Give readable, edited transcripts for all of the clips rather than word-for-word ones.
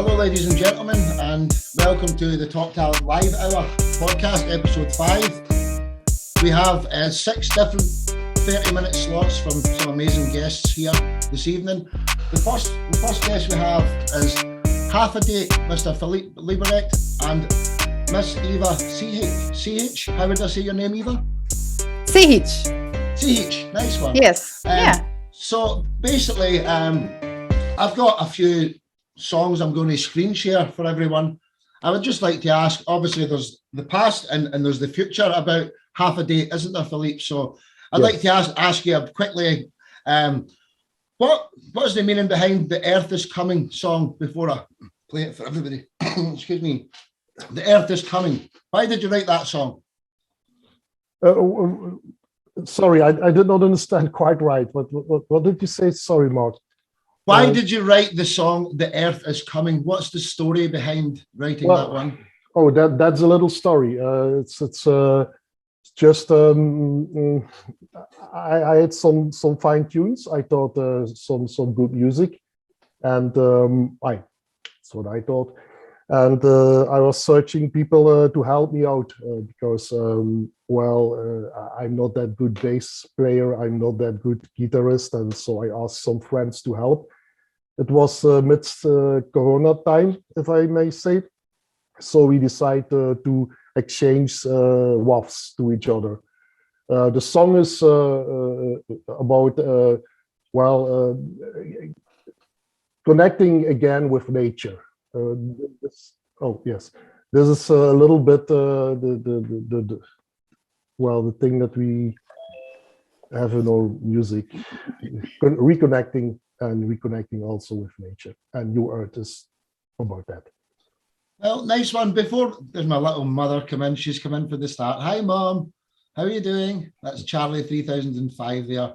Hello, ladies and gentlemen, and welcome to the Top Talent Live Hour podcast, episode 5. We have 6 different 30-minute slots from some amazing guests here this evening. The first guest we have is Half a Date, Mr. Philippe Lieberrecht, and Miss Eva CH. How would I say your name, Eva? CH. CH, nice one. Yes. So basically, I've got a few songs I'm going to screen share for everyone. I would just like to ask, obviously there's the past and there's the future about Half a Date, isn't there, Philippe? So I'd like to ask you quickly, what is the meaning behind the Earth is Coming song before I play it for everybody? Excuse me. The Earth is Coming. Why did you write that song? Sorry, I did not understand quite right. What did you say? Sorry, Mark. Why did you write the song "The Earth Is Coming"? What's the story behind writing that one? Oh, that's a little story. It's just I had some fine tunes. I thought some good music, and that's what I thought. And I was searching people to help me out because I'm not that good bass player. I'm not that good guitarist, and so I asked some friends to help. It was midst Corona time, if I may say. So we decided to exchange wafts to each other. The song is about connecting again with nature. This is a little bit the thing that we have in our music, reconnecting also with nature, and New Earth is about that. Well, nice one. Before there's my little mother come in, she's come in for the start. Hi, Mom. How are you doing? That's Charlie 3005 there.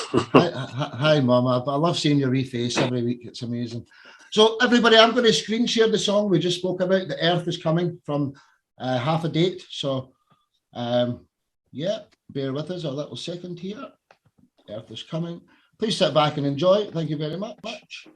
Hi, Mom. I love seeing your wee face every week. It's amazing. So, everybody, I'm going to screen share the song we just spoke about. The Earth is Coming from Half a Date. So, bear with us a little second here. Earth is Coming. Please sit back and enjoy. Thank you very much.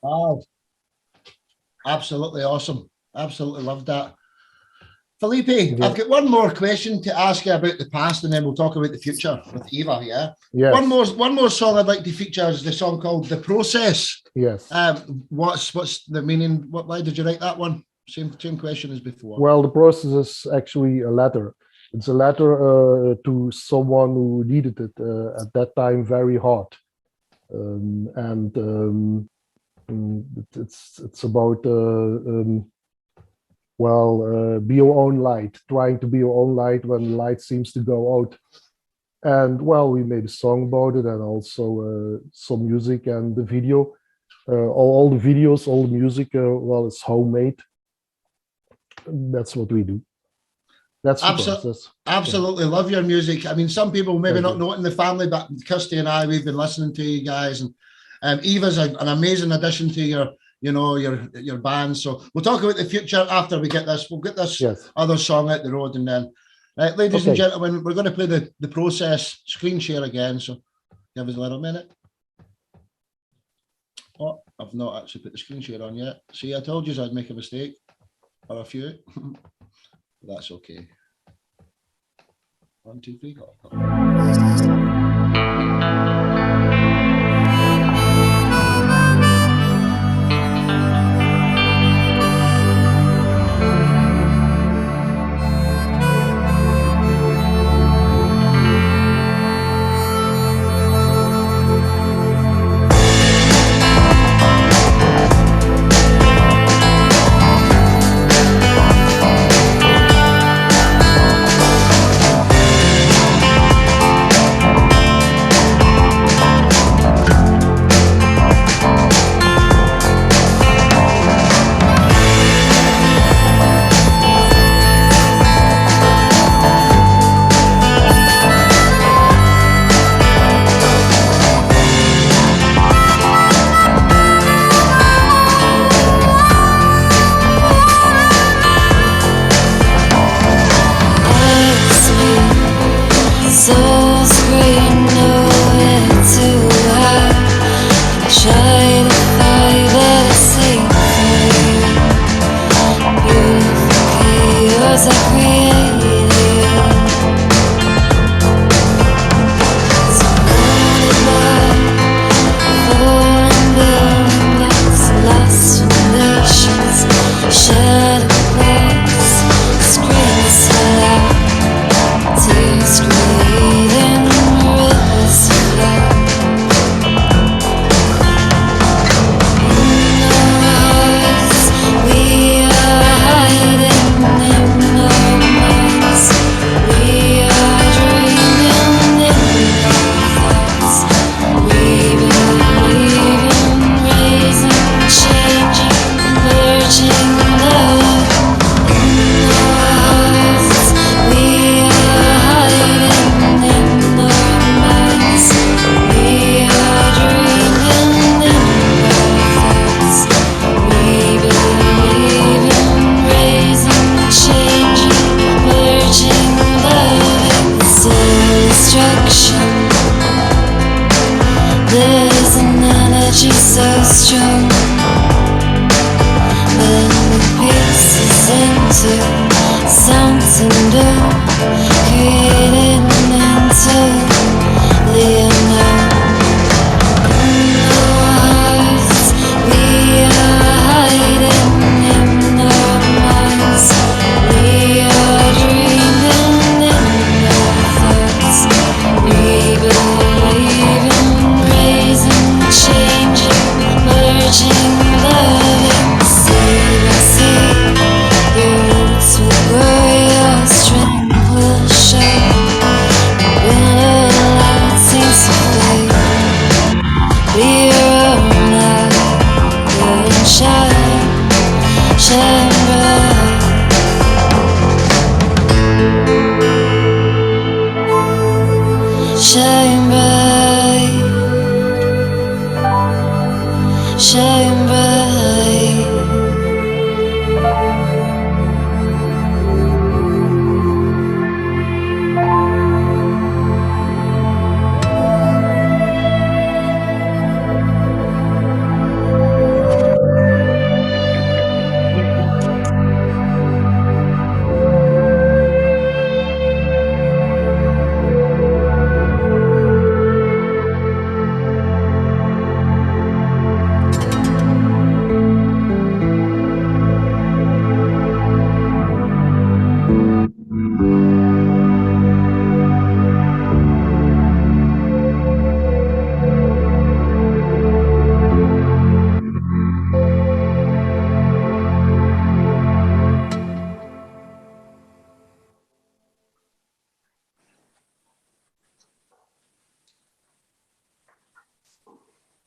Wow, absolutely awesome. Absolutely loved that. Felipe, Yeah. I've got one more question to ask you about the past, and then we'll talk about the future with Eva. Yeah. Yes. One more song I'd like to feature is the song called "The Process." Yes. What's the meaning? Why did you write that one? Same question as before. Well, the process is actually a letter. It's a letter to someone who needed it at that time very hard, it's about be your own light, trying to be your own light when the light seems to go out. And well, we made a song about it, and also some music and the video. All the videos, all the music, it's homemade. That's what we do. That's the process. Absolutely love your music. I mean, some people maybe not know it in the family, but Kirsty and I, we've been listening to you guys, and Eva's an amazing addition to your band. So we'll talk about the future after we get this. We'll get this other song out the road, and then, ladies and gentlemen, we're going to play the process screen share again. So give us a little minute. Oh, I've not actually put the screen share on yet. See, I told you I'd make a mistake, or a few. That's okay. 1, 2, 3, go.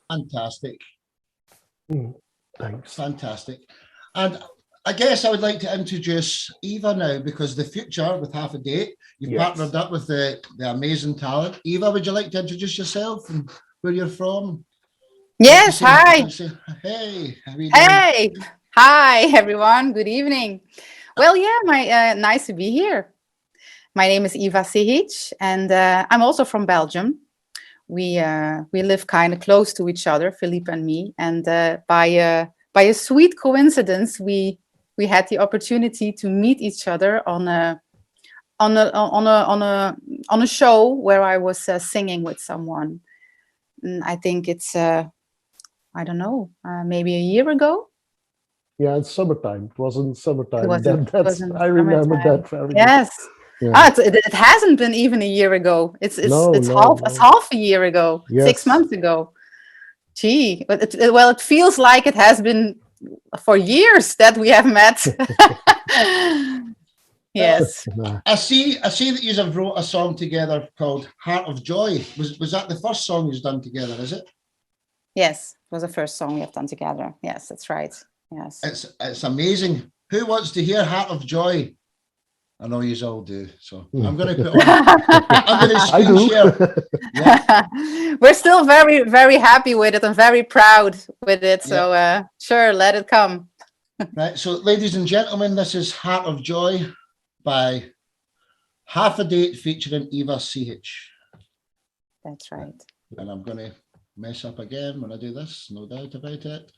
Fantastic. Thanks. Fantastic. And I guess I would like to introduce Eva now, because the future with Half a Date, you've Yes. partnered up with the amazing talent. Eva, would you like to introduce yourself and where you're from? Yes, hi. Hey, how are you doing? Hey, hi everyone. Good evening. Well, yeah, nice to be here. My name is Eva Sihic, and I'm also from Belgium. We live kind of close to each other, Philippe and me, and by a sweet coincidence, we had the opportunity to meet each other on a show where I was singing with someone. And I think it's I don't know, maybe a year ago. Yeah, it's summertime. It wasn't summertime. It wasn't I remember summertime. that very Yes. good. Yeah. Ah, it hasn't been even a year ago. It's half a year ago. Yes. 6 months ago. Gee, but it feels like it has been for years that we have met. Yes. I see that you have wrote a song together called Heart of Joy. Was that the first song you've done together, is it? Yes, it was the first song we have done together. Yes, that's right. Yes. It's amazing. Who wants to hear Heart of Joy? I know you all do, so I'm going to put on. I'm going to screen share. Yeah. We're still very, very happy with it and very proud with it. So sure, let it come. Right. So, ladies and gentlemen, this is Heart of Joy by Half a Date featuring Eva Sihic. That's right. And I'm going to mess up again when I do this, no doubt about it.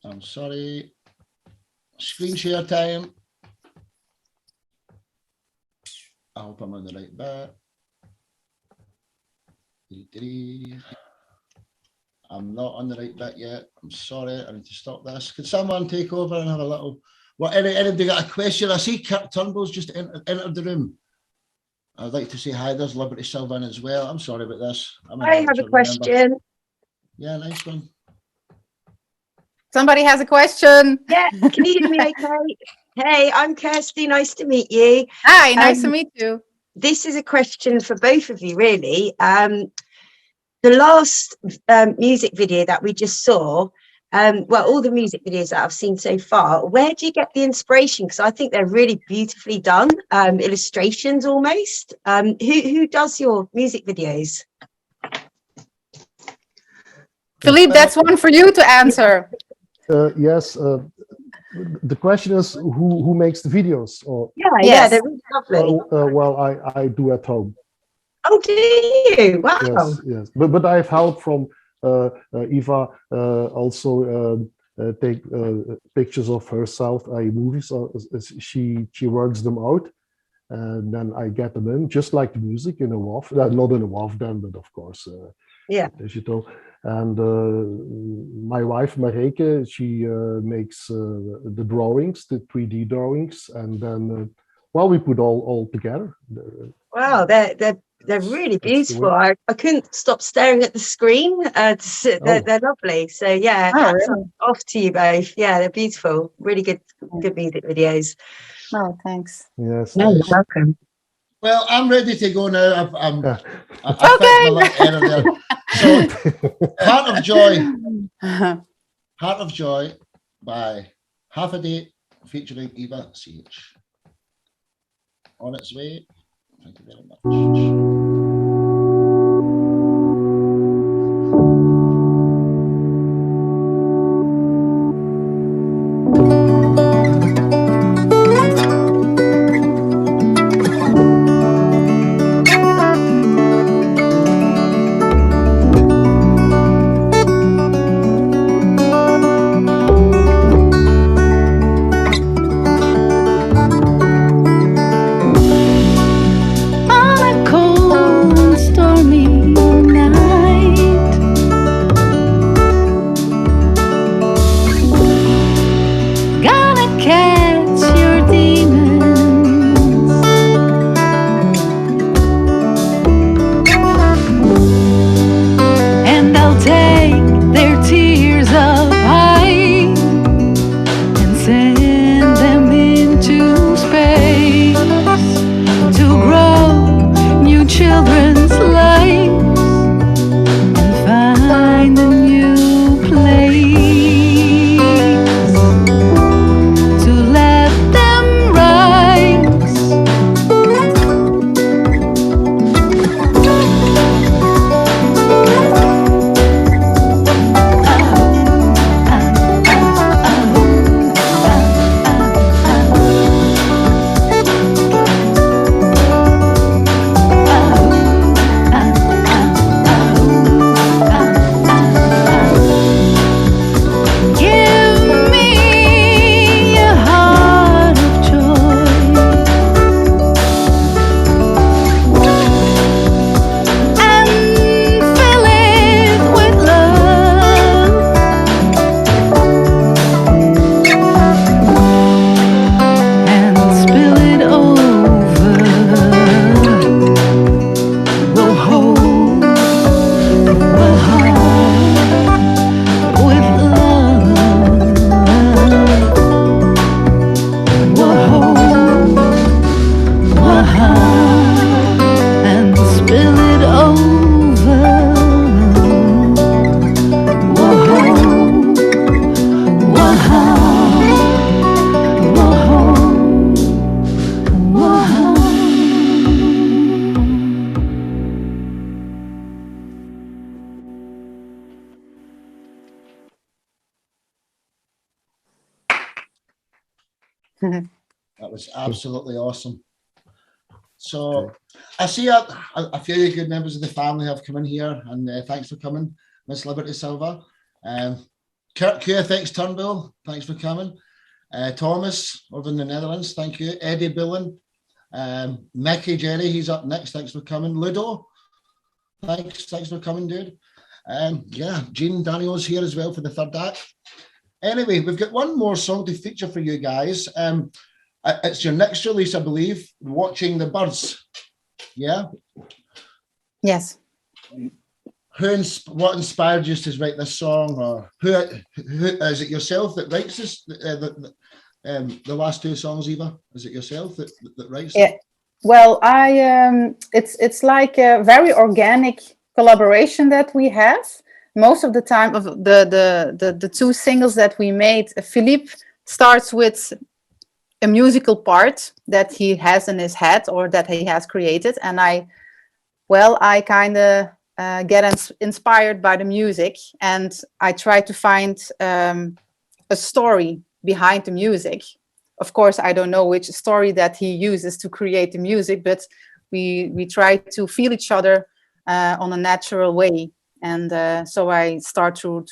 I'm sorry. Screen share time. I hope I'm on the right bit. I'm not on the right bit yet. I'm sorry. I need to stop this. Can someone take over and have a little... Well, anybody got a question? I see Kurt Turnbull's just entered the room. I'd like to say hi. There's Liberty Sylvan as well. I'm sorry about this. I have a question. Yeah, nice one. Somebody has a question. Yeah, can you hear me okay? Hey, I'm Kirsty. Nice to meet you. Hi, nice to meet you. This is a question for both of you, really. The last music video that we just saw, well, all the music videos that I've seen so far, where do you get the inspiration? Because I think they're really beautifully done, illustrations almost. Who does your music videos? Philippe, that's one for you to answer. Yes. The question is who makes the videos? Or yeah, they're really lovely. Well, I do at home. Oh, do you? Wow. Yes. But I have help from Eva. Also take pictures of herself, movies. She works them out, and then I get them in, just like the music in a WAV. Not in a WAV then, but of course, digital. And my wife Mareke, she makes the drawings, the 3D drawings, and then we put all together. Wow, they're really beautiful. I couldn't stop staring at the screen. They're lovely. So yeah, hats off to you both. Yeah, they're beautiful. Really good music videos. Oh, thanks. Yes. No, you're welcome. Well, I'm ready to go now. Okay. So, Heart of Joy by Half a Date featuring Eva Sihic. On its way. Thank you very much. On a cold That was absolutely awesome. So I see a few good members of the family have come in here, and thanks for coming, Miss Liberty Silva. Kurt QFX Turnbull, thanks for coming. Thomas over in the Netherlands, thank you. Eddie Billen, Mickey Jerry, he's up next, thanks for coming. Ludo, thanks for coming, dude. Yeah, Jean Daniel's here as well for the third act. Anyway, we've got one more song to feature for you guys. It's your next release, I believe, Watching the Birds. Yeah? Yes. What inspired you to write this song? Or who is it yourself that writes this? The last two songs, Eva? Is it yourself that writes it? Well, it's like a very organic collaboration that we have. Most of the time of the two singles that we made, Philippe starts with a musical part that he has in his head or that he has created, and I kind of get inspired by the music, and I try to find a story behind the music. Of course, I don't know which story that he uses to create the music, but we try to feel each other on a natural way. And so I start to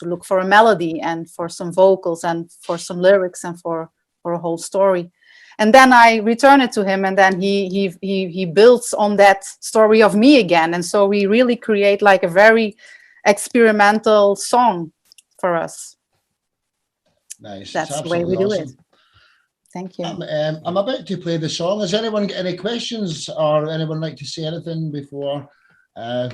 look for a melody and for some vocals and for some lyrics and for a whole story. And then I return it to him, and then he builds on that story of me again. And so we really create like a very experimental song for us. Nice. That's the way we do it. Thank you. I'm about to play the song. Has anyone got any questions, or anyone like to say anything before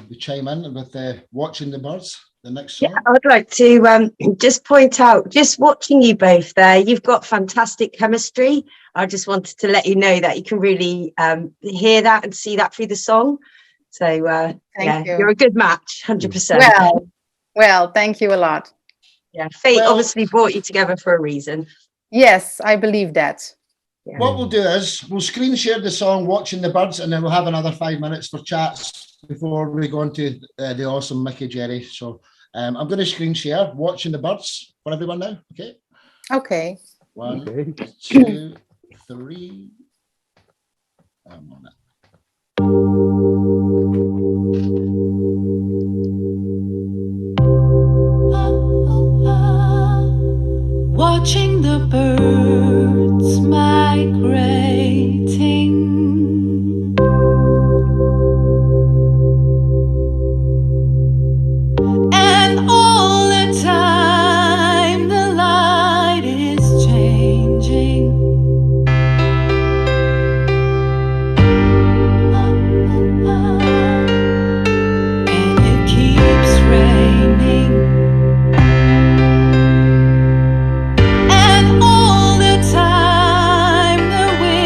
we chime in with Watching the Birds, the next song? Yeah, I'd like to just point out, just watching you both there, you've got fantastic chemistry. I just wanted to let you know that you can really hear that and see that through the song. So yeah, you're a good match, 100%. Well, thank you a lot. Yeah, fate obviously brought you together for a reason. Yes, I believe that. Yeah. What we'll do is we'll screen share the song Watching the Birds, and then we'll have another 5 minutes for chats before we go into the awesome Mickey Jerry. So I'm going to screen share Watching the Birds for everyone now. Okay. Okay. 1, 2, 3. I'm on it. Watching the birds migrating, and all the time the light is changing, and it keeps raining. And all the time the wind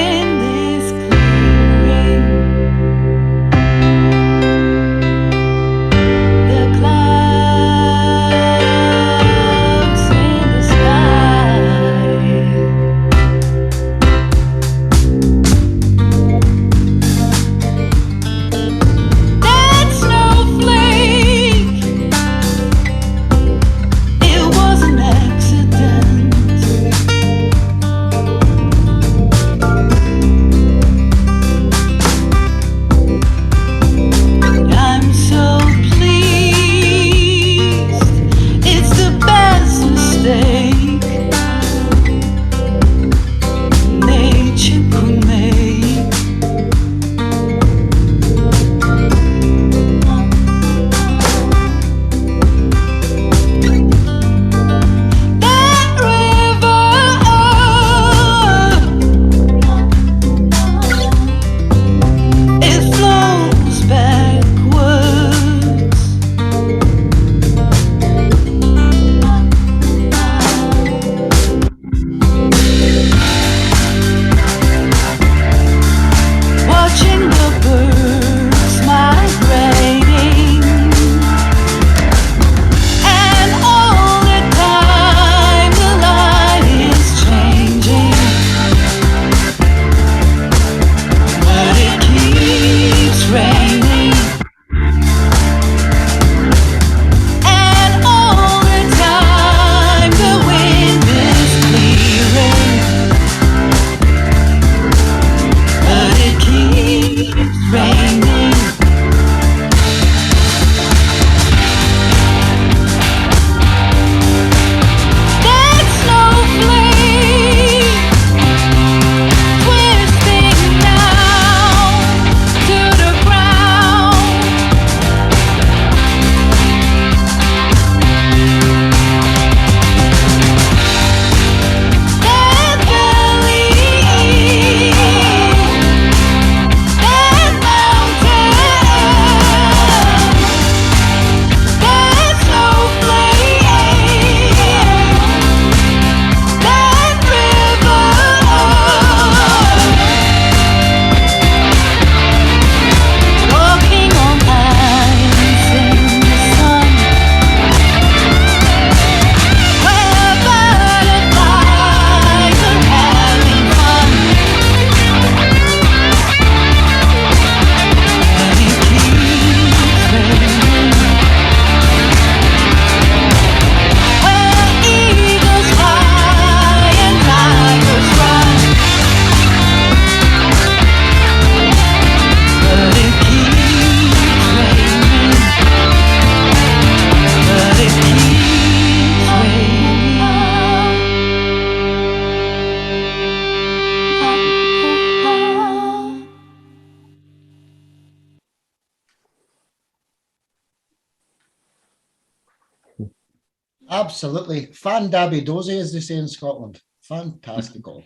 Absolutely. Fan dabby dozy, as they say in Scotland. Fantastical.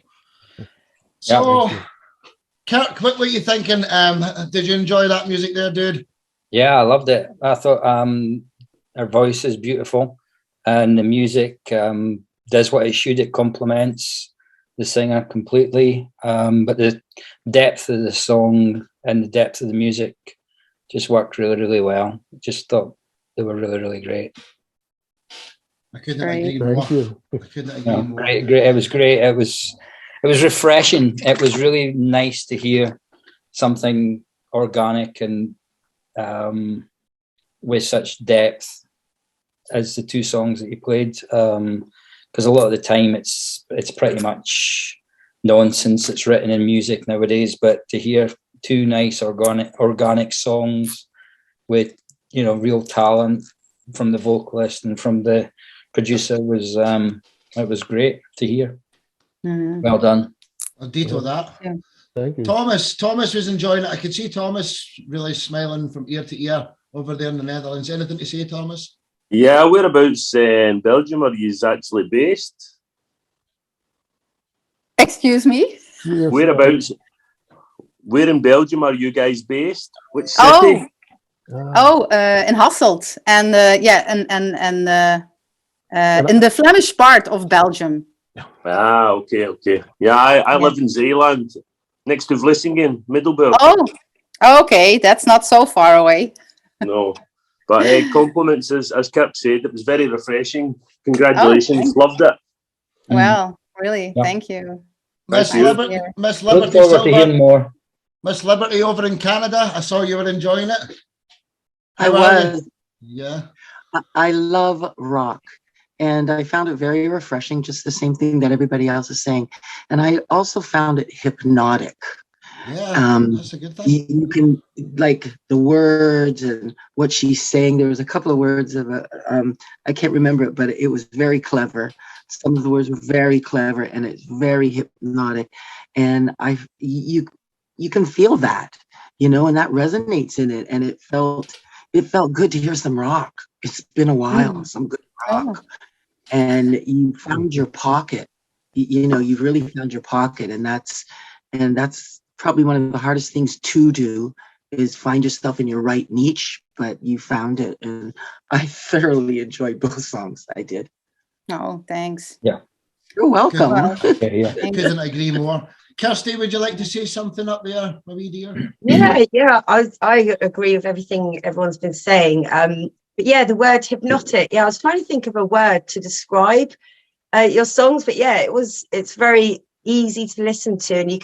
Yeah, So, thank you. Kirk, what were you thinking? Did you enjoy that music there, dude? Yeah, I loved it. I thought her voice is beautiful, and the music does what it should. It complements the singer completely. But the depth of the song and the depth of the music just worked really, really well. Just thought they were really, really great. I couldn't Great. agree more. Thank you. I couldn't agree Yeah, more. great, great. It was great. It was refreshing. It was really nice to hear something organic and with such depth as the two songs that you played. Because a lot of the time it's pretty much nonsense that's written in music nowadays. But to hear two nice organic songs with, you know, real talent from the vocalist and from the producer was it was great to hear. Mhm. Well done. I'll detail that. Thank you. Thomas was enjoying it. I could see Thomas really smiling from ear to ear over there in the Netherlands. Anything to say, Thomas? Yeah, whereabouts in Belgium are you actually based? Excuse me? Yes, Whereabouts? Where in Belgium are you guys based? Which city? Oh, ah, in Hasselt, and in the Flemish part of Belgium. Ah, okay. Yeah, I live in Zeeland, next to Vlissingen, Middelburg. Oh, okay, that's not so far away. No, but compliments, as Kirk said, it was very refreshing. Congratulations, loved it. Well, really, Yeah. thank you. Miss Thank you. Liberty, Yeah. Miss Look Liberty forward to hearing Silver, more. Miss Liberty over in Canada. I saw you were enjoying it. I How are you? was. Yeah. I love rock, and I found it very refreshing, just the same thing that everybody else is saying. And I also found it hypnotic. Yeah, that's a good thing. You can, like, the words and what she's saying. There was a couple of words of I can't remember it, but it was very clever. Some of the words were very clever, and it's very hypnotic. And you can feel that, you know, and that resonates in it. And it felt good to hear some rock. It's been a while, some good rock. And you found your pocket. You know, you've really found your pocket, and that's probably one of the hardest things to do, is find yourself in your right niche, but you found it. And I thoroughly enjoyed both songs. I did. Oh, thanks. You're welcome. Well, Yeah. Couldn't agree more. Kirsty, would you like to say something up there, my wee dear? Yeah, I agree with everything everyone's been saying. But yeah, the word hypnotic. Yeah, I was trying to think of a word to describe your songs, but yeah, it's very easy to listen to, and you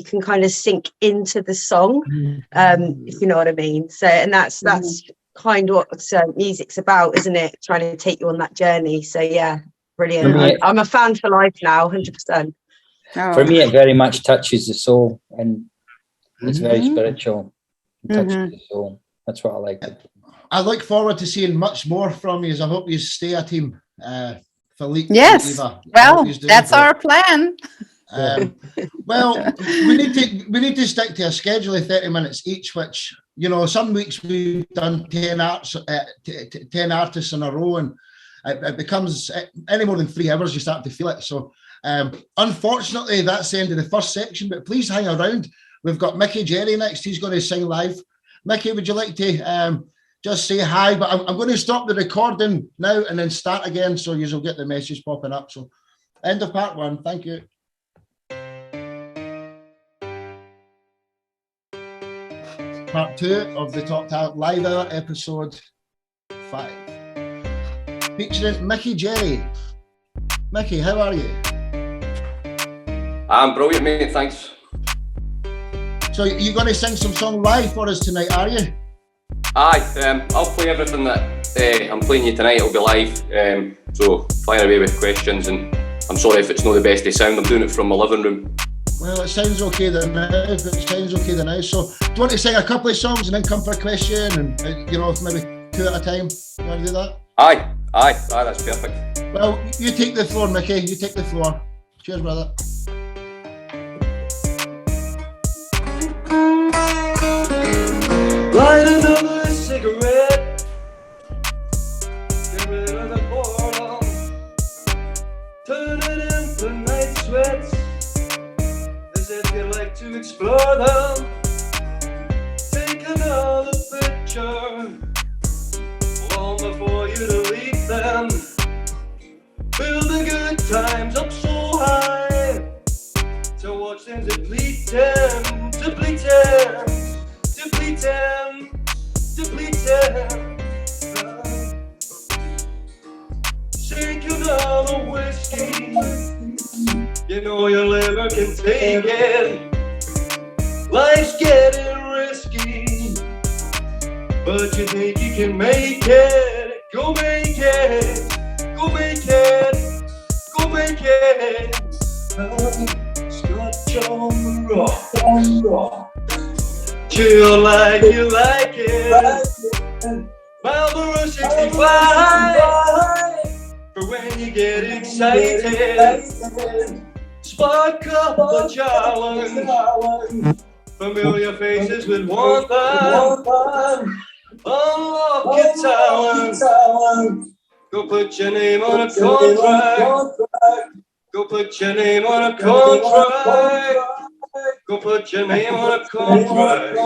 can kind of sink into the song, if you know what I mean. So, and that's kind of what music's about, isn't it? Trying to take you on that journey. So yeah, brilliant. I'm a fan for life now, 100%. For me, it very much touches the soul, and it's very spiritual. It touches the soul. That's what I like. I look forward to seeing much more from you. I hope you stay a team. Philippe, Yes. Eva. Well, that's our plan. Well, we need to stick to a schedule of 30 minutes each, which, you know, some weeks we've done 10 artists in a row, and it becomes any more than 3 hours, you start to feel it. So unfortunately, that's the end of the first section, but please hang around. We've got Mickey Jerry next. He's going to sing live. Mickey, would you like to just say hi? But I'm going to stop the recording now and then start again, so you'll get the message popping up. So end of part 1. Thank you. Part 2 of the Top Talent Live Hour, episode 5. Featuring Mickey Jerry. Mickey, how are you? I'm brilliant, mate, thanks. So you're going to sing some song live for us tonight, are you? Aye, I'll play everything that I'm playing you tonight. It'll be live, so fire away with questions, and I'm sorry if it's not the best of sound. I'm doing it from my living room. Well, it sounds okay then now. So do you want to sing a couple of songs and then come for a question, and you know, maybe 2 at a time? You want to do that? Aye, that's perfect. Well, you take the floor, Mickey. You take the floor. Cheers, brother. Light another cigarette. Get rid of the boredom. explore them. Take another picture long before you delete them. Build the good times up so high to watch them deplete them, deplete them, deplete them, deplete them. Take another whiskey, you know your liver can take it. Life's getting risky, but you think you can make it. Go make it, go make it, go make it. Scotch on the rock, chill like you like it. Marlboro 65 for when you get excited. Spark up the challenge. Familiar faces with one thing. Unlock your talent. Go put your name on a contract. Go put your name on a contract. Go put your name on a contract.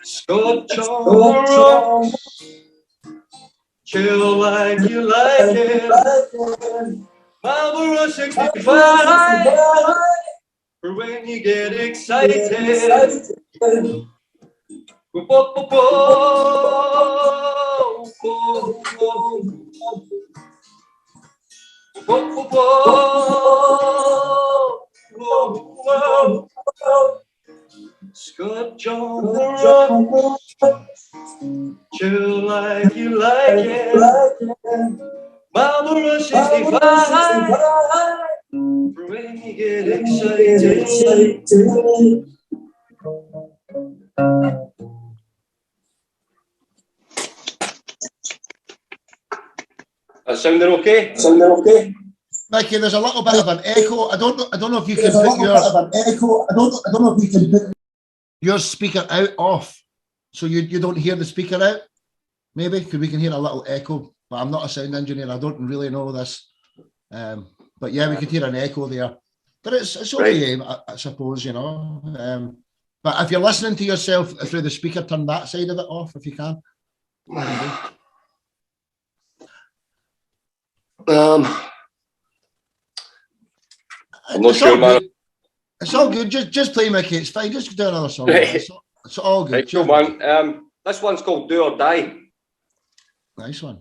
Scotch on the rocks. Chill like you like it. Marlboro 65 for when you get excited. Whoa, whoa, whoa, whoa, whoa, whoa, whoa, whoa. Scotch on the rocks, chill like you like it. Marlboro 65 for when you get excited. Sounding okay? Sounding okay? Mickey, there's a little bit of an echo. I don't know if you can put your your speaker out off, so you don't hear the speaker out. Maybe because we can hear a little echo. But I'm not a sound engineer. I don't really know this. But yeah, we could hear an echo there. But it's okay, right. I suppose, you know. But if you're listening to yourself through the speaker, turn that side of it off if you can. I'm not sure, man. It's all good. Just play, Mickey. It's fine. Just do another song. Right. It's all good. Right, cool, man. This one's called Do or Die. Nice one.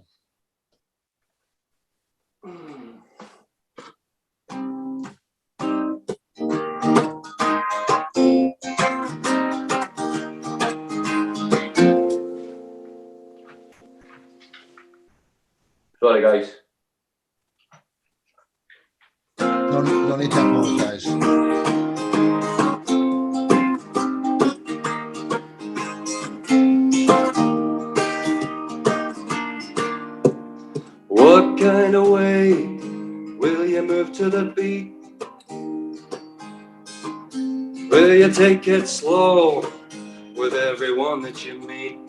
Sorry, guys. No need to apologise. What kind of way will you move to the beat? Will you take it slow with everyone that you meet?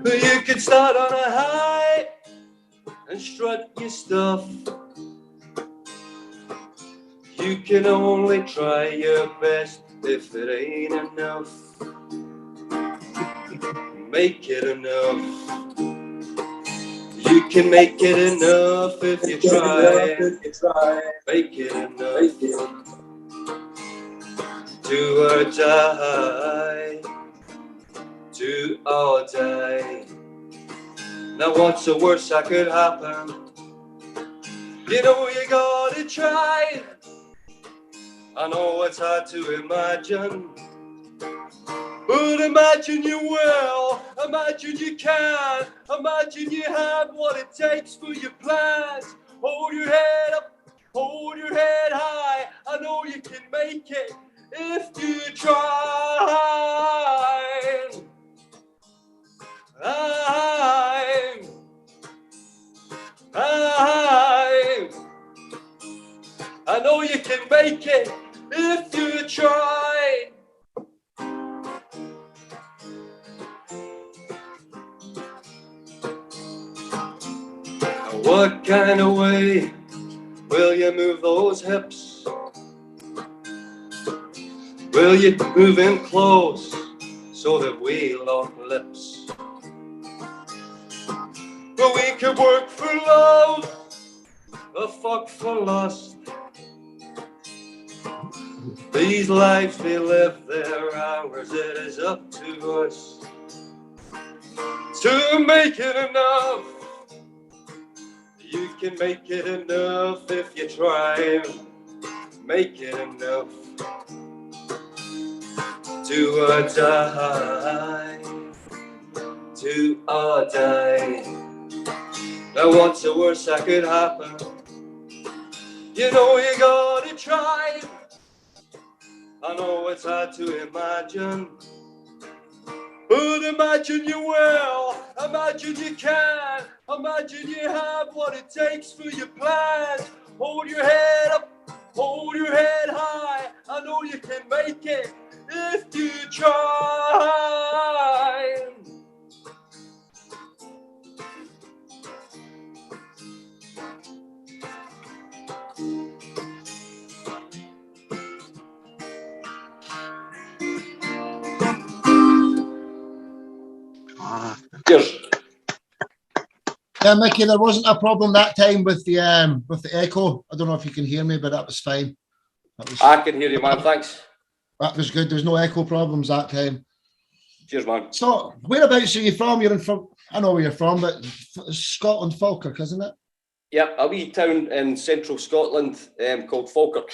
You could start on a high and strut your stuff. You can only try your best if it ain't enough. Make it enough. You can make it enough if you try. Make it enough. Do or die. Do or die. Now what's the worst that could happen? You know you gotta try. I know it's hard to imagine, but imagine you will, imagine you can, imagine you have what it takes for your plans. Hold your head up, hold your head high. I know you can make it if you try. I know you can make it if you try. What kind of way will you move those hips? Will you move in close so that we lock lips? But we could work for love, or fuck for lust. These lives we live, they're ours, it is up to us to make it enough. You can make it enough if you try. Make it enough to die, to die. Now what's the worst that could happen? You know you gotta try. I know it's hard to imagine, but imagine you will, imagine you can, imagine you have what it takes for your plans. Hold your head up, hold your head high. I know you can make it if you try. Cheers. Yeah, Mickey, there wasn't a problem that time with the echo. I don't know if you can hear me, but that was fine. I can hear you, man. Thanks. That was good. There's no echo problems that time. Cheers, man. So, whereabouts are you from? You're from. I know where you're from, but Scotland, Falkirk, isn't it? Yep, a wee town in central Scotland called Falkirk.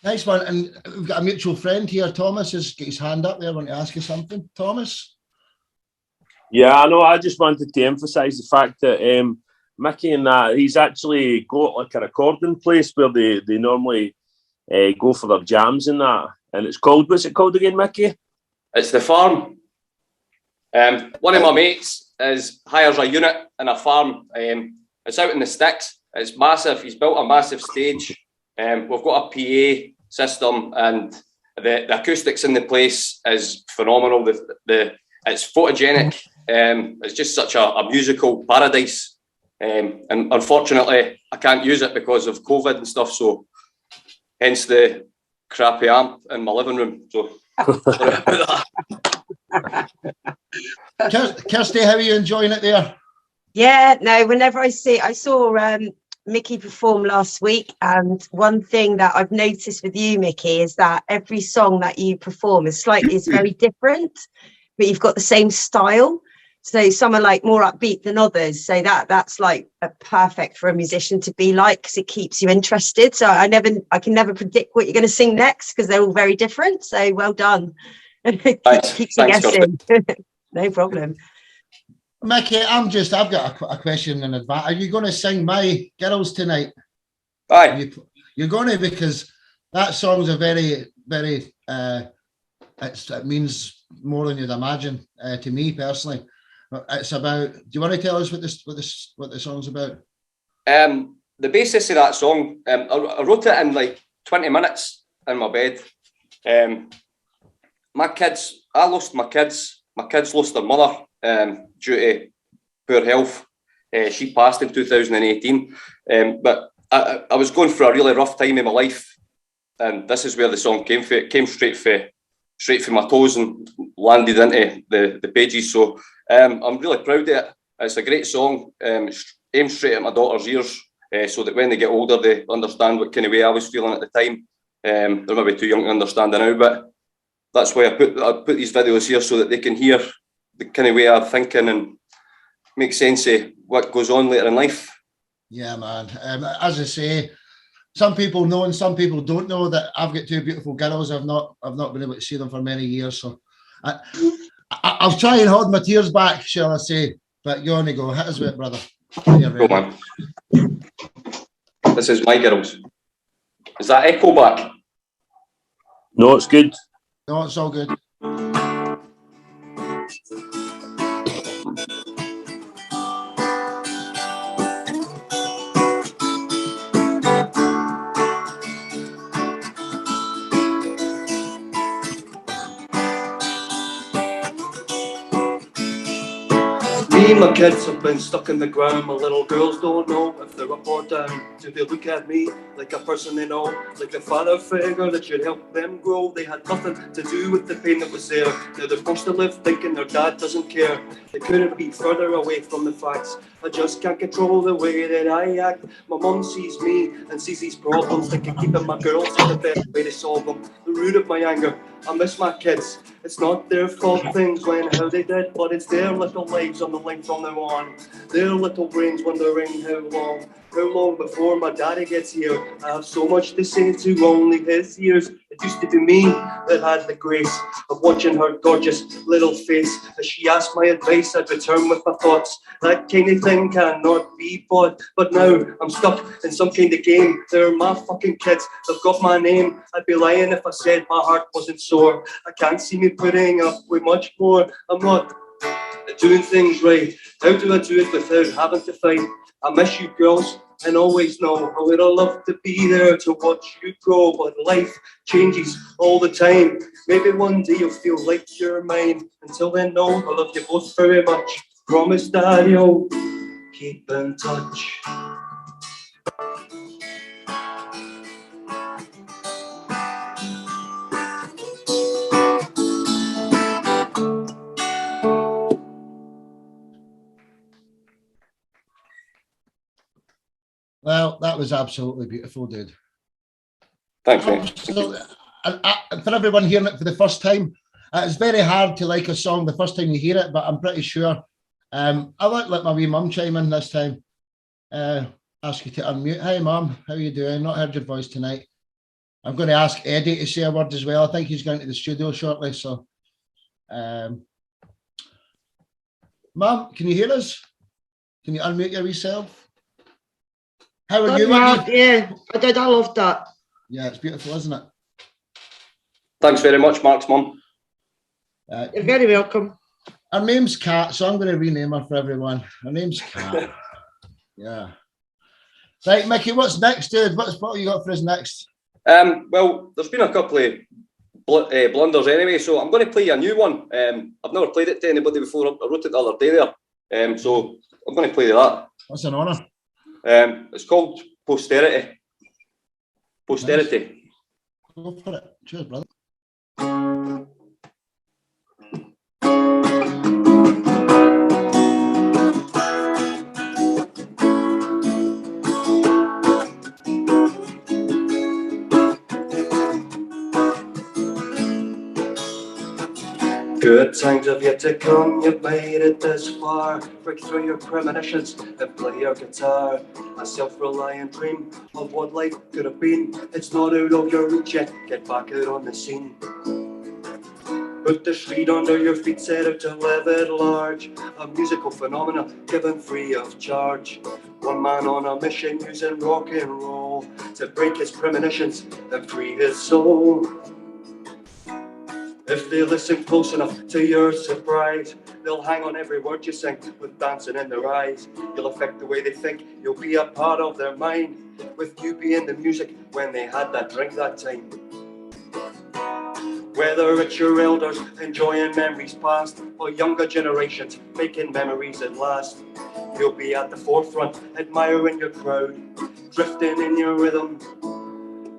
Nice one. And we've got a mutual friend here. Thomas has got his hand up there. I want to ask you something, Thomas. Yeah, I know. I just wanted to emphasise the fact that Mickey and that he's actually got like a recording place where they normally go for their jams and that. And it's called, what's it called again, Mickey? It's the Farm. One of my mates hires a unit in a farm. It's out in the sticks. It's massive. He's built a massive stage. We've got a PA system, and the acoustics in the place is phenomenal. It's photogenic. It's just such a musical paradise. And unfortunately, I can't use it because of COVID and stuff. So, hence the crappy amp in my living room. So, sorry about that. Kirsty, how are you enjoying it there? Yeah, no, whenever I saw Mickey perform last week, and one thing that I've noticed with you, Mickey, is that every song that you perform is very different, but you've got the same style. So some are like more upbeat than others. So that's like perfect for a musician to be like, because it keeps you interested. So I can never predict what you're going to sing next because they're all very different. So well done. Keeps you guessing. No problem. Mickey, I've got a question in advance. Are you going to sing My Girls tonight? Aye. You're going to, because that song's a very, very, it means more than you'd imagine to me personally. It's about, do you want to tell us what the song's about? The basis of that song, I wrote it in like 20 minutes in my bed. I lost my kids. My kids lost their mother due to poor health. She passed in 2018. But I was going through a really rough time in my life, and this is where the song came from. It came straight from my toes and landed into the pages. So I'm really proud of it. It's a great song. Aimed straight at my daughter's ears, so that when they get older, they understand what kind of way I was feeling at the time. They're maybe too young to understand it now, but that's why I put these videos here, so that they can hear the kind of way I'm thinking and make sense of what goes on later in life. Yeah, man. As I say, some people know and some people don't know that I've got two beautiful girls. I've not been able to see them for many years, so I'll try and hold my tears back, shall I say? But you only go. Hit us with it, brother. Go on. This is My Girls. Is that echo back? No, it's good. No, it's all good. Me and my kids have been stuck in the ground. My little girls don't know if they're up or down. Do they look at me like a person they know, like a father figure that should help them grow? They had nothing to do with the pain that was there. Now they're forced to live thinking their dad doesn't care. They couldn't be further away from the facts. I just can't control the way that I act. My mum sees me and sees these problems, thinking keeping my girls is the best way to solve them. The root of my anger, I miss my kids. It's not their fault things went how they did, but it's their little lives on the line from now on. Their little brains wondering how long before my daddy gets here. I have so much to say to only his ears. It used to be me that had the grace of watching her gorgeous little face. As she asked my advice, I'd return with my thoughts. That kind of thing cannot be bought. But now I'm stuck in some kind of game. They're my fucking kids, they've got my name. I'd be lying if I said my heart wasn't sore. I can't see me putting up with much more. I'm not doing things right. How do I do it without having to fight? I miss you girls and always know I would have loved to be there to watch you grow. But life changes all the time. Maybe one day you'll feel like you're mine. Until then, no, I love you both very much. Promise that you'll keep in touch. Well, that was absolutely beautiful, dude. Thanks, mate. Absolutely. And for everyone hearing it for the first time, it's very hard to like a song the first time you hear it, but I'm pretty sure. I won't let my wee mum chime in this time. Ask you to unmute. Hi, mum. How are you doing? Not heard your voice tonight. I'm going to ask Eddie to say a word as well. I think he's going to the studio shortly. So, mum, can you hear us? Can you unmute yourself? How are you? Mark, yeah, I did. I loved that. Yeah, it's beautiful, isn't it? Thanks very much, Mark's mum. You're very welcome. Her name's Kat, so I'm going to rename her for everyone. Her name's Kat. Yeah. Right, Mickey, what's next, dude? What have you got for us next? Well, there's been a couple of blunders anyway, so I'm going to play you a new one. I've never played it to anybody before. I wrote it the other day there. So I'm going to play you that. What's an honour? It's called Posterity. Posterity. Nice. Go for it. Cheers, brother. Good times have yet to come, you've made it this far. Break through your premonitions and play your guitar. A self-reliant dream of what life could have been. It's not out of your reach yet, get back out on the scene. Put the street under your feet, set out to live at large. A musical phenomenon given free of charge. One man on a mission using rock and roll to break his premonitions and free his soul. If they listen close enough to your surprise, they'll hang on every word you sing with dancing in their eyes. You'll affect the way they think, you'll be a part of their mind, with you being the music when they had that drink that time. Whether it's your elders enjoying memories past, or younger generations making memories at last, you'll be at the forefront, admiring your crowd, drifting in your rhythm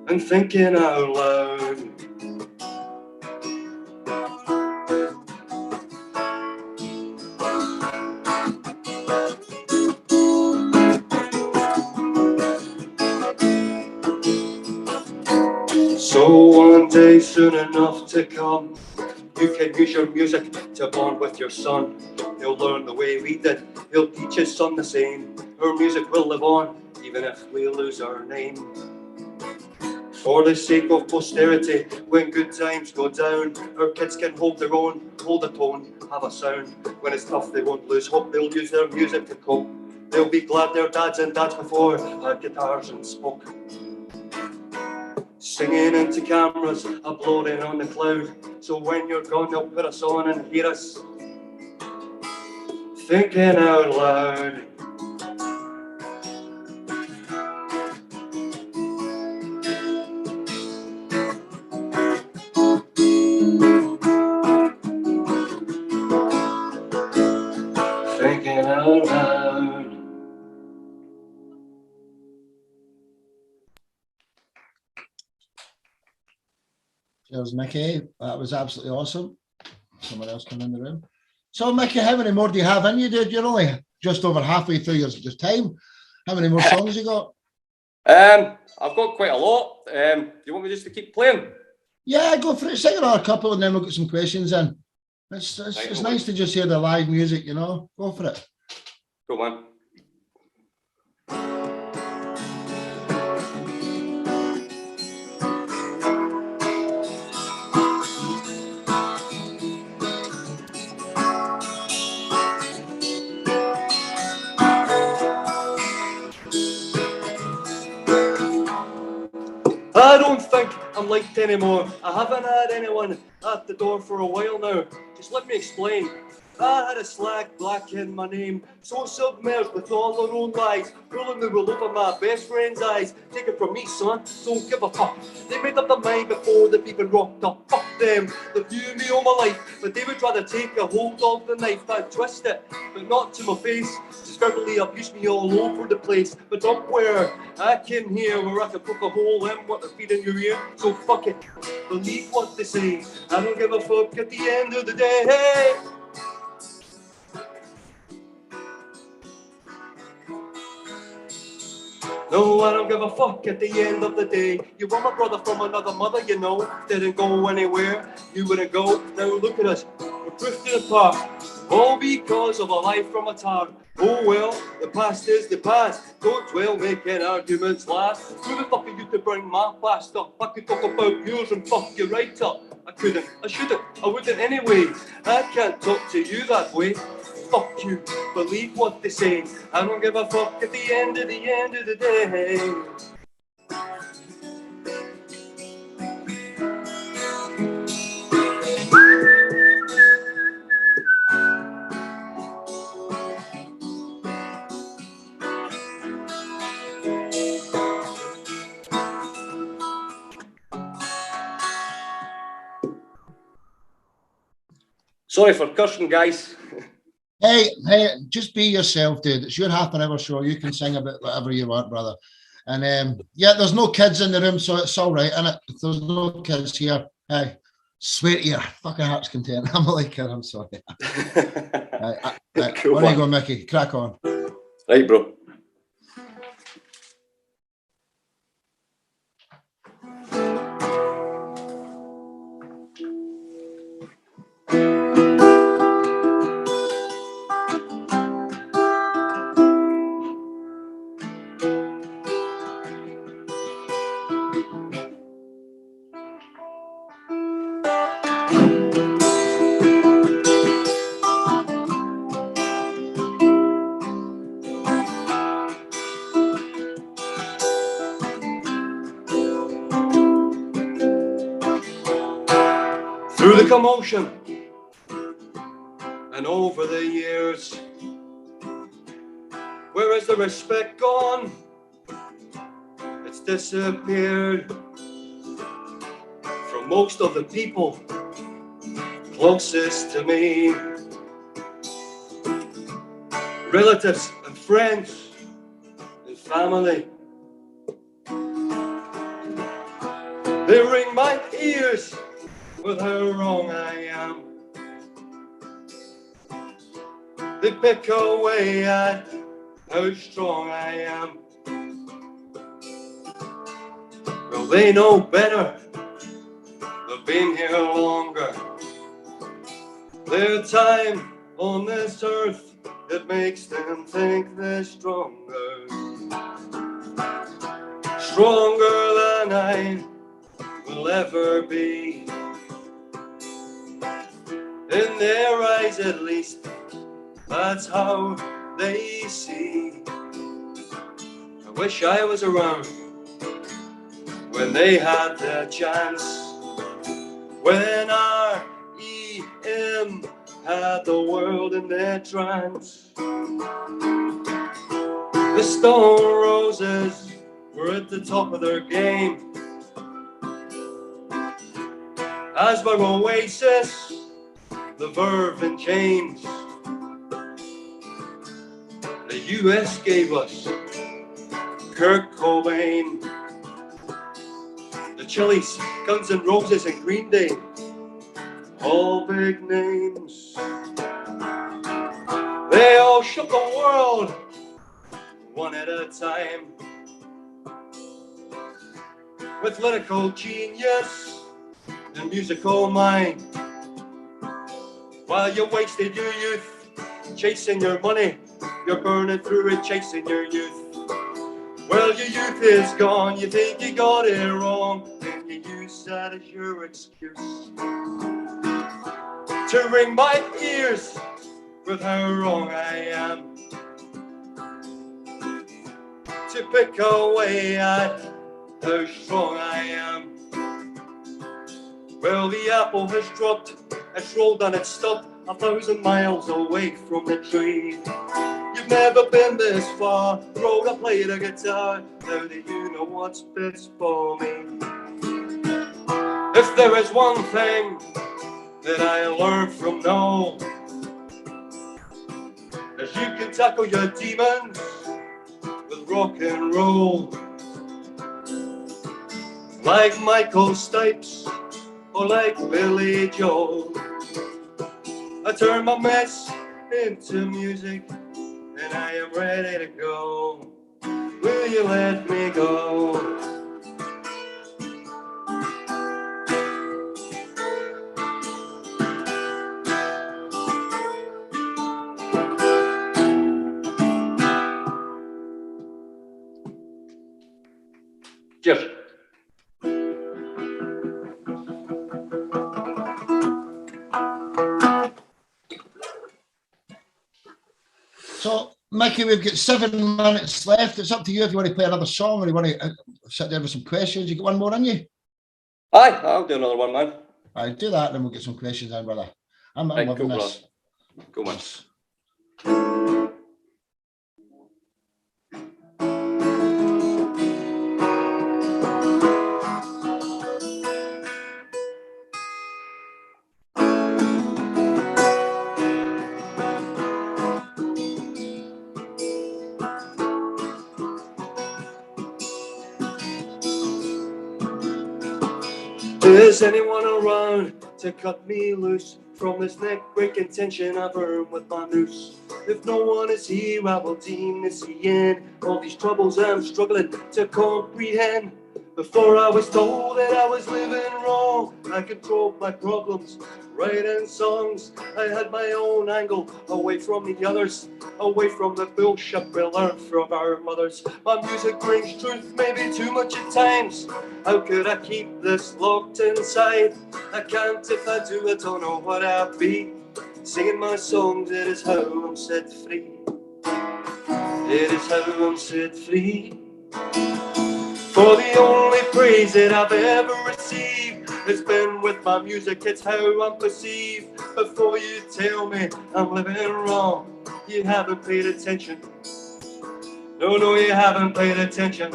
and thinking out loud. So one day soon enough to come, you can use your music to bond with your son. He'll learn the way we did, he'll teach his son the same. Our music will live on, even if we lose our name. For the sake of posterity, when good times go down, our kids can hold their own, hold a tone, have a sound. When it's tough, they won't lose hope, they'll use their music to cope. They'll be glad their dads and dads before had guitars and spoke. Singing into cameras, uploading on the cloud. So when you're gone, they'll put us on and hear us thinking out loud. Thinking There's Mickey. That was absolutely awesome. Someone else come in the room. So, Mickey, how many more do you have in you, dude? You're only just over halfway through your time. How many more songs you got? I've got quite a lot. Do you want me just to keep playing? Yeah, go for it. Sing another couple and then we'll get some questions in. It's nice to just hear the live music, you know. Go for it. Go on. I don't think I'm liked anymore. I haven't had anyone at the door for a while now. Just let me explain. I had a slag black in my name, so submerged with all their own lies, pulling the wool over my best friend's eyes. Take it from me, son, don't give a fuck. They made up their mind before they've even rocked up. Fuck them, they view me all my life, but they would rather take a hold of the knife and twist it, but not to my face. Just verbally abuse me all over the place, but don't where I can hear where I can poke a hole in what they're feeding your ear. So fuck it, believe what they say. I don't give a fuck at the end of the day. No, I don't give a fuck at the end of the day. You were my brother from another mother, you know. Didn't go anywhere, you wouldn't go. Now look at us, we're drifting apart. All because of a life from a tar. Oh well, the past is the past. Don't dwell making arguments last. Who the fuck are you to bring my past up? I could talk about yours and fuck you right up. I couldn't, I shouldn't, I wouldn't anyway. I can't talk to you that way. Fuck you, believe what they say. I don't give a fuck at the end of the day. Sorry for cursing, guys. Hey, just be yourself, dude. It's your half an hour show. You can sing about whatever you want, brother. And yeah, there's no kids in the room, so it's all right. And if there's no kids here, hey, swear to your fucking heart's content. I'm like, I'm sorry. Cool, where you go, Mickey? Crack on. Right, bro. Through the commotion and over the years, where has the respect gone? It's disappeared from most of the people closest to me. Relatives and friends and family, they ring my ears with how wrong I am. They pick away at how strong I am. Well, they know better. They've been here longer. Their time on this earth, it makes them think they're stronger. Stronger than I will ever be. In their eyes at least, that's how they see. I wish I was around when they had their chance, when R.E.M. had the world in their trance. The Stone Roses were at the top of their game, as were Oasis, the Verve and James. The US gave us Kurt Cobain. The Chili's Guns N' Roses and Green Day, all big names. They all shook the world one at a time. With lyrical genius and musical mind. While you wasted your youth chasing your money, you're burning through it chasing your youth. Well, your youth is gone, you think you got it wrong, and you use that as your excuse to ring my ears with how wrong I am, to pick away at how strong I am. Well, the apple has dropped, it's rolled and it's stopped 1,000 miles away from the tree. You've never been this far, wrote or played a guitar, how do you know what's best for me? If there is one thing that I learned from now, is you can tackle your demons with rock and roll. Like Michael Stipes or like Billy Joel, I turn my mess into music and I am ready to go. Will you let me go? Cheers. So, Mickey, we've got 7 minutes left. It's up to you if you want to play another song or you want to sit there with some questions. You got one more in you? Aye, I'll do another one, man. I'll do that, and then we'll get some questions in, brother. I'm Right, loving cool, this. Go, man. Is anyone around to cut me loose from this neck-breaking tension I've earned with my noose? If no one is here, I will deem this the end. All these troubles I'm struggling to comprehend. Before I was told that I was living wrong, I controlled my problems, writing songs. I had my own angle, away from the others, away from the bullshit we learned from our mothers. My music brings truth, maybe too much at times. How could I keep this locked inside? I can't if I do, I don't know what I'll be. Singing my songs, it is how I'm set free. It is how I'm set free. For the only praise that I've ever received has been with my music, it's how I'm perceived. Before you tell me I'm living wrong, you haven't paid attention. No, no, you haven't paid attention.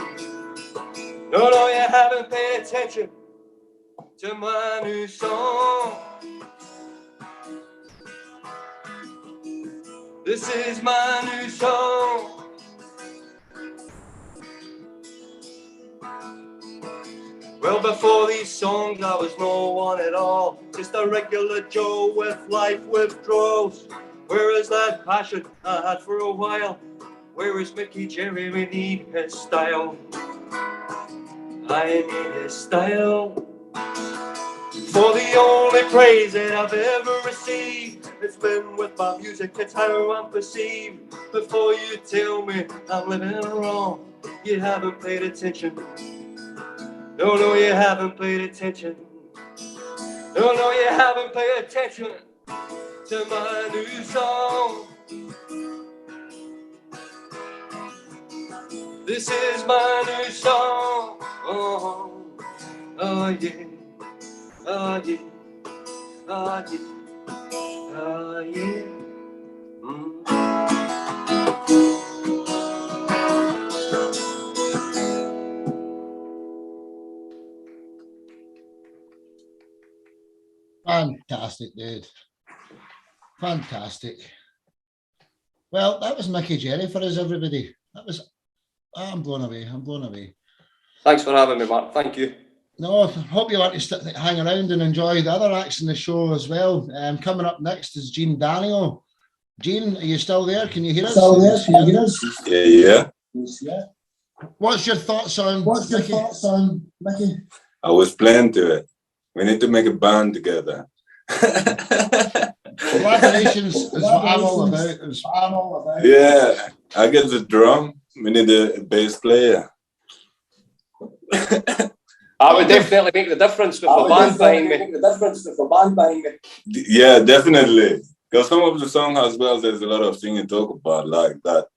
No, no, you haven't paid attention to my new song. This is my new song. Well, before these songs I was no one at all, just a regular Joe with life withdrawals. Where is that passion I had for a while? Where is Mickey Jerry? We need his style. I need his style. For the only praise that I've ever received, it's been with my music, it's how I'm perceived. Before you tell me I'm living wrong, you haven't paid attention. No, no, you haven't paid attention. No, no, you haven't paid attention to my new song. This is my new song. Oh, oh yeah. Oh yeah. Oh yeah. Oh yeah. Fantastic, dude. Fantastic. Well, that was Mickey Jerry for us, everybody. That was, I'm blown away. I'm blown away. Thanks for having me, Mark. Thank you. No, I hope you want to hang around and enjoy the other acts in the show as well. Coming up next is Jean Daniel. Jean, are you still there? Can you hear us? Still there? Can you hear us? Yeah. What's your thoughts on Mickey? I was playing to it. We need to make a band together. Collaborations is what I'm all about. Yeah, I get the drum. We need a bass player. I would definitely make the difference with the band behind me. Yeah, definitely. Because some of the songs as well, there's a lot of things you talk about like that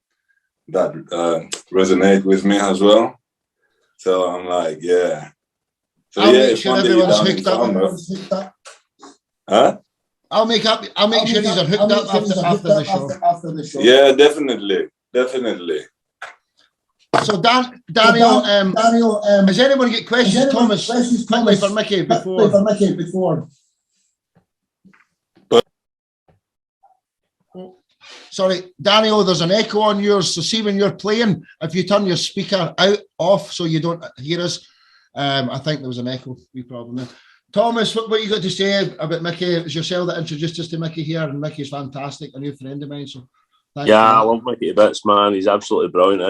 resonate with me as well. So I'm like, yeah. So I'll yeah, make it's sure one day everyone's down in hooked up. summer. Huh? I'll make sure these are hooked up after the show. Yeah, definitely. So Daniel, has anyone got questions? Thomas, quickly for Mickey before. Sorry, Daniel, there's an echo on yours. So see when you're playing, if you turn your speaker off so you don't hear us, I think there was an echo. We probably. Thomas, what you got to say about Mickey? It was yourself that introduced us to Mickey here, and Mickey's fantastic, a new friend of mine. So, I love Mickey to bits, man. He's absolutely brilliant. I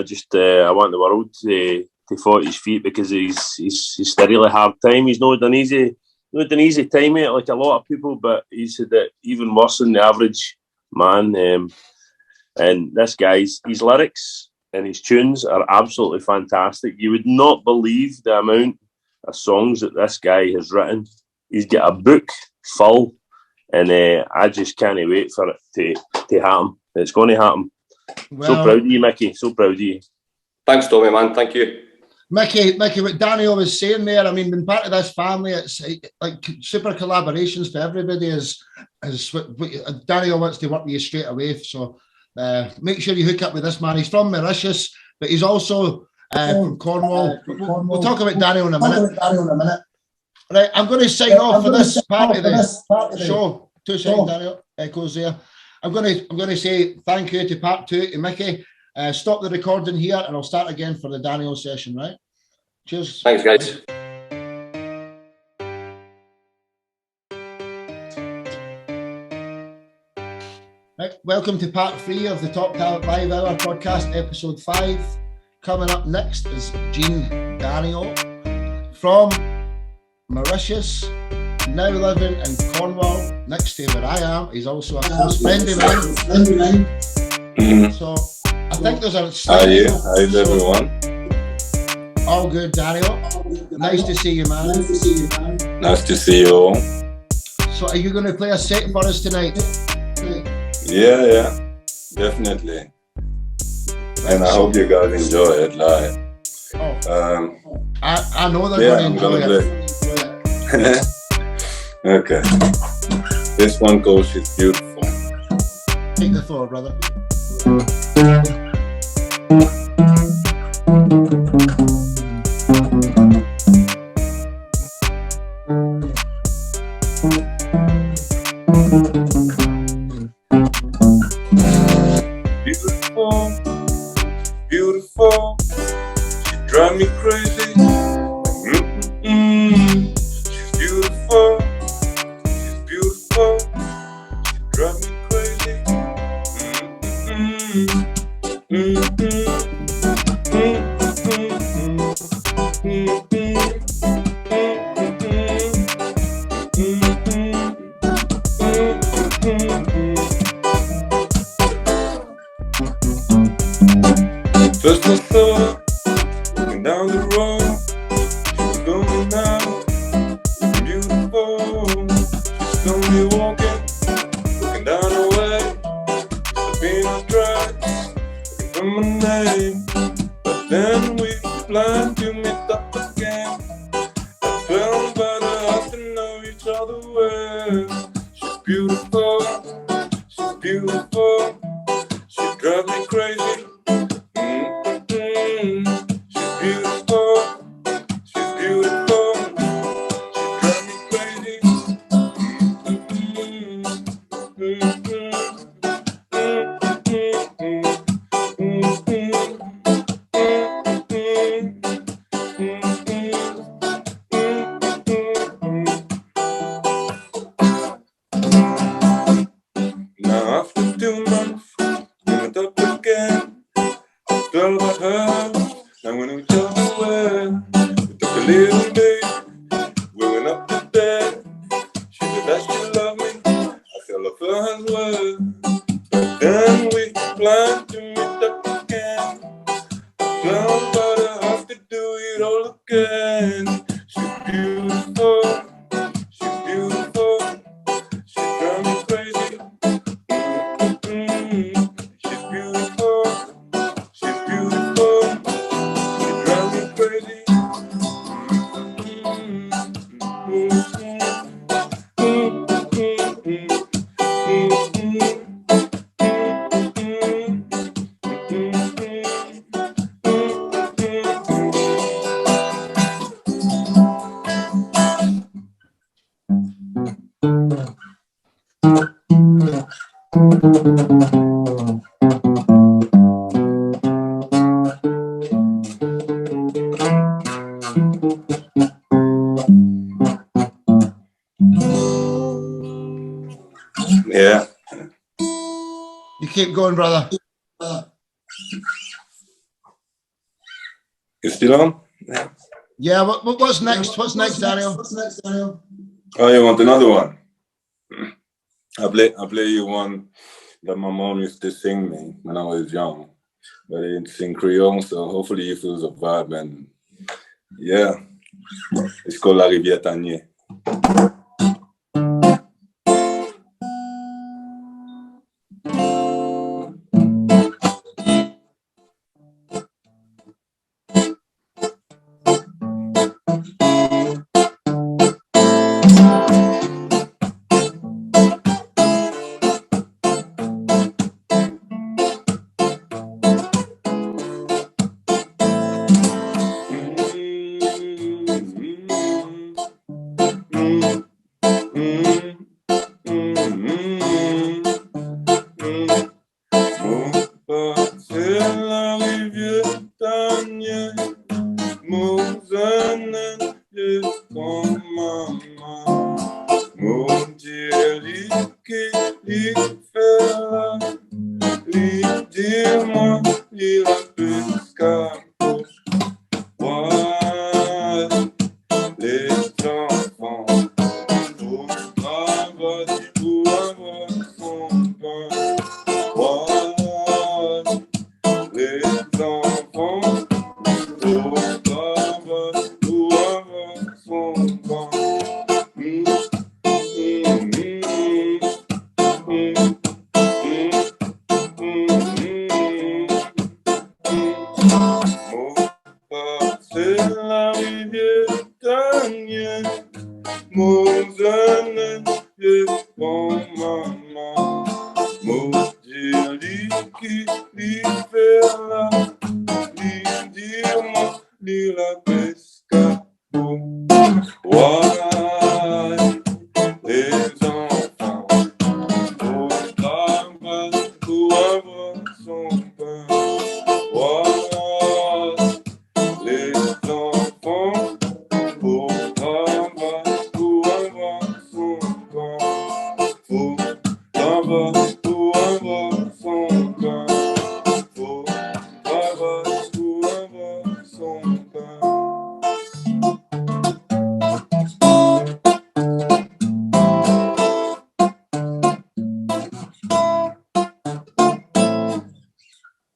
want the world to fall at his feet because he's had a really hard time. He's not done easy time, mate, like a lot of people, but he's had it even worse than the average man. And this guy's his lyrics and his tunes are absolutely fantastic. You would not believe the amount of songs that this guy has written. He's got a book full, and I just can't wait for it to happen. It's going to happen. Well, so proud of you, Mickey. So proud of you. Thanks, Tommy, man. Thank you. Mickey, what Daniel was saying there, I mean, being part of this family, it's like super collaborations for everybody. Is what Daniel wants to work with you straight away. So make sure you hook up with this man. He's from Mauritius, but he's also from Cornwall. We'll talk about Daniel in a minute. Right, I'm going to sign off for this part of the show. 2 seconds, Daniel. Echoes there. I'm going to say thank you to part 2 to Mickey. Stop the recording here, and I'll start again for the Daniel session. Right. Cheers. Thanks, guys. Right, welcome to part 3 of the Top Talent Live Hour podcast, episode 5. Coming up next is Jean Daniel from Mauritius, now living in Cornwall, next to where I am. He's also a close friend of mine. So I think there's a Hi everyone. All good, Daniel. Nice to see you, man. Nice to see you all. So are you going to play a set for us tonight? Yeah, definitely. And I hope you guys enjoy it live. I know they're going to enjoy it. Okay. This one goes, she's beautiful. Take the floor, brother. Beautiful, she drive me crazy. She's beautiful, she drive me crazy. First I saw her walking down the road. She was going out, beautiful. She's slowly walking, looking down the way. The Venus tracks, looking for my name. But then we planned to meet up again. I felt better as to know each other well. She's beautiful, she drives me crazy. her. And when we took away, we took a little bit. We went up to bed. She said that she loved me. I fell off her as well. But then we planned to meet up again. Drowned by the heart to do it all again. She's beautiful. She's beautiful. She drives me crazy. She's beautiful. She's beautiful. She drives me crazy. Yeah. You keep going, brother. You still on? Yeah, what's next? What's next, Daniel? Oh, you want another one? I play you one that my mom used to sing me when I was young, but it's in Creole, so hopefully you feel the vibe. And yeah, it's called La Rivière Tanier.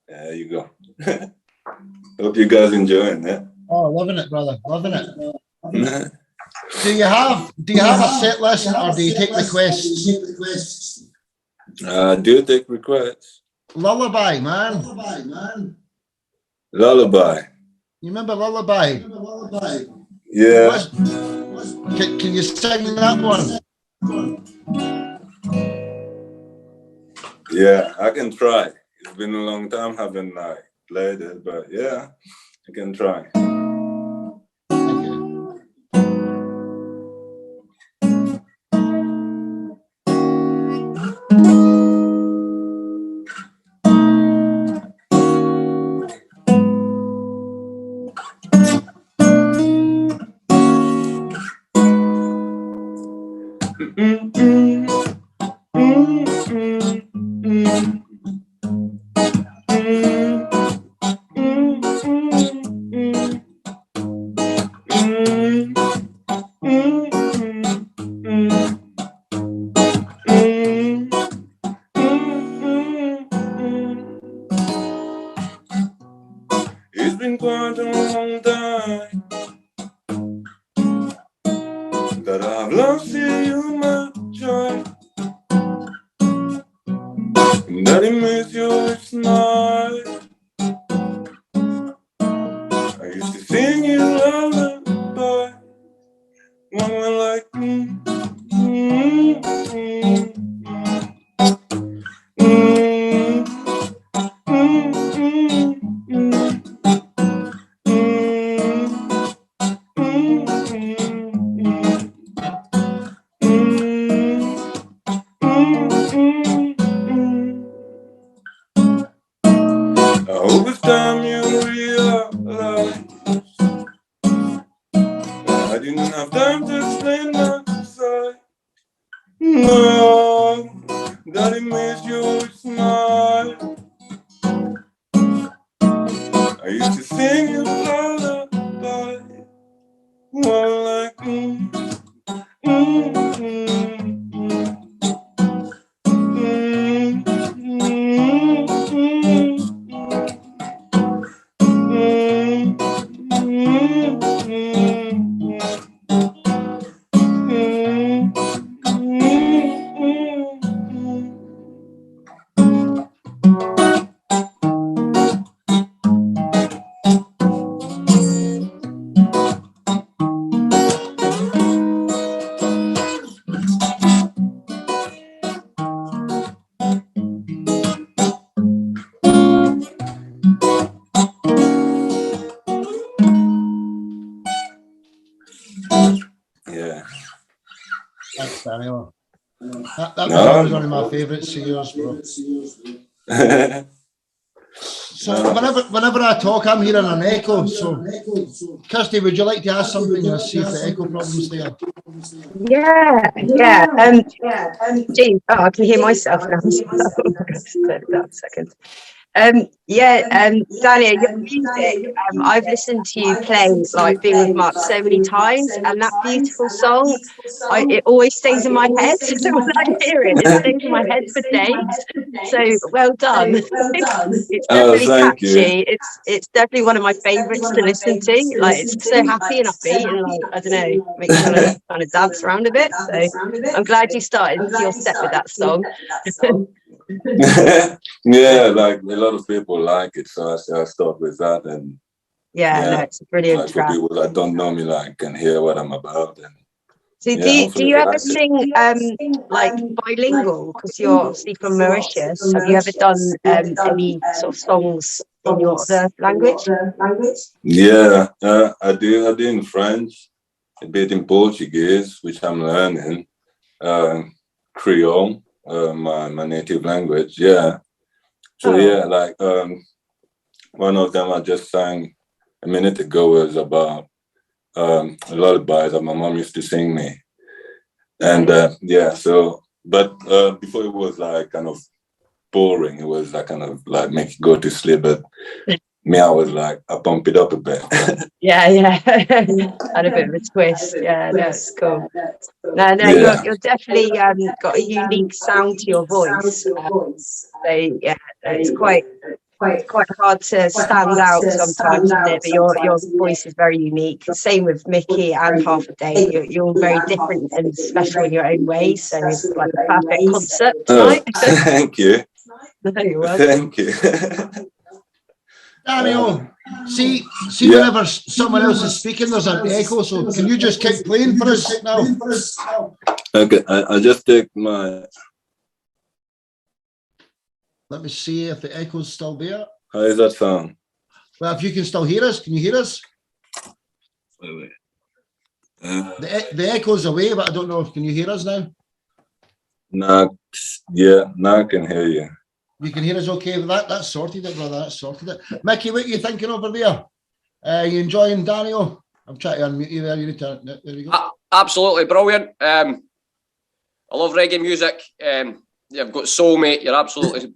There you go. Hope you guys enjoying it. Oh, loving it, brother. Loving it. Do you have a set list, or do you take requests? Do take requests. Lullaby, man. Lullaby. You remember Lullaby? Yeah. Can you sing that one? Yeah, I can try. It's been a long time haven't I played it, but yeah, I can try. It's been quite a long time that I've lost you, my joy. And that it makes you smile. I used to sing you lullaby. Woman like I hope it's time you realize I didn't have time to explain my side. No, that it makes you smile. I used to sing you lullaby. More like yeah. Thanks, Daniel. That was one of my favourites of yours, bro. So whenever I talk, I'm hearing an echo. So, Kirsty, would you like to ask something and see if the echo problem's there? Gee, I can hear myself now. That second. Daniel, your music, I've listened to you play like Being with Mark so many times, and that beautiful song, it always stays in my head. When I hear it, it stays in my head for days. So well done. It's definitely catchy. It's definitely one of my favourites to listen to. Like, it's so happy and upbeat, and like, I don't know, makes you want to kind of dance around a bit. So I'm glad you started your set with that song. Yeah, like a lot of people like it, so I start with that, and no, it's a brilliant like track. for people that don't know me, like, can hear what I'm about. And so do you ever sing like bilingual, because you're obviously from Mauritius? Have you ever done any sort of songs in your other language? Yeah, I do in French, a bit in Portuguese, which I'm learning, Creole, my native language. Yeah. So yeah, like one of them I just sang a minute ago was about lullabies that my mom used to sing me. And so but before it was like kind of boring, it was like kind of like make you go to sleep, but me, I was like, I pump it up a bit. Had a bit of a twist. That's cool. You're definitely got a unique sound to your voice. It's quite hard to stand out sometimes, isn't it? But your voice is very unique. Same with Mickey and Half a Day. You're all very different and special in your own way. So it's like the perfect concert tonight. Thank you. No, you're welcome. Thank you. Daniel, see whenever someone else is speaking, there's an echo. So can you just keep playing for us now? Okay, I just take my. Let me see if the echo's still there. How does that sound? Well, if you can still hear us, can you hear us? Wait. The echo's away, but I don't know if can you hear us now? Now I can hear you. You can hear us okay. That's sorted it, brother. That's sorted it. Mickey, what are you thinking over there? You enjoying Daniel? I'm trying to unmute you there. You need to, there you go. Absolutely brilliant. I love reggae music. You've got soulmate. You're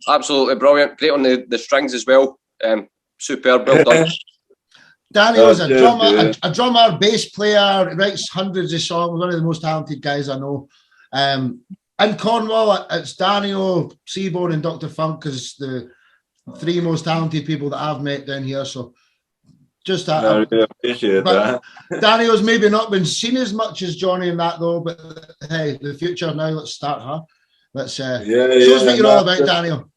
absolutely brilliant. Great on the strings as well. Superb. Well done. Daniel's a drummer, bass player, writes hundreds of songs. One of the most talented guys I know. In Cornwall, it's Daniel, Seaborn, and Dr. Funk is the three most talented people that I've met down here. So Just I that. really appreciate But that. Daniel's maybe not been seen as much as Johnny in that though. But hey, the future now. Let's start, huh? Let's shows what you're all about, Daniel.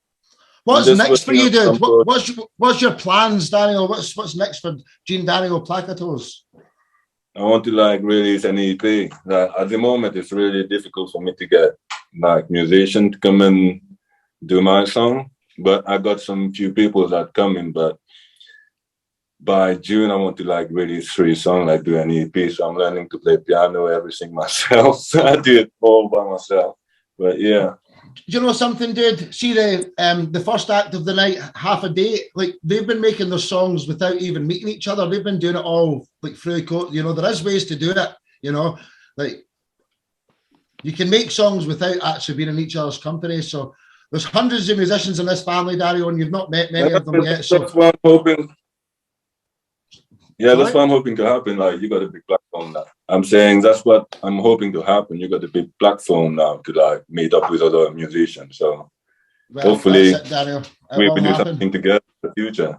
What's just next for working you, on dude? some pro- What's your plans, Daniel? What's next for Gene Daniel Placatos? I want to like release an EP. Like, at the moment, it's really difficult for me to get like musician to come and do my song. But I got some few people that coming. But by June, I want to like release 3 songs, like do an EP. So I'm learning to play piano, everything myself. So I do it all by myself. But yeah. You know something, dude? See the first act of the night, half a day. Like they've been making their songs without even meeting each other. They've been doing it all like through. You know, there is ways to do it. You know, like you can make songs without actually being in each other's company. So there's hundreds of musicians in this family, Dario, and you've not met many of them yet. So That's what I'm hoping. Yeah, that's what I'm hoping to happen. Like, you got a big platform now. I'm saying that's what I'm hoping to happen. You got a big platform now to like meet up with other musicians. So hopefully that's it, Daniel. we will do something together in the future.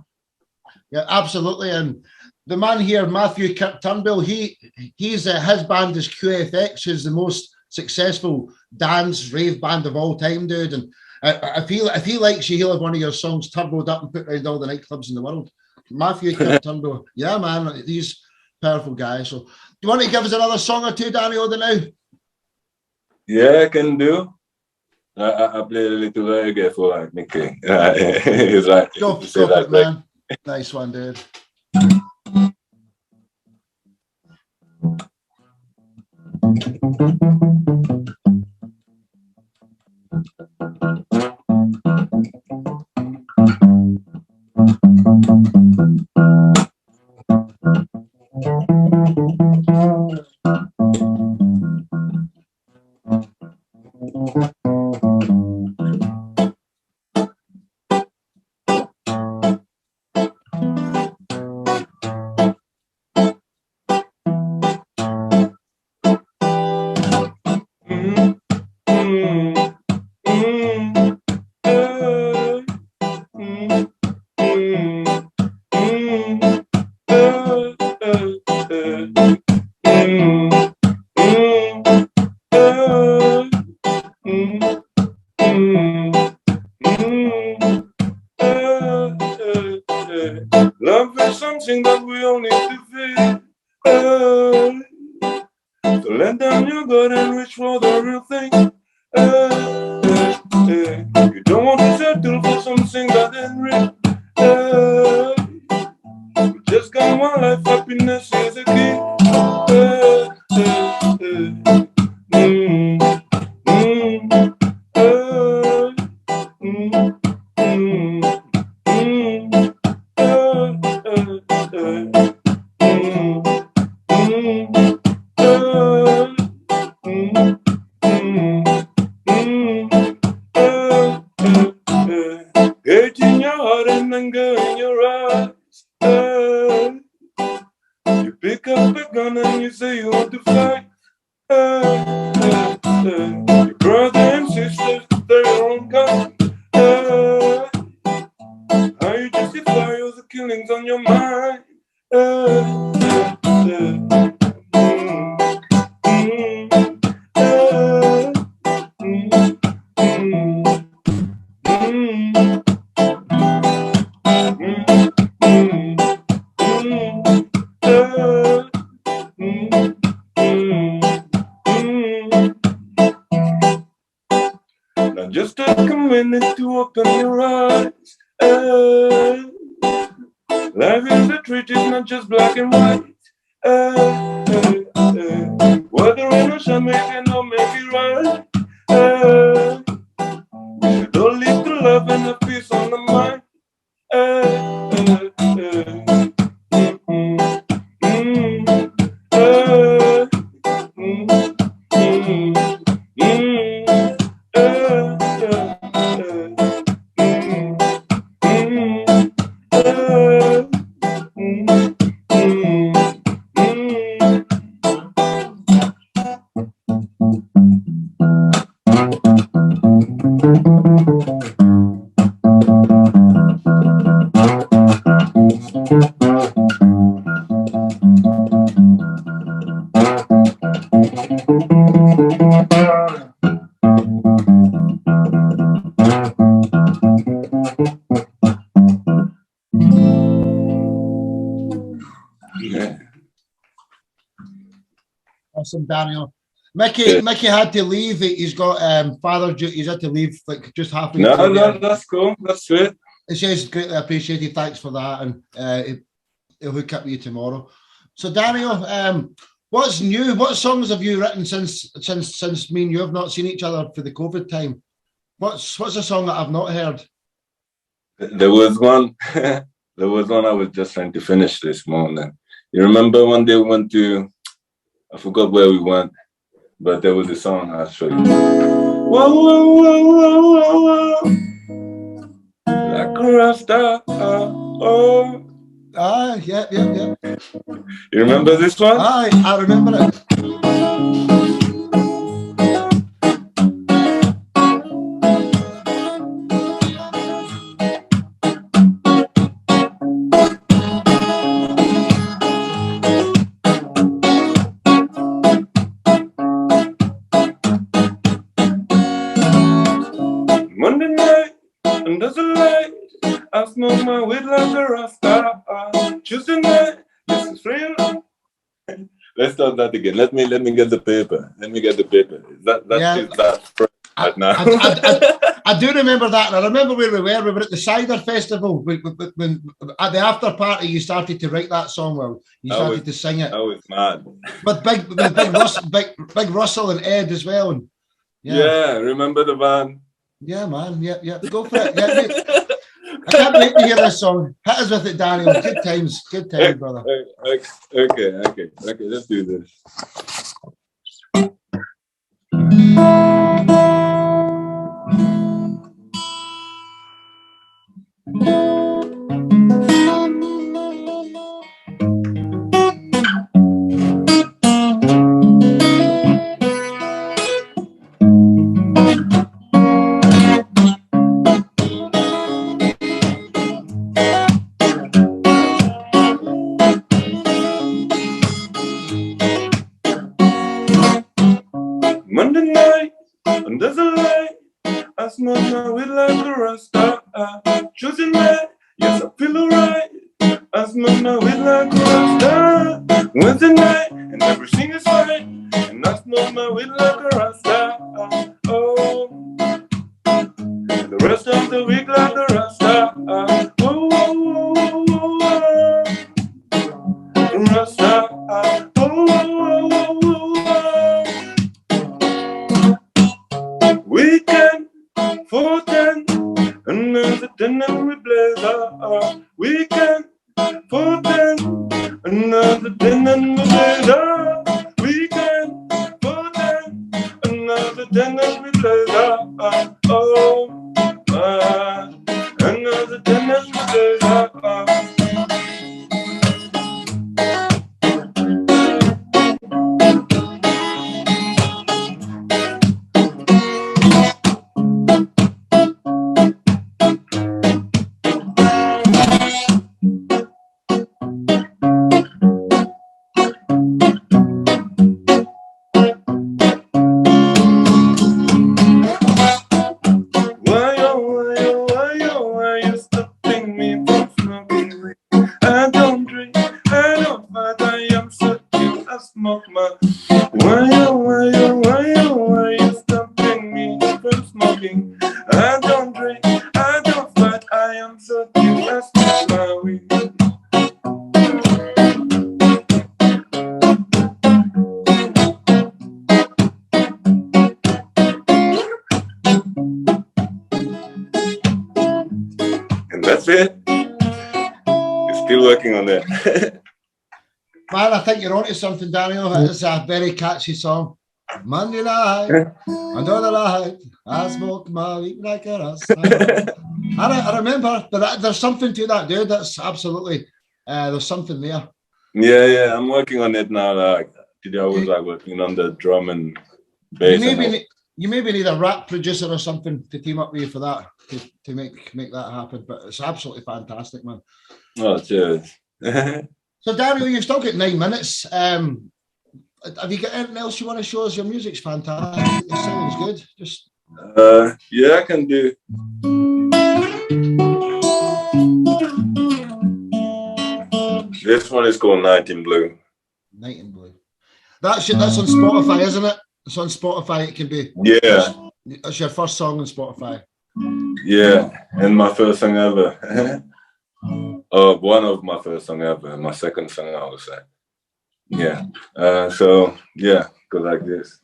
Yeah, absolutely. And the man here, Matthew Turnbull, he's his band is QFX, who's the most successful dance rave band of all time, dude. And if he likes you, he'll have one of your songs turboed up and put around all the nightclubs in the world. Matthew Turnbull, yeah, man, he's a powerful guy. So, do you want to give us another song or two, Daniel, now? Yeah, I can do. I play a little reggae for like Mickey. He's like, go for it, man. Nice one, dude. Love is something that we all need to feel. So let down your guard and reach for the real thing. You don't want to settle for something that ain't real. We just got one life, happiness is a key. Hate in your heart and anger in your eyes. You pick up a gun and you say you want to fight. Your brother and sisters, they're your own kind. How you justify all the killings on your mind? Now just take a minute to open your eyes. Life in the street is not just black and white. Whether in a shall make it or make it right. We should all live to love and have peace on the mind. Awesome, Daniel. Mickey had to leave. He's got father duties. Had to leave like just halfway. No, that's cool. That's it. It says greatly appreciated. Thanks for that, and he'll hook up with you tomorrow. So, Daniel, what's new? What songs have you written since me and you have not seen each other for the COVID time? What's a song that I've not heard? There was one. There was one I was just trying to finish this morning. You remember one day we went to, I forgot where we went, but there was a song I'll show you. Whoa, whoa, whoa, whoa, whoa, like a rasta. Oh. Ah, yeah. You remember this one? I remember it. Monday night, under the light, I smoke my weed like a rasta. Tuesday night, yes, it's real. Let's start that again. Let me get the paper. Let me get the paper. That's right now. I do remember that, and I remember where we were. We were at the Cider Festival. When at the after party, you started to write that song. Well, you started to sing it. I was mad. But big Russell and Ed as well. And, yeah, remember the band? Yeah, man. Yeah. Go for it. Yeah, I can't wait to hear this song. Hit us with it, Daniel. Good times, brother. Okay. Let's do this. Monday night, under the light, I smoke my weed like a rasta. Tuesday night, yes, I feel alright. I smoke my weed like a rasta. Wednesday night, and everything is fine. And I smoke my weed like a rasta. Oh, and the rest of the week like a rasta. Oh, rasta. Weekend, 410, another dinner we blaze. Weekend, 410, another dinner we blaze. Weekend, 410, another dinner we blaze. Oh, another dinner we blaze. That's it. You're still working on that. Man, I think you're onto something, Daniel. It's a very catchy song. Monday night, under the light, I smoke my weed like a rasta. I remember, but there's something to that, dude. That's absolutely, there's something there. Yeah, I'm working on it now. Like today, I was like working on the drum and bass. You maybe need a rap producer or something to team up with you for that, to make that happen. But it's absolutely fantastic, man. Oh, cheers. So, Daniel, you've still got 9 minutes. Have you got anything else you want to show us? Your music's fantastic. It sounds good. Just yeah, I can do. This one is called Night in Blue. Night in Blue. That's on Spotify, isn't it? It's on Spotify. It can be. Yeah. That's your first song on Spotify. Yeah, and my first song ever. One of my first song ever, and my second song, I would say. Yeah. So yeah, go like this.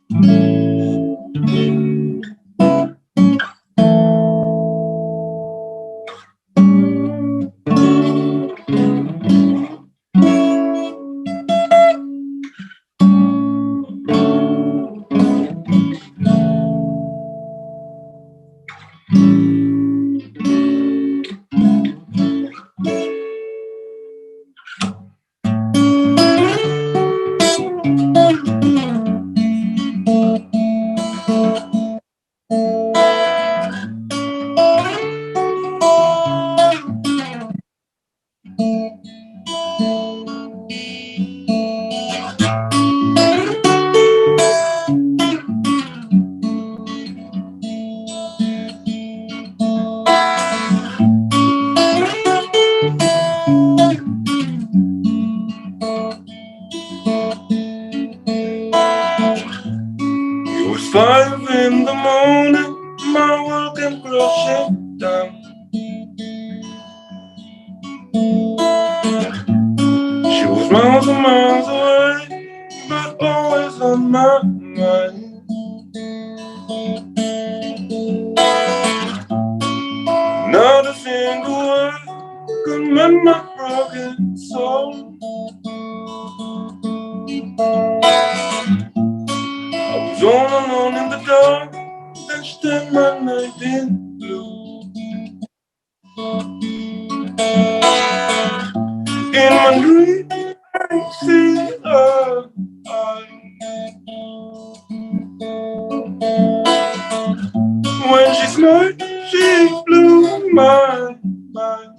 It was 5 in the morning, my world came crashing down. She was miles and miles away, but always on my mind. Not a single word could mend my broken soul. I was all alone in the dark, and she turned my night in blue. In my dream, I see her eyes. When she smiled, she blew my mind.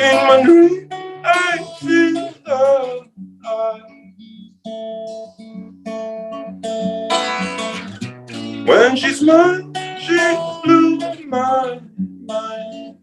In my dream, I see her eyes. When she smiled, she blew my mind.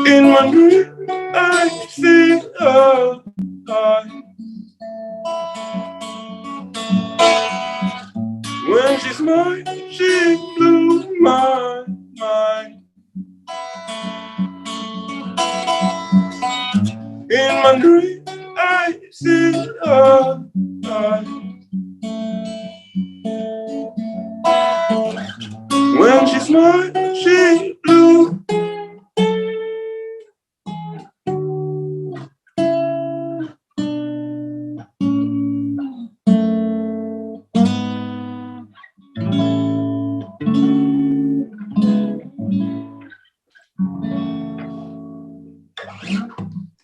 In my dream, I see her eyes. When she smiled, she blew my mind. In my dream, I see her eyes. When she smiled, she blew.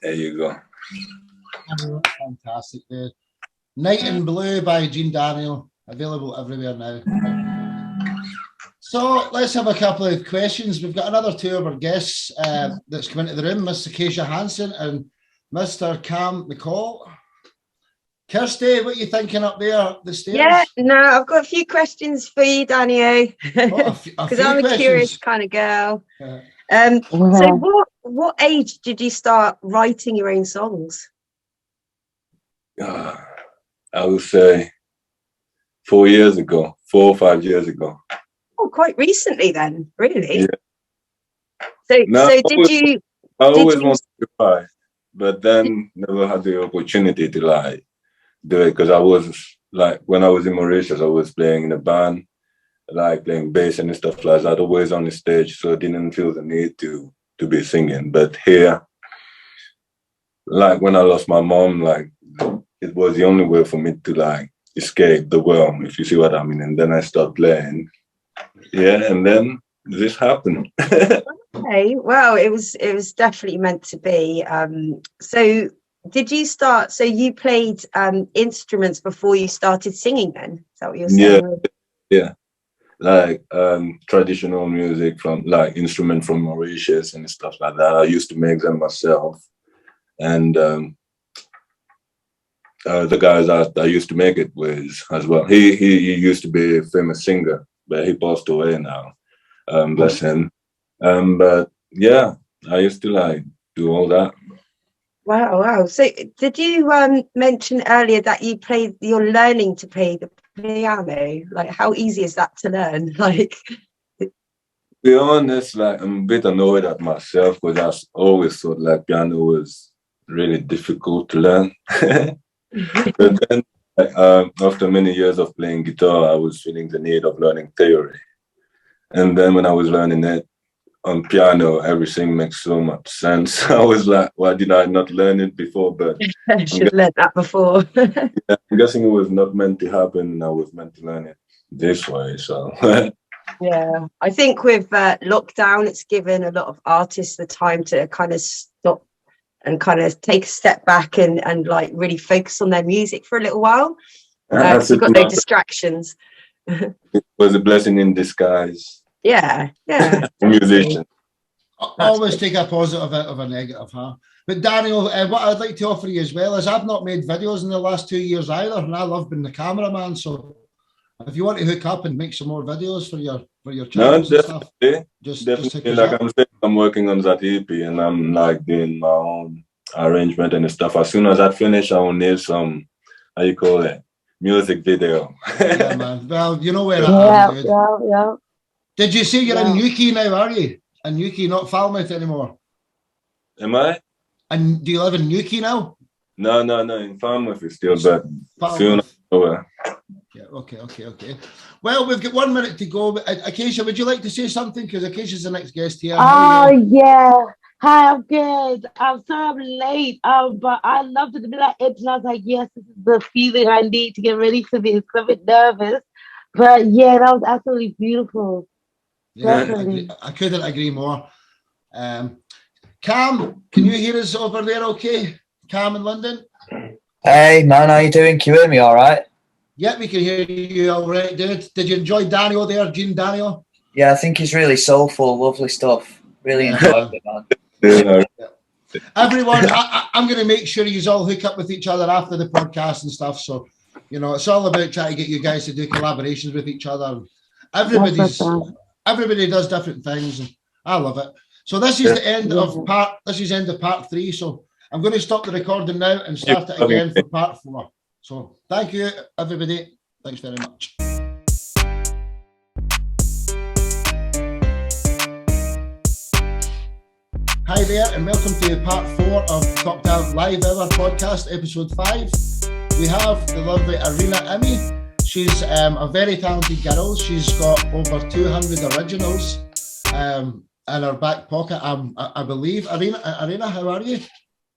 There you go. Fantastic, dude. Night in Blue by Gene Daniel, available everywhere now. So let's have a couple of questions. We've got another two of our guests that's come into the room, Miss Acacia Hanson and Mr. Cam McCall. Kirsty, what are you thinking up there the stairs? Yeah, no, I've got a few questions for you, Daniel, because I'm a curious kind of girl. So what age did you start writing your own songs? I would say 4 years ago, 4 or 5 years ago. Oh, quite recently then, really? Yeah. So I always you... wanted to write, but then never had the opportunity to like do it because I was like, when I was in Mauritius, I was playing in a band, like playing bass and stuff like that, always on the stage, so I didn't feel the need to be singing. But here, like when I lost my mom, like it was the only way for me to like escape the world, if you see what I mean. And then I started playing. Yeah, and then this happened. Okay, well, it was definitely meant to be. So did you start? So you played instruments before you started singing? Then is that what you're saying? Yeah, like traditional music from like instrument from Mauritius and stuff like that. I used to make them myself, and the guys that I used to make it with as well. He used to be a famous singer, but he passed away now. Bless him. But yeah, I used to like do all that. Wow, wow. So did you mention earlier that you're learning to play the piano? Like, how easy is that to learn? Like, To be honest, like I'm a bit annoyed at myself because I always thought like piano was really difficult to learn. But then, like, after many years of playing guitar, I was feeling the need of learning theory. And then when I was learning it on piano, everything makes so much sense. I was like, why did I not learn it before? But I should have learned that before. I'm guessing it was not meant to happen, and I was meant to learn it this way. So Yeah, I think with lockdown, it's given a lot of artists the time to kind of stop and kind of take a step back and like really focus on their music for a little while. You've got no distractions. it was a blessing in disguise. Yeah. Musician. Always take a positive out of a negative, huh? But Daniel, what I'd like to offer you as well is I've not made videos in the last 2 years either, and I love being the cameraman. So if you want to hook up and make some more videos for your channels and stuff, just like I'm saying, I'm working on that EP and I'm like doing my own arrangement and stuff. As soon as I finish, I will need some, how you call it, music video. Yeah, man. Well, you know where I am, dude. Yeah. Did you say you're in Newquay now, are you? In Newquay, not Falmouth anymore. Am I? And do you live in Newquay now? No, in Falmouth is still, but soon over. Yeah, okay. Well, we've got 1 minute to go. Acacia, would you like to say something? Because Acacia's the next guest here. Oh, yeah. Hi, I'm good. I'm sorry I'm late. But I loved it to be like it. And I was like, yes, this is the feeling I need to get ready for this. I'm a bit nervous. But yeah, that was absolutely beautiful. Yeah, I couldn't agree more. Cam, can you hear us over there okay? Cam in London? Hey, man, how you doing? Can you hear me all right? Yeah, we can hear you all right, dude. Did you enjoy Daniel there, Gene Daniel? Yeah, I think he's really soulful, lovely stuff. Really enjoyed it, man. Everyone, I'm going to make sure you all hook up with each other after the podcast and stuff. So, you know, it's all about trying to get you guys to do collaborations with each other. Everybody does different things, and I love it. So this is the end of part 3. So I'm going to stop the recording now and start it again for part 4. So thank you, everybody. Thanks very much. Hi there, and welcome to part 4 of Top Talent Live Hour podcast, episode 5. We have the lovely Arena Emmy. She's a very talented girl. She's got over 200 originals in her back pocket, I believe. Arena, how are you?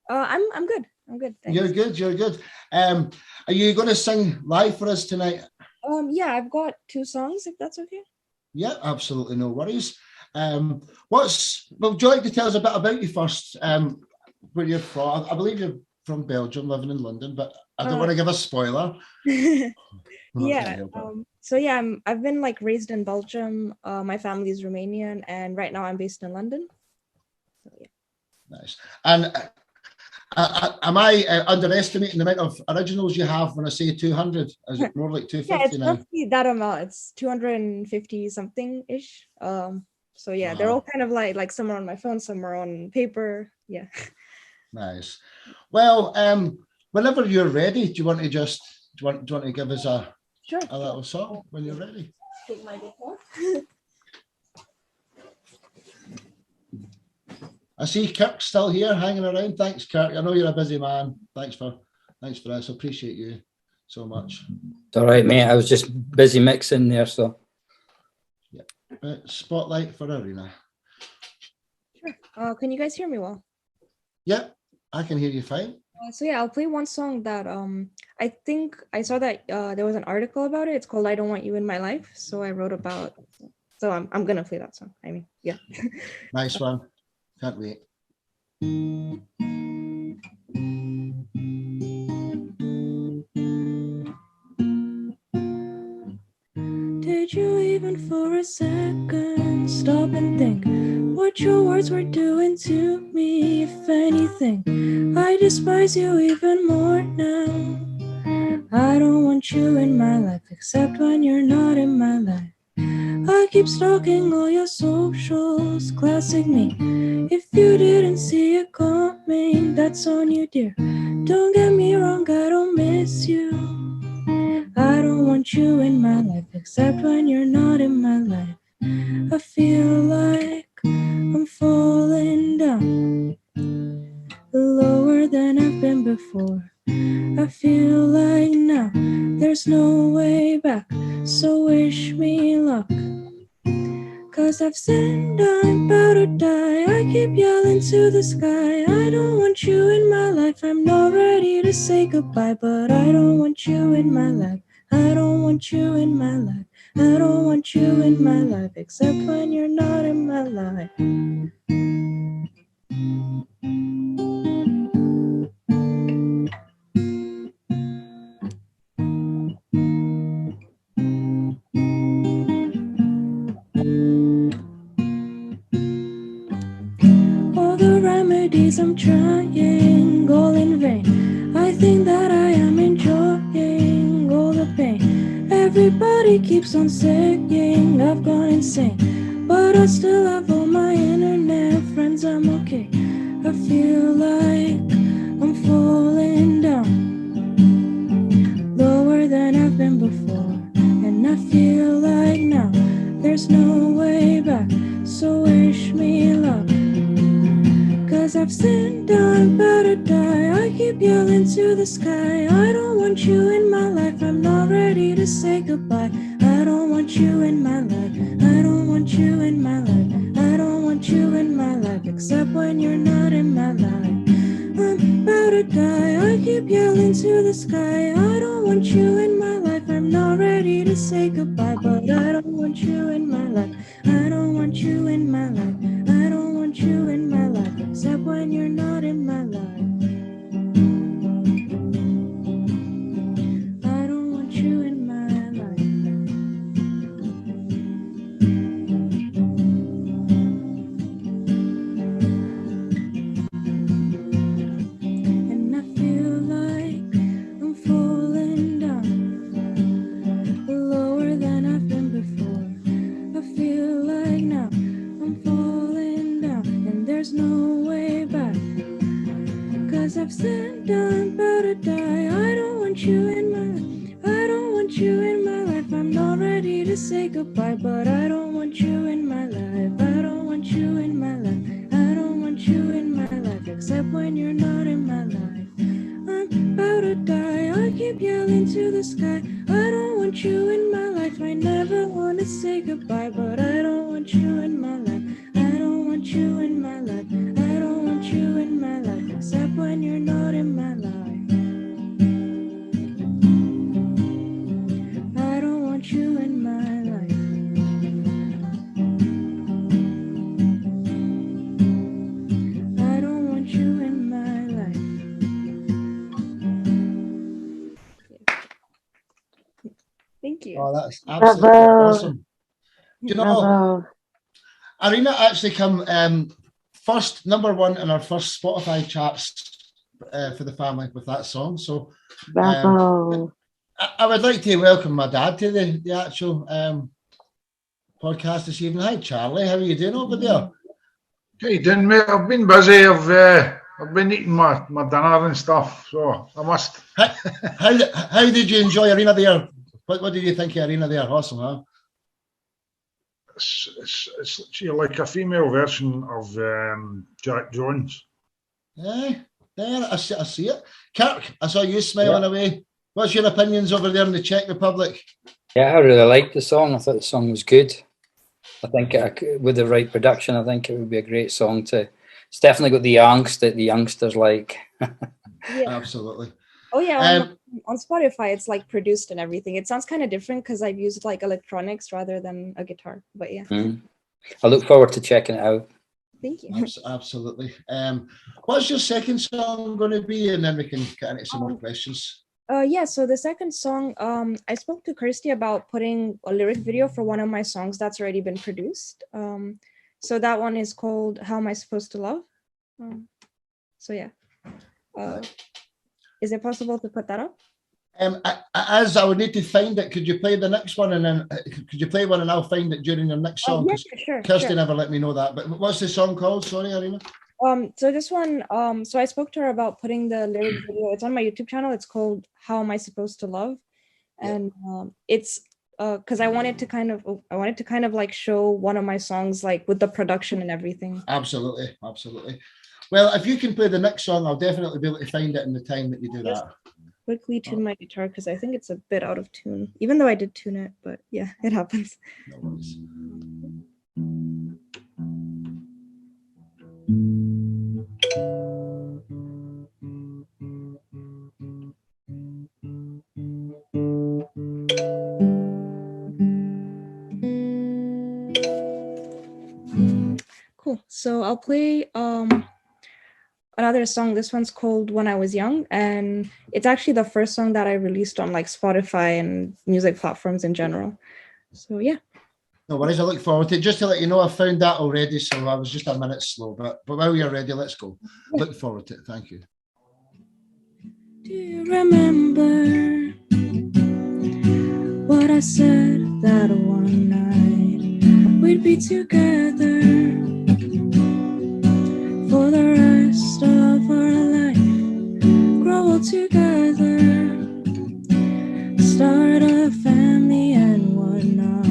I'm good. I'm good. Thanks. You're good. Are you going to sing live for us tonight? Yeah, I've got 2 songs, if that's okay. Yeah, absolutely, no worries. Would you like to tell us a bit about you first? Where you're from? I believe you're from Belgium, living in London, but I don't want to give a spoiler. Yeah. So yeah, I've been like raised in Belgium. My family is Romanian, and right now I'm based in London. So, yeah. Nice. And am I underestimating the amount of originals you have when I say 200? Is it more like 250 yeah, it's now? roughly that amount. It's 250 something ish. So yeah, they're all kind of like some are on my phone, some are on paper. Yeah. Nice. Well, whenever you're ready, do you want to give us a little song when you're ready? Take my guitar. I see Kirk's still here hanging around. Thanks, Kirk. I know you're a busy man. Thanks for this. I appreciate you so much. It's all right, mate. I was just busy mixing there, so. Yeah. Spotlight for Arena. Sure. Can you guys hear me well? Yeah. I can hear you fine. So yeah, I'll play one song that I think I saw that there was an article about it. It's called "I Don't Want You in My Life." So I wrote about. So I'm gonna play that song. I mean, yeah. Nice one. Can't wait. Did you even for a second stop and think what your words were doing to me? If anything, I despise you even more now. I don't want you in my life except when you're not in my life. I keep stalking all your socials, classic me. If you didn't see it coming, that's on you, dear. Don't get me wrong, I don't miss you. I don't want you in my life except when you're not in my life. I feel like I'm falling down lower than I've been before. I feel like now there's no way back, so wish me luck. Cause I've sinned, I'm about to die. I keep yelling to the sky. I don't want you in my life. I'm not ready to say goodbye, but I don't want you in my life. I don't want you in my life. I don't want you in my life, except when you're not in my life. All the remedies I'm trying, all in vain. I think that I am enjoying all the pain. Everybody keeps on saying I've gone insane, but I still have all my internet friends. I'm okay. I feel like I'm falling down lower than I've been before, and I feel like now there's no way back, so wish me luck. Cause I've sinned, I'm about to die. I keep yelling to the sky. I don't want you in my life. I'm not ready to say goodbye. I don't want you in my life. I don't want you in my life. I don't want you in my life, except when you're not in my life. I'm about to die. I keep yelling to the sky. I don't want you in my life. I'm not ready to say goodbye, but I don't want you in my life. I don't want you in my life. I don't want you in my life, except when you're not in my life. I don't want you in my life. And I feel like I'm falling down lower than I've been before. I feel like now I'm falling down and there's no way back. Cause I've sinned, I'm about to die. I don't want you in my life. I don't want you in my life. I'm not ready to say goodbye, but I don't want you in my life. I don't want you in my life. I don't want you in my life, except when you're not in my life. I'm about to die. I keep yelling to the sky. I don't want you in my life. I never want to say goodbye, but I don't want you in my life. I don't want you in my life. I don't want you in my life, except when you're not in my life. I don't want you in my life. I don't want you in my life. Thank you. Oh, that's absolutely awesome. Do you know, Arena actually come first, number 1 in our first Spotify charts for the family with that song. So I would like to welcome my dad to the actual podcast this evening. Hi, Charlie. How are you doing over there? How you doing, mate? I've been busy. I've been eating my dinner and stuff, so I must. How did you enjoy Arena there? What did you think of Arena there? Awesome, huh? It's like a female version of Jack Jones. Yeah, there, I see it. Kirk, I saw you smiling away. What's your opinions over there in the Czech Republic? Yeah, I really liked the song. I thought the song was good. I think with the right production, I think it would be a great song to it's definitely got the angst that the youngsters like. Yeah. Absolutely. Oh yeah, on Spotify it's like produced and everything. It sounds kind of different because I've used like electronics rather than a guitar. But yeah. I look forward to checking it out. Thank you. Absolutely. What's your second song going to be, and then we can get into some more questions. Yeah, so the second song, I spoke to Kirsty about putting a lyric video for one of my songs that's already been produced. So that one is called How Am I Supposed to Love? So yeah. Is it possible to put that up? As I would need to find it, could you play the next one, and then could you play one and I'll find it during your next song? Yes, sure. Kirsty never let me know that. But what's the song called? Sorry, Arena. So this one, so I spoke to her about putting the lyric video. It's on my YouTube channel. It's called How Am I Supposed to Love? And it's because I wanted to kind of like show one of my songs like with the production and everything. Absolutely. Well, if you can play the next song, I'll definitely be able to find it in the time that you do that. Quickly tune my guitar because I think it's a bit out of tune, even though I did tune it, but yeah, it happens. No worries. Cool. So I'll play another song. This one's called When I Was Young, and it's actually the first song that I released on like Spotify and music platforms in general. So yeah. No worries, I look forward to it. Just to let you know, I found that already, so I was just a minute slow, but while you're ready, let's go. Look forward to it. Thank you. Do you remember what I said that one night we'd be together for the rest of our life, grow old together, start a family and whatnot.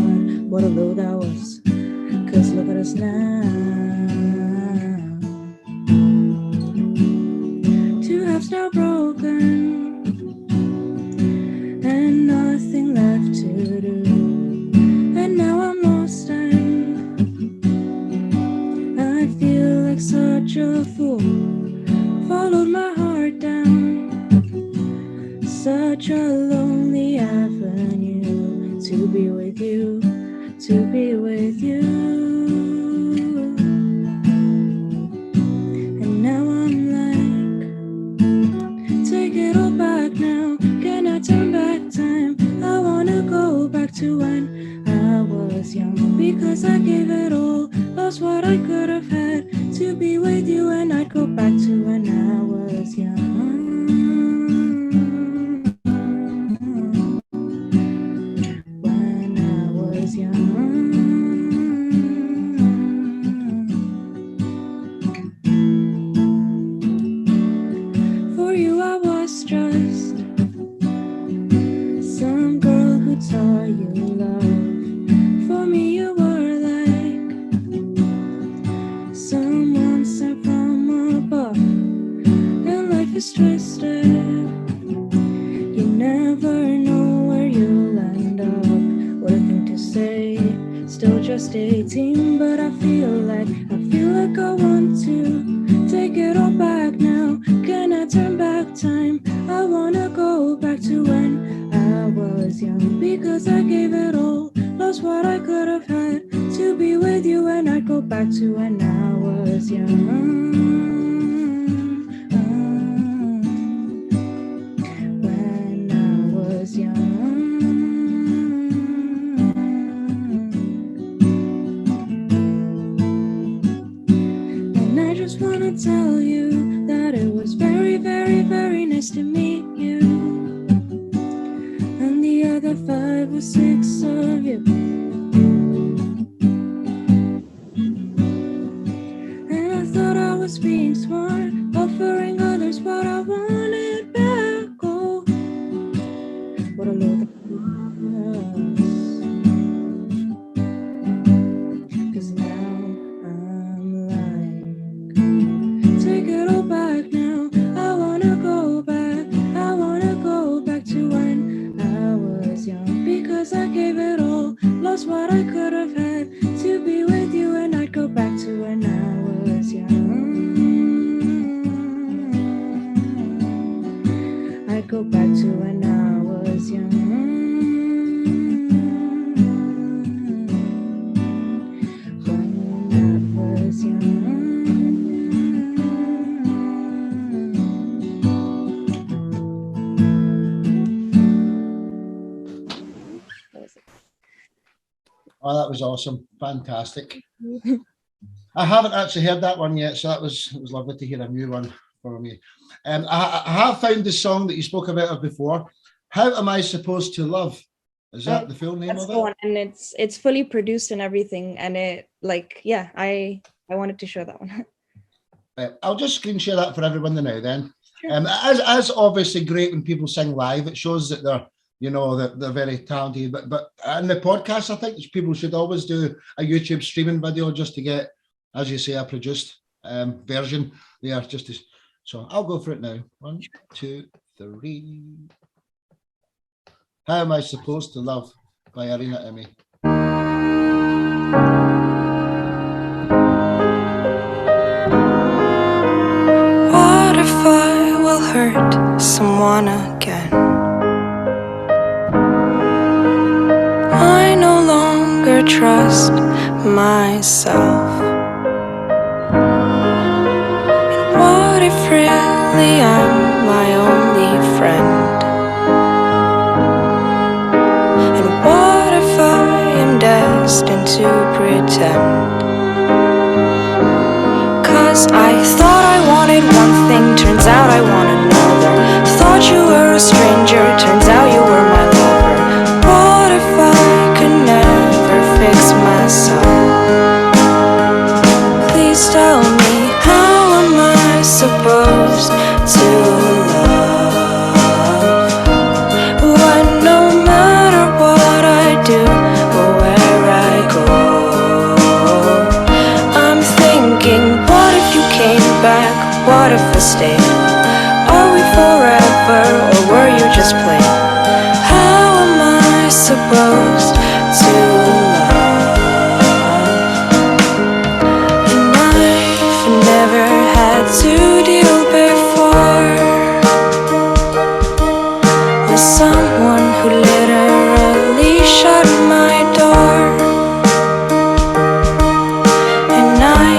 What a load that was, 'cause look at us now. Two halves now broken and nothing left to do. And now I'm lost and I feel like such a fool. Followed my heart down such a lonely avenue to be with you, to be with you. And now I'm like, take it all back now. Can I turn back time? I wanna go back to when I was young, because I gave it all, lost what I could have had to be with you, and I'd go back to when I was young. When I was young. For you I was just some girl who taught you love. For me you were like someone sent from above, and life is twisted. You never know where you'll end up. What a thing to say, still just 18, but I feel like I want to take it all back now. Can I turn back time? I wanna go back to when I was young, because I gave it all, lost what I could have had to be with you, and I'd go back to when I was young. When I was young. And I just wanna tell you that it was very, very, very nice to meet you, and the other 5 or 6 of you. And I thought I was being smart, offering others what I wanted back. Oh, what a load that was. 'Cause now I'm like, take it all back now. I wanna go back. I wanna go back to when I was young, because I gave it all, go back to when I was young. When I was young. Oh, that was awesome. Fantastic. I haven't actually heard that one yet, so it was lovely to hear a new one from you. I have found the song that you spoke about before. How Am I Supposed to Love? Is that the full name That's of the it? one, and it's fully produced and everything, and it like yeah, I wanted to show that one. I'll just screen share that for everyone now then. Sure. As obviously great when people sing live, it shows that they're very talented. But in the podcast, I think people should always do a YouTube streaming video just to get, as you say, a produced version there. So I'll go for it now. 1, 2, 3. How Am I Supposed to Love by Arena Emmy. What if I will hurt someone again? I no longer trust myself. And what if really I'm my only friend? And what if I am destined to pretend? 'Cause I thought I wanted one thing, turns out I want another. Thought you were a stranger, turns out you were my lover. What if I could never fix myself? Please tell me, how am I supposed to love when no matter what I do or where I go, I'm thinking, what if you came back? What if I stayed? Are we forever or were you just playing? How am I supposed to love? And I've never had to deal before with someone who literally shut my door. And I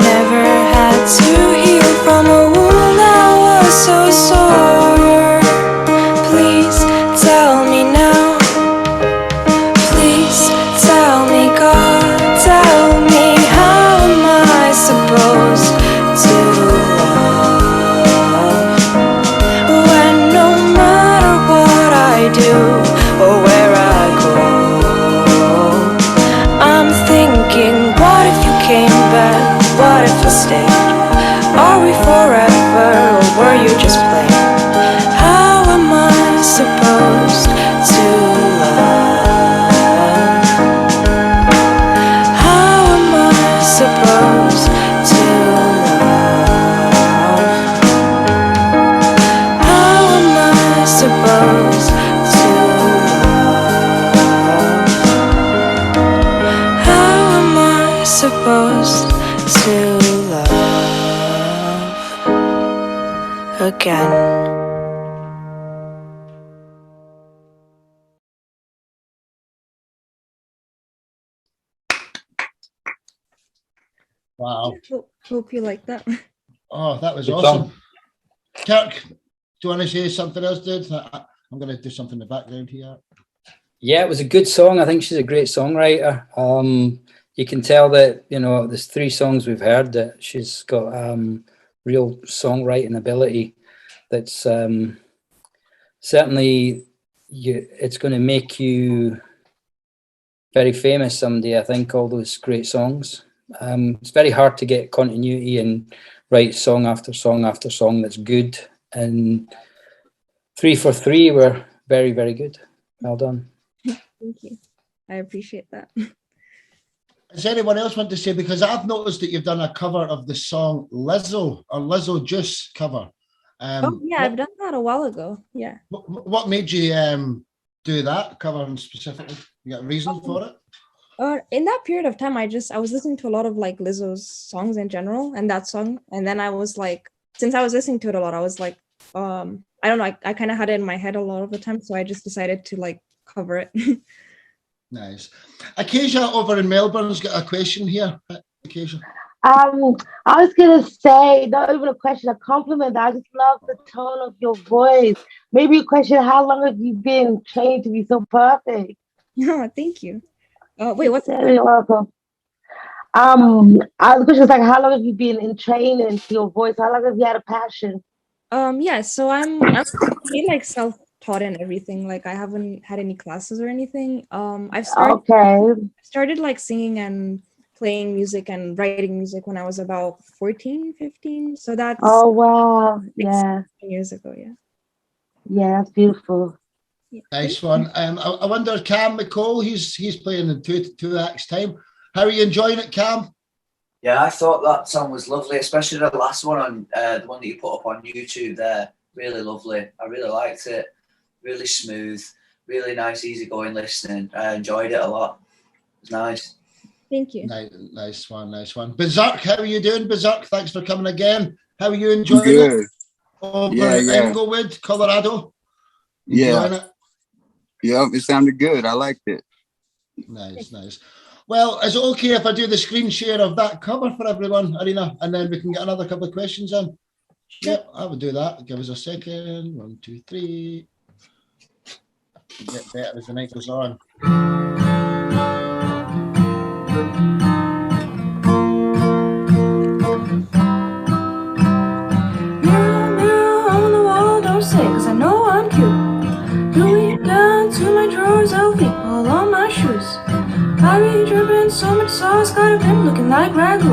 never had to heal from a wound that was so sore. Please tell me now. Please tell me, God, tell me, how am I supposed to love when no matter what I do or where I go, I'm thinking, what if you came back? What if I stayed? Are we forever or were you just playing? How am I supposed to love? How am I supposed to love? How am I supposed to love? How am I supposed to love again? Wow. Hope you like that. Oh, that was Good awesome. song. Kirk, do you want to say something else, dude? I'm going to do something in the background here. Yeah, it was a good song. I think she's a great songwriter. You can tell that, there's 3 songs we've heard that she's got real songwriting ability. That's certainly it's going to make you very famous someday. I think all those great songs. It's very hard to get continuity and write song after song after song that's good. And 3 for 3 were very, very good. Well done. Thank you. I appreciate that. Does anyone else want to say? Because I've noticed that you've done a cover of the song Lizzo, or Lizzo Juice cover. Oh yeah, I've done that a while ago. Yeah. What made you do that cover specifically? You got a reason for it? In that period of time, I was listening to a lot of like Lizzo's songs in general, and that song, and then I was like, since I was listening to it a lot, I was like, I I don't know, I kind of had it in my head a lot of the time, so I just decided to like cover it. Nice. Acacia over in Melbourne's got a question here. Acacia. I was gonna say, not even a question, a compliment. I just love the tone of your voice. Maybe a question, how long have you been trained to be so perfect? No, thank you. Wait, what's You're welcome. The question is like, how long have you been in training to your voice? How long have you had a passion? Yeah, so I'm pretty like self-taught and everything. Like I haven't had any classes or anything. I've started like singing and playing music and writing music when I was about 14, 15. So that's Oh wow, yeah. 16 years ago, yeah. Yeah, that's beautiful. Nice one. I wonder, Cam McCall, he's playing in two acts time. How are you enjoying it, Cam? Yeah, I thought that song was lovely, especially the last one on the one that you put up on YouTube there. Really lovely. I really liked it. Really smooth, really nice, easygoing listening. I enjoyed it a lot. It was nice. Thank you. Nice one, nice one. Berserk, how are you doing, Berserk? Thanks for coming again. How are you enjoying Good. it? Over Yeah. Englewood, Colorado? Yeah. Enjoying it? Yep, it sounded good. I liked it. Nice. Well, is it okay if I do the screen share of that cover for everyone, Arena, and then we can get another couple of questions in? Yep, I would do that. Give us a second. 1, 2, 3. Get better as the night goes on. Mirror, mirror on the wall, don't say, cause I know I'm cute. Louis down to my drawers, LV all on my shoes. Harry dripping so much sauce, got a pimp looking like ragu.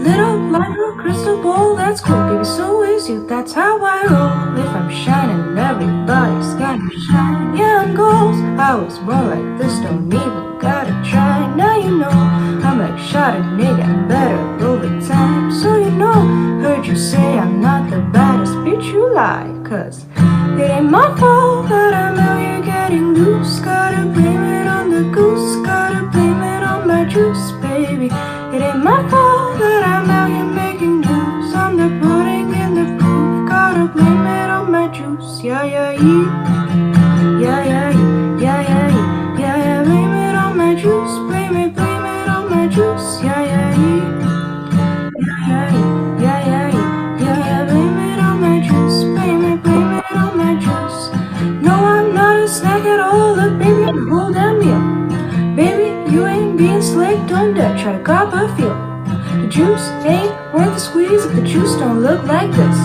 Lit up like a crystal ball, that's cool, baby, so is you, that's how I roll. If I'm shining, everybody's gonna shine. Yeah, I'm gold, I was born like this, don't even gotta try. Now you know, I'm like shot a nigga, better over time. So you know, heard you say I'm not the baddest bitch, you lie. Cause it ain't my fault that I'm out here getting loose. Gotta blame it on the goose, gotta blame it on my juice, baby. It ain't my fault that I'm out here making news. I'm the pudding in the proof, gotta blame it on my juice. Yeah, blame it on my juice. Blame it on my juice. Yeah, blame it on my juice. Blame it on my juice. No, I'm not a snack at all. Look, baby, I'm the whole damn meal. Baby, you ain't being slick, don't dare try to cop a feel. The juice ain't worth the squeeze if the juice don't look like this.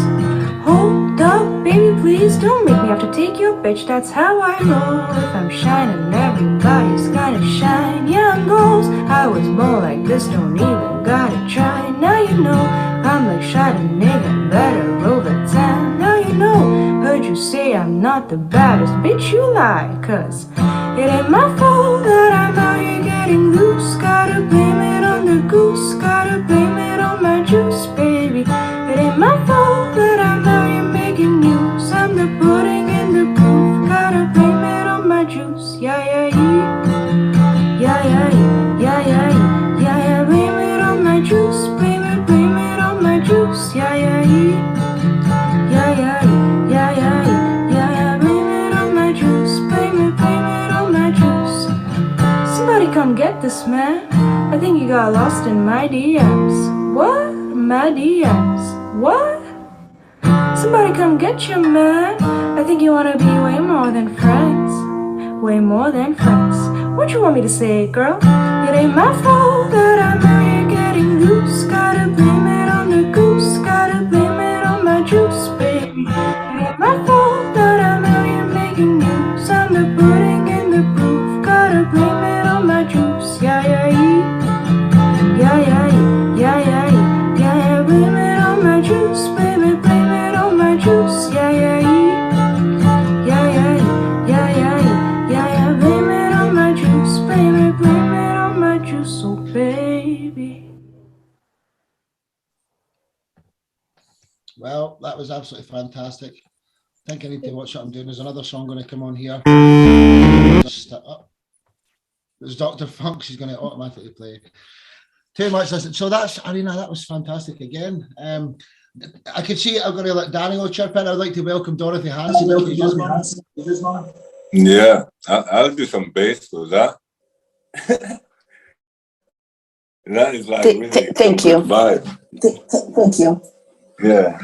Hold up, baby, please don't make me have to take your bitch. That's how I roll. If I'm shining, everybody's gonna shine. Yeah, I'm gold, I was born like this, don't even gotta try. Now you know, I'm like shot a nigga, better over time. Now you know, heard you say I'm not the baddest bitch, you lie. Cause it ain't my fault that I'm out here getting loose. Gotta blame it on the goose, gotta blame it on my juice, baby. It ain't my fault that I'm out here making news. I'm the pudding in the proof, gotta blame it on my juice. Yeah, blame it on my juice, blame it on my juice. Yeah, blame it on my juice, blame it on my juice. Somebody come get this man. I think he got lost in my DMs. What? My DMs. What? Somebody come get your man. I think you wanna be way more than friends. Way more than friends. What you want me to say, girl? It ain't my fault that I'm out here getting loose. Gotta blame it on the goose, gotta blame it on my juice, baby. It ain't my fault that I'm out here making news. I'm the pudding in the proof, gotta blame it on my juice. Yeah, blame it on my juice, blame it on my juice. Yeah, blame it on my juice, blame it on my juice, oh baby. Well, that was absolutely fantastic. I think I need to watch what I'm doing. There's another song going to come on here. Just up. There's Dr. Funk. She's going to automatically play. Too much listen. So that's Arena. That was fantastic again. I can see I'm going to let Daniel chirp in. I'd like to welcome Dorothy Hanson. Yeah, I'll do some bass for that. That is like really thank you. vibe. Thank you. Yeah.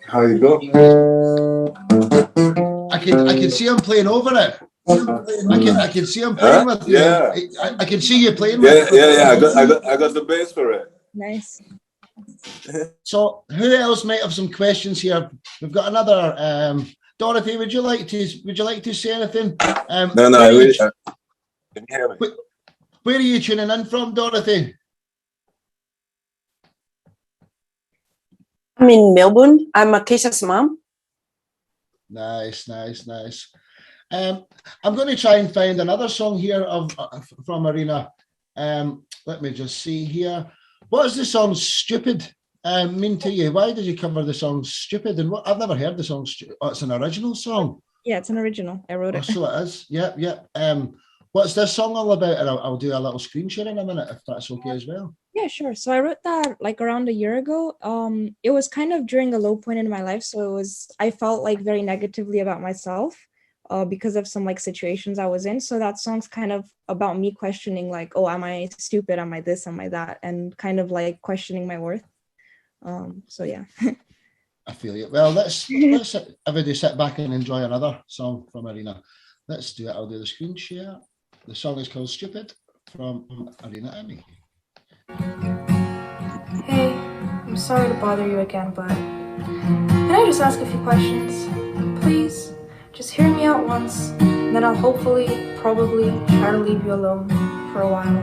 How you go? I can see him playing over it. I can see him playing with you. Yeah. I can see you playing Yeah, with it. I got the bass for it. Nice. So who else might have some questions here? We've got another Dorothy, would you like to say anything? No, I really can you hear me? Where are you tuning in from, Dorothy? I'm in Melbourne. I'm Acacia's mom. Nice. I'm going to try and find another song here from Arena. Let me just see here. What does the song "Stupid" mean to you? Why did you cover the song "Stupid"? And I've never heard the song. It's an original song. Yeah, it's an original. I wrote it. So it is. Yeah. What's this song all about? And I'll do a little screen share in a minute if that's okay as well. Yeah, sure. So I wrote that like around a year ago. It was kind of during a low point in my life. So I felt like very negatively about myself because of some like situations I was in. So that song's kind of about me questioning like, oh, am I stupid? Am I this? Am I that? And kind of like questioning my worth. So yeah. I feel you. Well, let's everybody sit back and enjoy another song from Arena. Let's do it. I'll do the screen share. The song is called "Stupid" from Arena Emmy. Hey, I'm sorry to bother you again, but can I just ask a few questions? Please, just hear me out once, and then I'll hopefully, probably try to leave you alone for a while.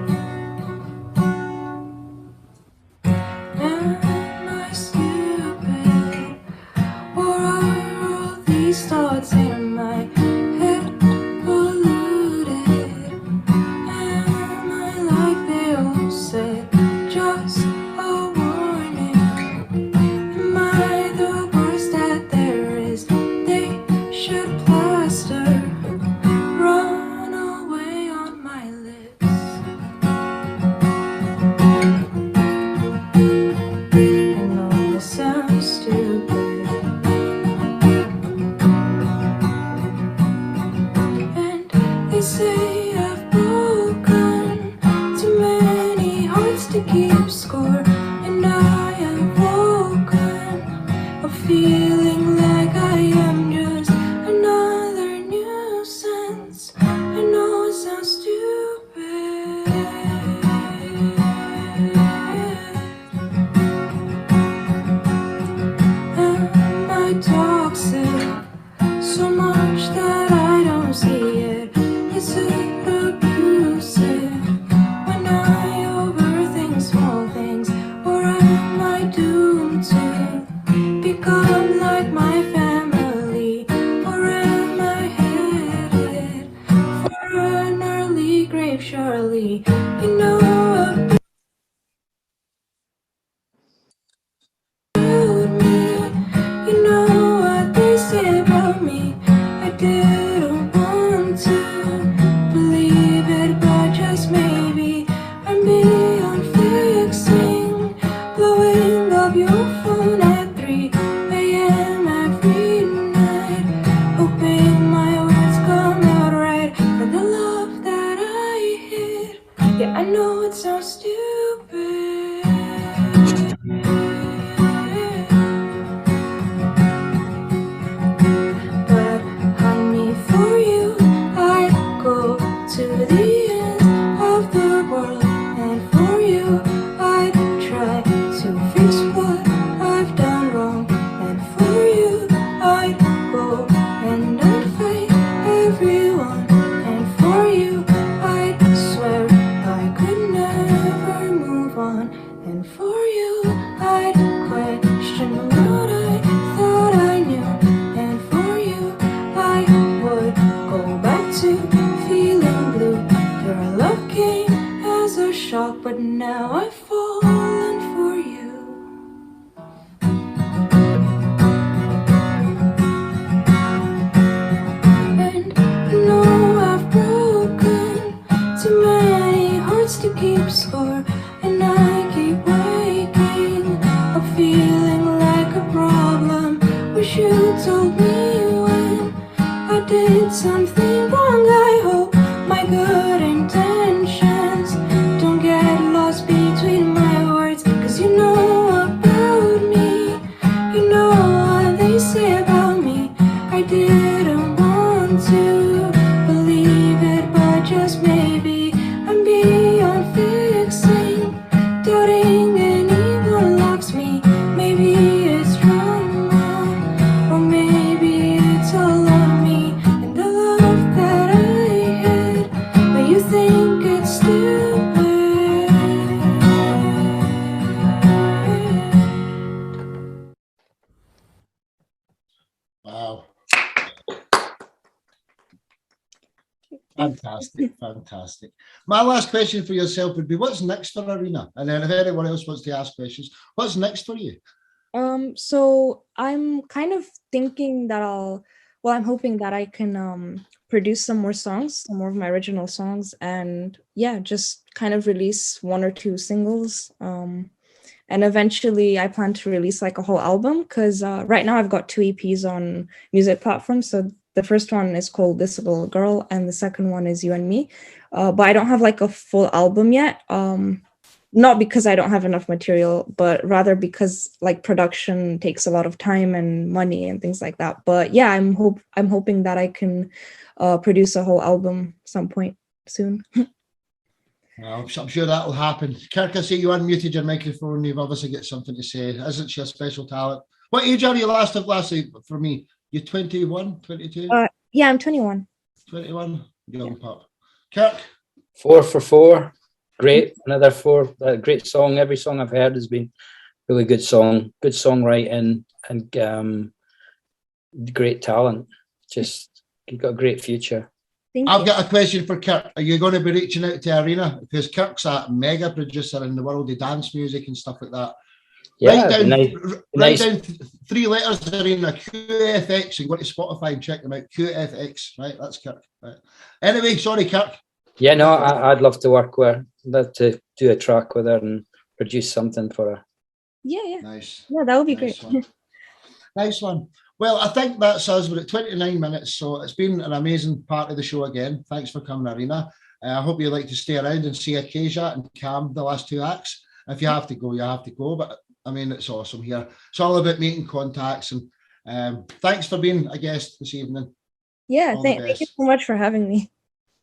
Am I stupid? Or are all these thoughts in my head polluted? Am I like they all said, just a warning? Am I the worst that there is? They should plaster run away on my lips. wish you told me when I did something wrong. I hope my good intentions don't get lost between my words. Cause you know about me, you know what they say about me. I didn't want to believe it, but just maybe I'm beyond fixing, doubting anyone loves me. Maybe it's drama, or maybe it's all on me, and the love that I had, but you think it's stupid. Wow. Fantastic, fantastic. My last question for yourself would be, what's next for Arena? And then if anyone else wants to ask questions, what's next for you? So I'm kind of thinking that I'm hoping that I can produce some more songs, some more of my original songs, and yeah, just kind of release 1 or 2 singles. And eventually I plan to release like a whole album, because right now I've got 2 EPs on music platforms. So the first one is called This Little Girl, and the second one is You and Me. But I don't have like a full album yet. Not because I don't have enough material, but rather because like production takes a lot of time and money and things like that. But yeah, I'm hoping that I can produce a whole album some point soon. Well, I'm sure that will happen. Kirk, I see you unmuted your microphone. You've obviously got something to say. Isn't she a special talent? What age are you lastly for me? You're 21, 22? Yeah, I'm 21. 21? Young pup. Kirk? 4 for 4. Great. Another 4. Great song. Every song I've heard has been really good song. Good songwriting and great talent. Just, you've got a great future. I've got a question for Kirk. Are you going to be reaching out to Arena? Because Kirk's a mega producer in the world of dance music and stuff like that. Yeah, write down 3 letters, Arena, QFX, and go to Spotify and check them out. QFX, right? That's Kirk. Right. Anyway, sorry, Kirk. Yeah, no, I'd love to work with her. I'd love to do a track with her and produce something for her. Yeah. Nice. Yeah, that would be great. Nice one. Well, I think that's us. We're at 29 minutes, so it's been an amazing part of the show again. Thanks for coming, Arena. I hope you like to stay around and see Acacia and Cam, the last 2 acts. If you have to go, you have to go. But I mean, it's awesome here. It's all about making contacts. And thanks for being a guest this evening. Yeah, thank you so much for having me.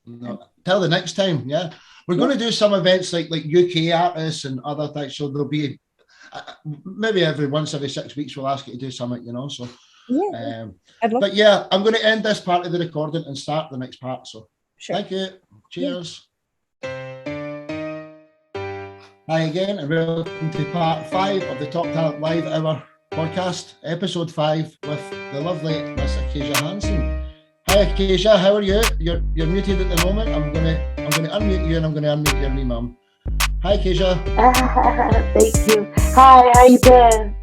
No, till the next time. Yeah, we're going to do some events like UK artists and other things. So there'll be maybe every 6 weeks we'll ask you to do something, So yeah, but yeah, I'm going to end this part of the recording and start the next part. So sure. Thank you. Cheers. Hi again, and welcome to part 5 of the Top Talent Live Hour podcast, episode 5 with the lovely Miss Acacia Hanson. Hi Acacia, how are you? You're muted at the moment. I'm gonna unmute you, and I'm gonna unmute your wee mum. Hi Acacia. Thank you. Hi, how you doing?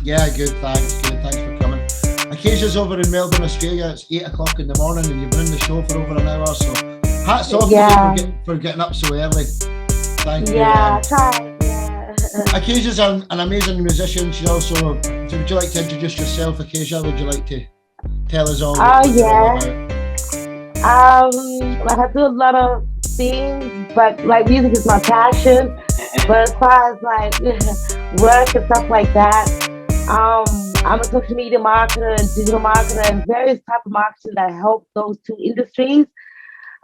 Yeah, good, thanks. Good, thanks for coming. Acacia's over in Melbourne, Australia. It's 8 o'clock in the morning, and you've been in the show for over an hour. So hats off to you for getting up so early. Thank you. Yeah, try. Yeah. Acacia's an amazing musician. She's also. So would you like to introduce yourself, Acacia? Would you like to tell us all? Oh yeah. Like I do a lot of things, but like music is my passion. But as far as like work and stuff like that, I'm a social media marketer and digital marketer and various type of marketing that help those 2 industries.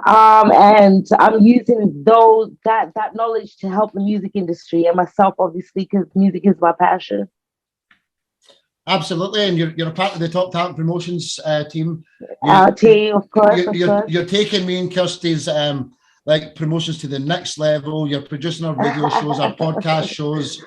And I'm using that knowledge to help the music industry and myself, obviously, because music is my passion. Absolutely, and you're a part of the Top Talent Promotions team. Our team, of course. You're taking me and Kirsty's like promotions to the next level. You're producing our video shows, our podcast shows.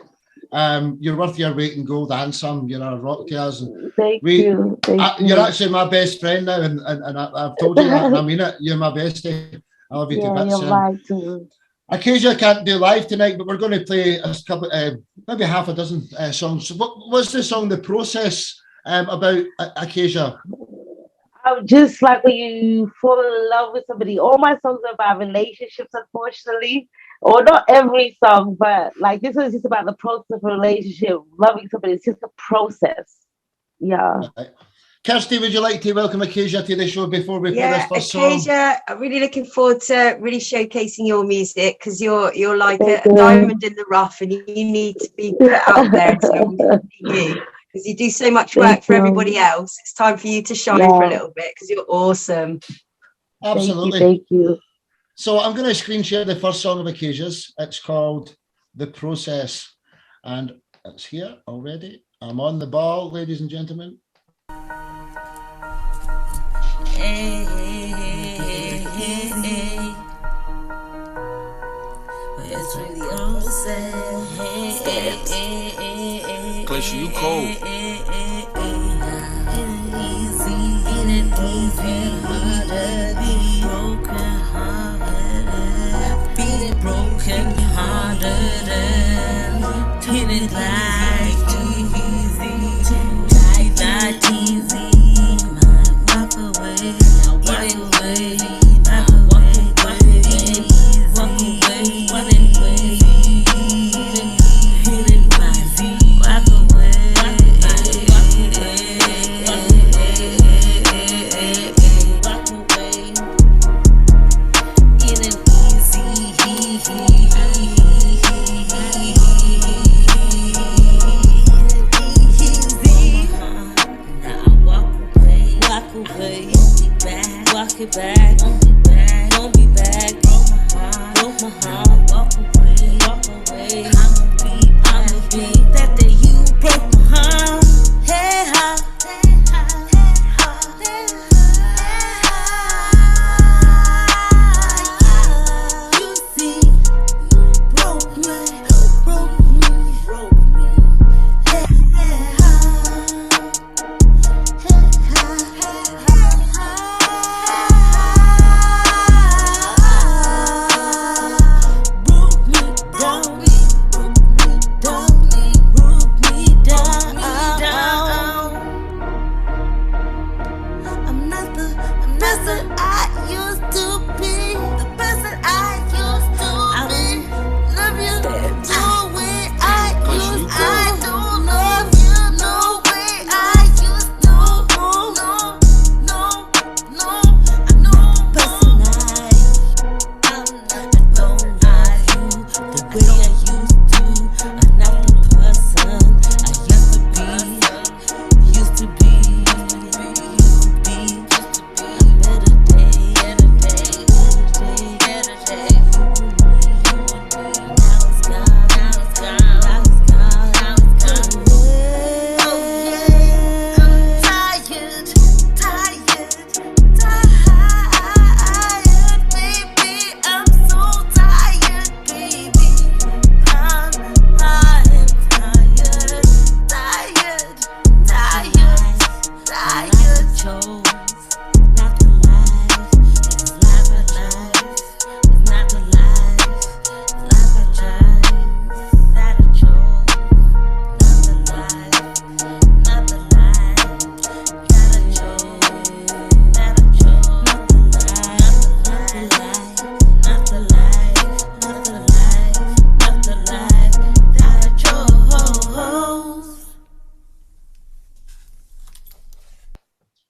You're worth your weight in gold and some. You're a rock to us. Thank you. You're actually my best friend now, and I've told you that, and I mean it. You're my bestie. I love you to bits. You're right too. Acacia can't do live tonight, but we're going to play a couple, maybe half a dozen songs. What's the song, The Process, about, Acacia? Just like when you fall in love with somebody. All my songs are about relationships, unfortunately. Or not every song, but like this is just about the process of a relationship. Loving somebody, it's just a process. Yeah. Right. Kirsty, would you like to welcome Acacia to the show before we play this Yeah, first song? Acacia, I'm really looking forward to really showcasing your music because you're like a Thank you. diamond in the rough, and you need to be put out there. So we can see you because you do so much work Thank for you. everybody else. It's time for you to shine for a Yeah. little bit because you're awesome. Absolutely. Thank you. So I'm going to screen share the first song of Acacia's. It's called The Process, and it's here already. I'm on the ball, ladies and gentlemen. Hey, hey, hey, hey, hey. It's really all said. Hey, hey, hey, hey, hey. Glacier, you cold. Easy, it ain't easy, harder, be broken hearted, being broken hearted, hit it like easy, not easy. Walk away, walk away, walk away, walk away, walk away, hitting my feet, walk away, walk away, it ain't easy. Now walk away, won't be back, walk it back, won't be back, won't be back, broke my heart, walk away, I'ma be that day you broke my heart, hey ha, you see, broke me, hey I'm not the person I used to be. The person I used to be. Love you the way I used to. I don't love you no way I used to. No, no, no. I know person I don't love you the way I used to. I'm not the person I used to be. Used to be.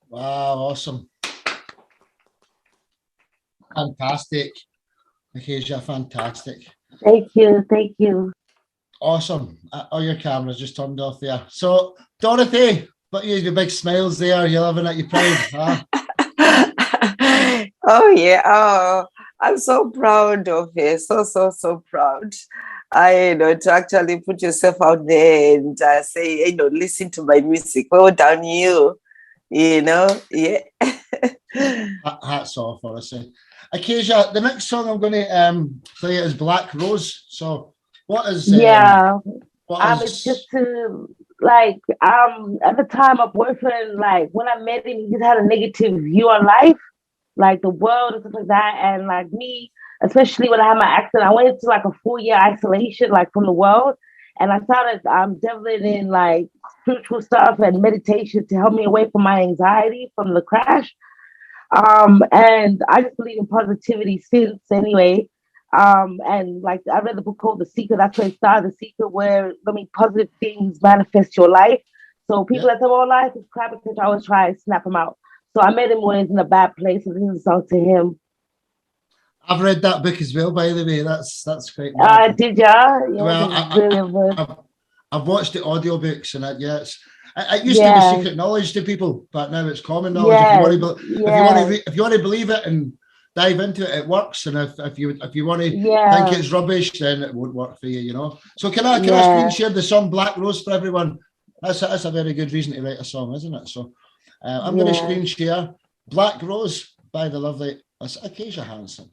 Wow, awesome. Fantastic. Acacia, fantastic. Thank you. Thank you. Awesome. Oh, your camera's just turned off there. So, Dorothy, but you the big smiles there. You're loving it. You're proud, huh? Oh yeah. Oh, I'm so proud of you. So proud. To actually put yourself out there and say, listen to my music. Well done, you. Yeah. Hats off, honestly. Acacia, the next song I'm going to play is Black Rose. So, what is? It's just to at the time my boyfriend, like when I met him, he just had a negative view on life, like the world and stuff like that. And like me, especially when I had my accident, I went into like a 4-year isolation, like from the world. And I started dabbling in like spiritual stuff and meditation to help me away from my anxiety from the crash. And I just believe in positivity since anyway. And like I read the book called The Secret. That's where it started, The Secret, where positive things manifest your life. So people that say, "Oh, life is crap," because I always try to snap him out. So I met him when he's in a bad place, and this is a song to him. I've read that book as well, by the way. That's quite. Did ya? Yeah, well, I've watched the audiobooks, and it used to be secret knowledge to people, but now it's common knowledge. If you want to believe it and dive into it, it works. And if you want to think it's rubbish, then it won't work for you. You know. So can I screen share the song "Black Rose" for everyone? That's a very good reason to write a song, isn't it? So I'm going to screen share "Black Rose" by the lovely Acacia Hanson.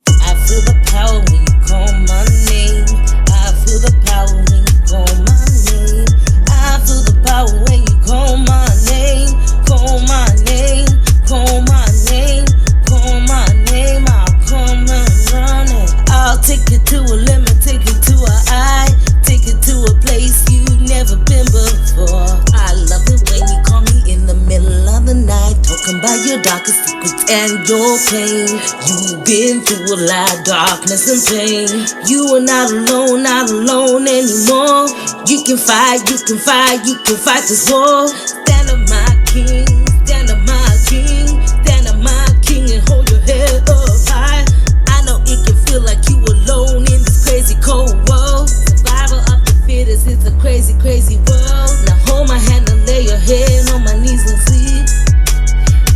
I feel the power when you call my name. I feel the power when you call my name. I feel the power when you call my name. Call my name. Call my name. Call my name. I'll come and run it. I'll take it to a limit. Take it to a high. Take it to a place you've never been before. I love it when you call me in the middle of the night, talking about your darkest secrets and your pain. You've been through a lot of darkness and pain. You are not alone anymore. You can fight this war. Stand up, my king, stand up, my king, stand up, my king, and hold your head up high. I know it can feel like you alone in this crazy cold world. Survival of the fittest, it's a crazy, crazy world. Now hold my hand and lay your head on my knees and sleep.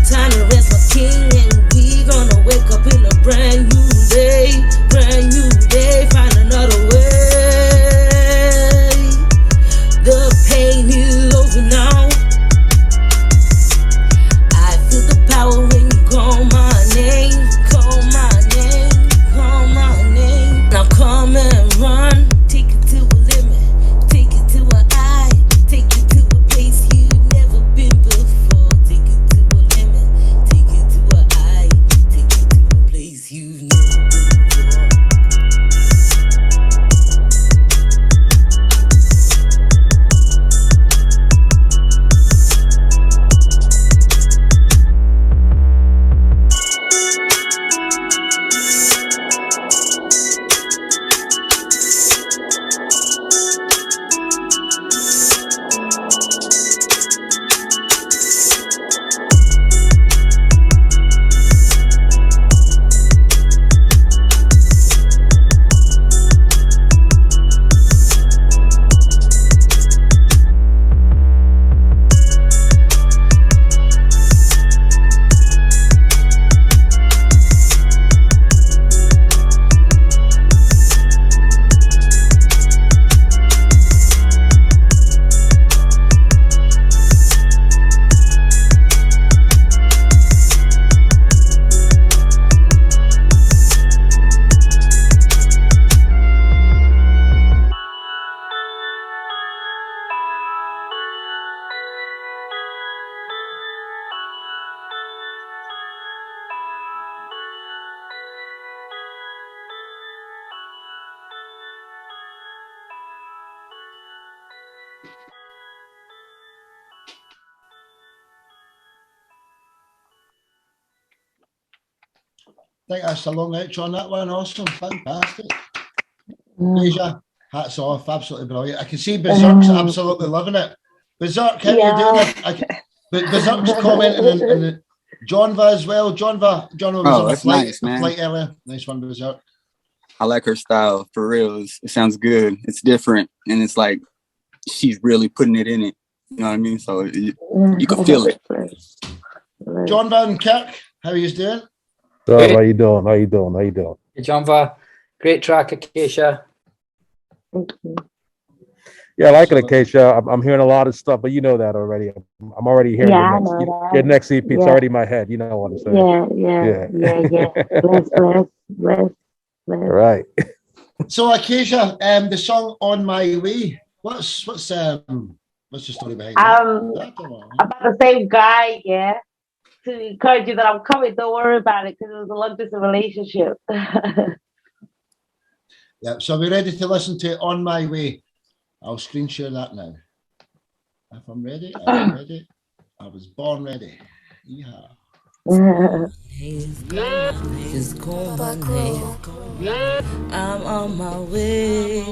Time to rest, my king, and we gonna wake up in a brand new day, find another way. The pain is over now. I feel the power when you call my name, call my name, call my name. Now come and run, take it to a limit, take it to a high, take it to a place you've never been before. Take it to a limit, take it to a high, take it to a place you've never been before. I think that's a long outro on that one. Awesome, fantastic. Asia, hats off, absolutely brilliant. I can see Berserk's absolutely loving it. Berserk, how are you doing? Berserk's commenting and Johnva as well. Johnva was on that's nice, man. flight earlier. Nice one, Berserk. I like her style for real. It sounds good. It's different, and it's like she's really putting it in it. You know what I mean? So you can feel it. John Van Kirk, how are you doing? How you doing? Hey, Johnva, great track, Acacia. Thank you. Yeah, I like it, Acacia. I'm hearing a lot of stuff, but you know that already. I'm already hearing your next EP. It's already in my head. You know what I'm saying? Yeah. Bless. Right. So, Acacia, the song "On My Way." What's the story behind that? About the same guy, yeah. To encourage you that I'm coming. Don't worry about it because it was a long distance relationship. Yeah, so we're ready to listen to "On My Way." I'll screen share that now. If I'm ready, I'm ready. I was born ready. Yeah. Just call my name. I'm on my way.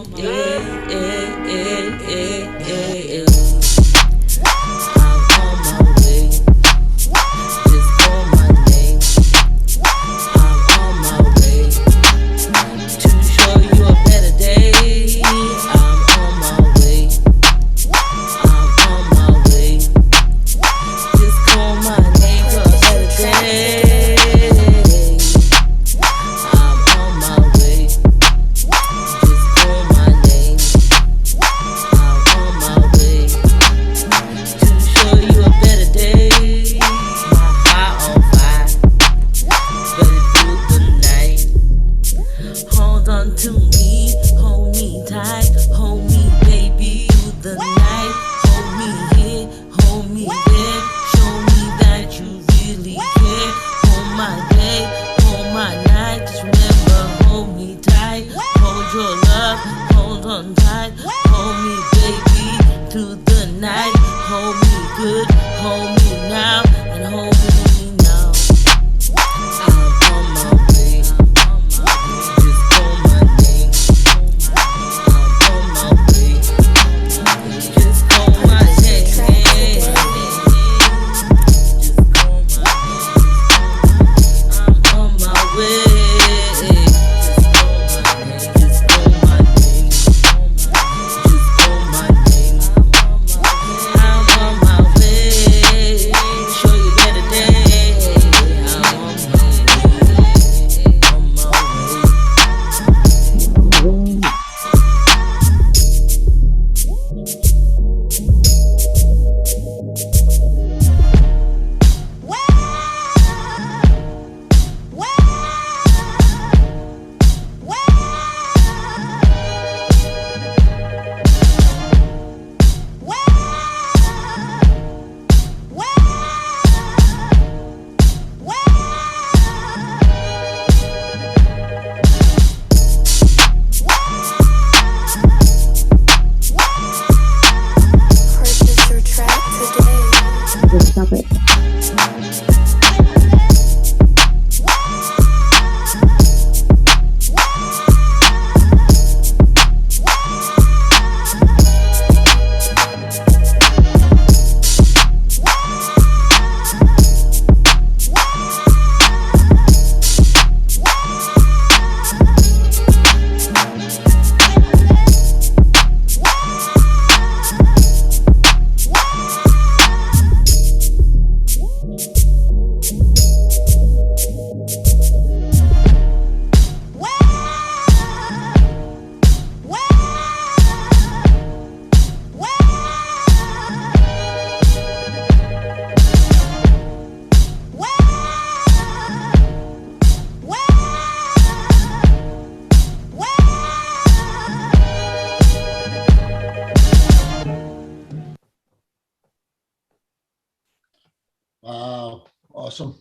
Wow, awesome.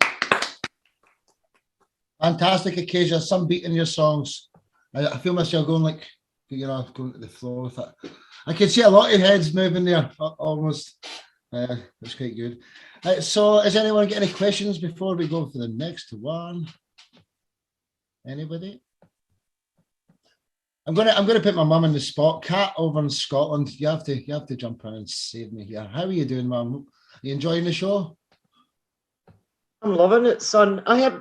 Fantastic, Acacia. Some beat in your songs. I feel myself going like, you know, going to the floor with it. I can see a lot of heads moving there, almost. That's quite good. So, is anyone got any questions before we go for the next one? Anybody? I'm gonna put my mum in the spot. Kat over in Scotland. You have to jump in and save me here. How are you doing, mum? Are you enjoying the show? I'm loving it, son. I had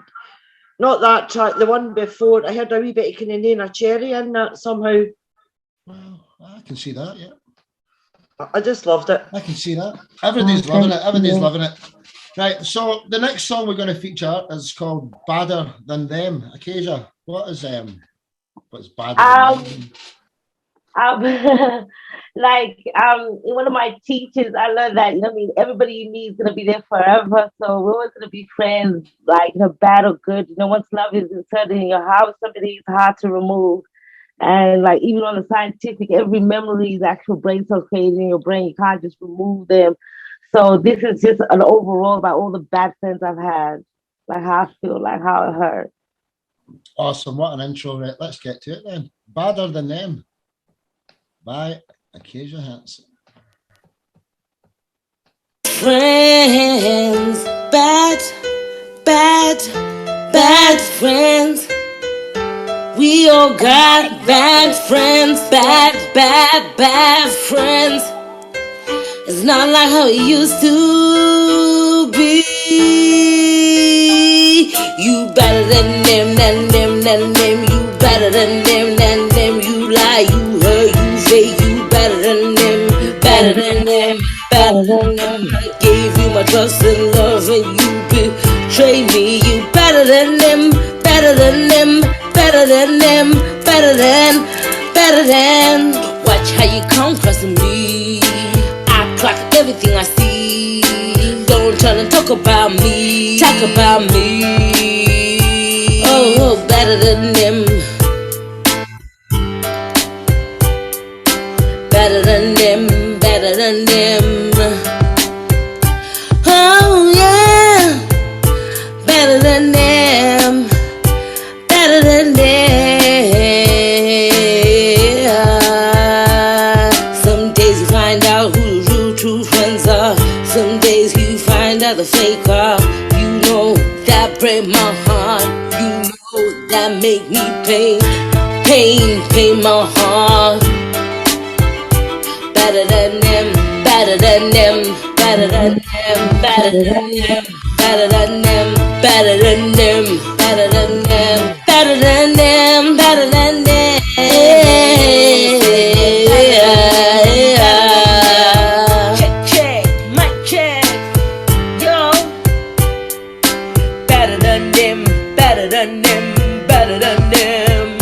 not that track, the one before. I had a wee bit of Canadian cherry in that somehow. Well, I can see that, yeah. I just loved it. I can see that. Everybody's loving it. Everybody's loving it. Right. So the next song we're going to feature is called "Badder Than Them." Acacia, what's badder than them? One of my teachers, I learned that, everybody you meet is going to be there forever. So we're always going to be friends, bad or good. Once love is inserted in your heart, somebody is hard to remove. And even on the scientific, every memory is actual brain cells created in your brain. You can't just remove them. So this is just an overall about all the bad friends I've had, how I feel, how it hurt. Awesome. What an intro. Right, let's get to it then. Badder Than Them by Acacia Hanson. friends, bad, bad, bad friends. We all got bad friends, bad, bad, bad friends. It's not like how it used to be. You better than them, than them, than them. You better than them, than them. You lie, you hurt, you fake. You better than them, better than them, better than them. I gave you my trust and love and you betrayed me. You better than them, better than them, better than them, better than, better than. Watch how you come crossing me. I clock everything I see. Don't try to talk about me. Talk about me. Oh, better than them. Better than them. Better than them. Oh yeah. Better than them. Better than them. Some days you find out who the real true friends are. Some days you find out the fake are. You know that break my heart. You know that make me pain, pain, pain my heart. Better than them, better than them, better than them, better than them, better than them, better than them, better than them, better than them, better than them. Check, check, mic check, yo. Better than them, better than them, better than them.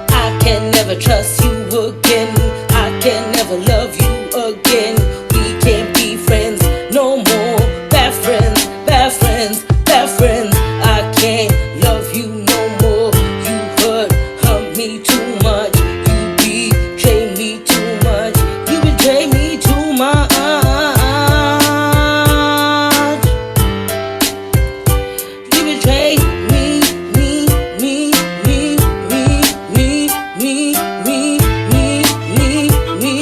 I can never trust you again. I can never love you again. We can't be friends no more. Bad friends, bad friends, bad friends. I can't love you no more. You hurt me too much. You betray me too much. You betray me too much. You betray me, me, me, me, me, me, me, me, me, me, me,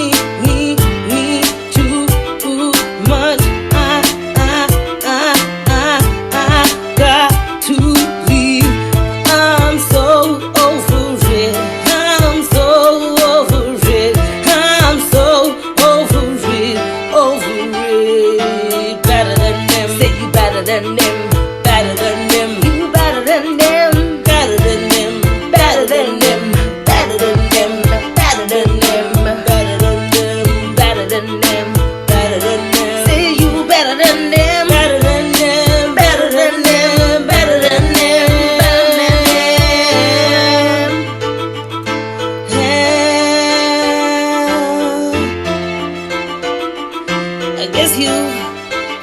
me, me too much. I got to leave. I'm so over it. I'm so over it. I'm so over it. Over it. Better than them. Say you better than them. Better than them. You better than them. Better than them. Better than them. Better than them. Better than them. Better than them. Better than them. Better than them. Say you better than them. Better than them. Better than them. Better than them. I guess you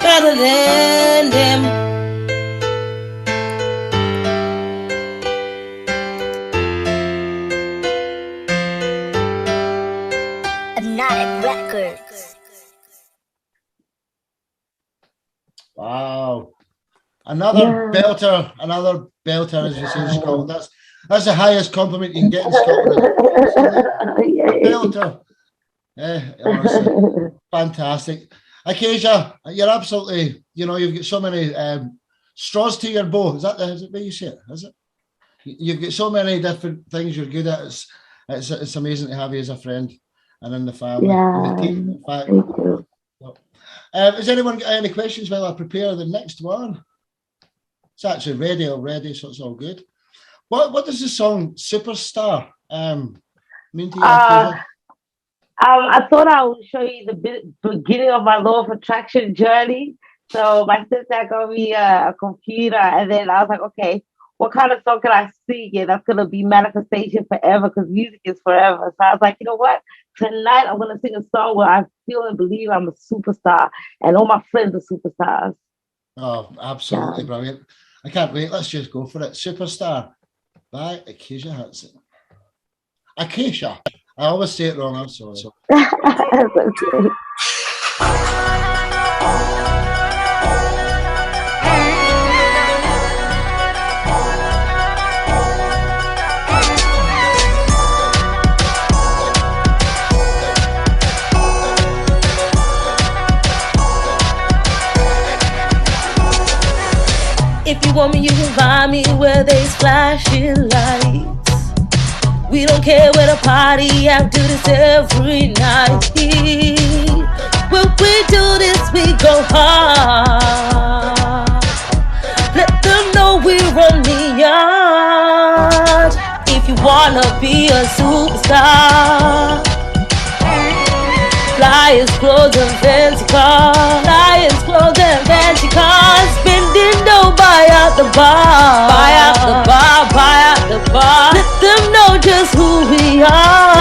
better than them. Hypnotic Records. Wow. Another belter, as you say in Scotland. That's the highest compliment you can get in Scotland. A belter. Honestly, fantastic. Acacia, you're absolutely, you've got so many straws to your bow. Is it what you say it? Is it? You've got so many different things you're good at. It's amazing to have you as a friend and in the family, in the team. In fact. Has anyone got any questions while I prepare the next one? It's actually ready already, so it's all good. What does the song Superstar mean to you, Acacia? I thought I would show you the beginning of my law of attraction journey. So my sister got me a computer, and then I was like, okay, what kind of song can I sing? And that's going to be manifestation forever, because music is forever. So I was like, you know what? Tonight I'm going to sing a song where I feel and believe I'm a superstar, and all my friends are superstars. Oh, absolutely brilliant. I can't wait. Let's just go for it. Superstar by Acacia Hanson. Acacia. I always say it wrong. I'm sorry. That's okay. If you want me, you can find me where there's flashing lights. We don't care where the party at, do this every night. When we do this, we go hard. Let them know we run the yard. If you wanna be a superstar, flyers, clothes, and fancy cars. Flyers, clothes, and fancy cars. Spending dough, buy out the bar. Buy out the bar, buy out the bar. Let them know just who we are.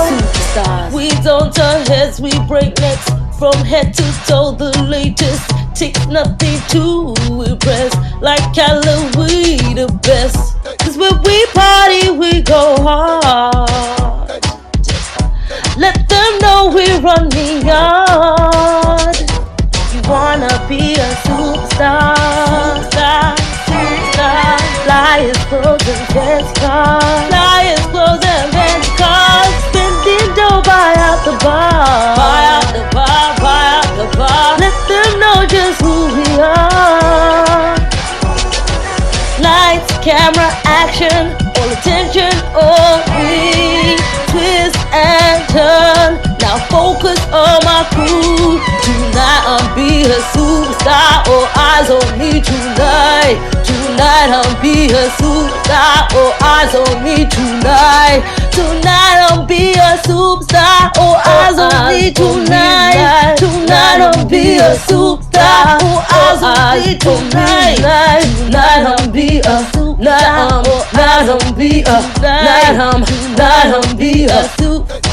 Superstars. We don't turn heads, we break necks. From head to toe, the latest. Take nothing to impress. Like Cali, we the best. Cause when we party, we go hard. Let them know we run the yard. You wanna be a superstar. Superstar, superstar. Flyers, clothes, and fancy cars. Flyers, clothes, and fancy cars. Spending dough, buy out the bar. Buy out the bar, buy out the bar. Let them know just who we are. Lights, camera, action, all attention on me. Twist and turn, now focus on my crew. Tonight I'll be a superstar, all eyes on me tonight. Tonight I'll be a superstar, all eyes on me tonight. Tonight I'll be a superstar, all eyes on me tonight. Tonight I'll be a superstar, all eyes on me tonight. Tonight I'll be a superstar, tonight I'll be a, tonight I'll be a superstar.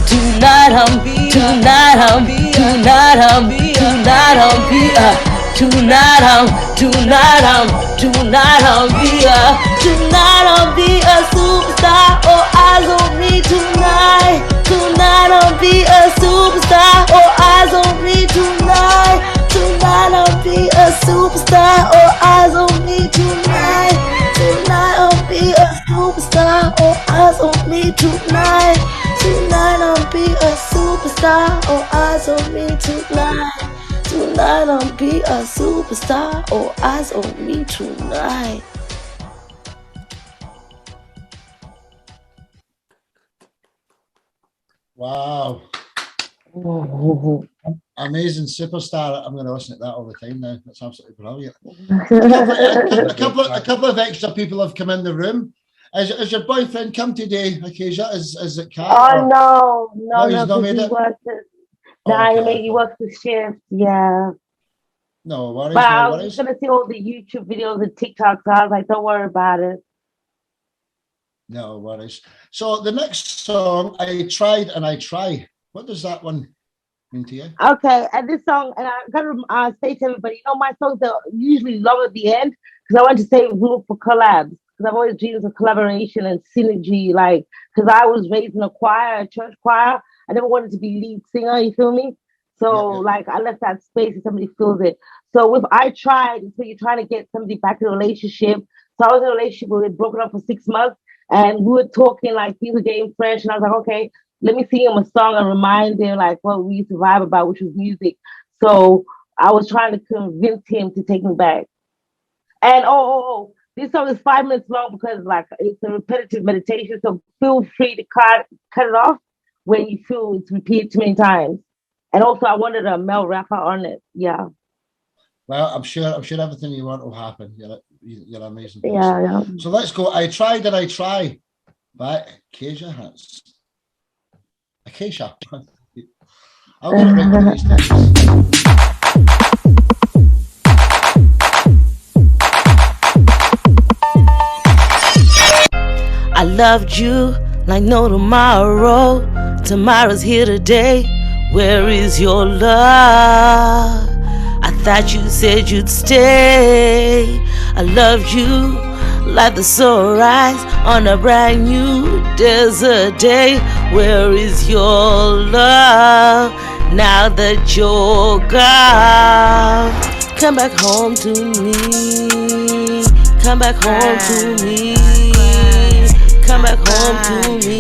Tonight I'm be, tonight I'm be, tonight I'm be, tonight I'm be a, tonight I'm be a, tonight I'll be a superstar. All eyes on me tonight. Tonight I'll be a superstar. All eyes on me tonight. Tonight I'll be a superstar. All eyes on me tonight. Tonight I'll be a superstar. All eyes on me tonight. Tonight I'll be a superstar. All eyes on me tonight. Tonight I'll be a superstar. All eyes on me tonight. Wow. Amazing superstar. I'm going to listen to that all the time now. That's absolutely brilliant. A couple of extra people have come in the room. Is your boyfriend come today, Acacia? Is it Kat? Oh, no, he's not made it? He works the shift, yeah. No worries, But no I was worries. going to see all the YouTube videos and TikToks, so I was like, don't worry about it. No worries. So the next song, I Tried and I Try. What does that one mean to you? Okay, and this song, and I gotta say to everybody, my songs are usually long at the end because I want to save room for collabs. Because I've always dreamed of collaboration and synergy, because I was raised in a choir, a church choir. I never wanted to be lead singer, you feel me? So, I left that space and somebody fills it. So with I Tried, so you're trying to get somebody back in a relationship. So I was in a relationship where we had broken up for 6 months, and we were talking, things were getting fresh, and I was like, okay, let me sing him a song and remind him, what we used to vibe about, which was music. So I was trying to convince him to take me back. And, this song is 5 minutes long because it's a repetitive meditation. So feel free to cut it off when you feel it's repeated too many times. And also I wanted a male rapper on it. Yeah. Well, I'm sure everything you want will happen. You're an amazing person. Yeah. So let's go. I Tried and I Try by Acacia Hanson. Acacia. I'll get it right one of these days. I loved you like no tomorrow. Tomorrow's here today. Where is your love? I thought you said you'd stay. I loved you like the sunrise on a brand new desert day. Where is your love now that you're gone? Come back home to me. Come back home to me. Come back home to me.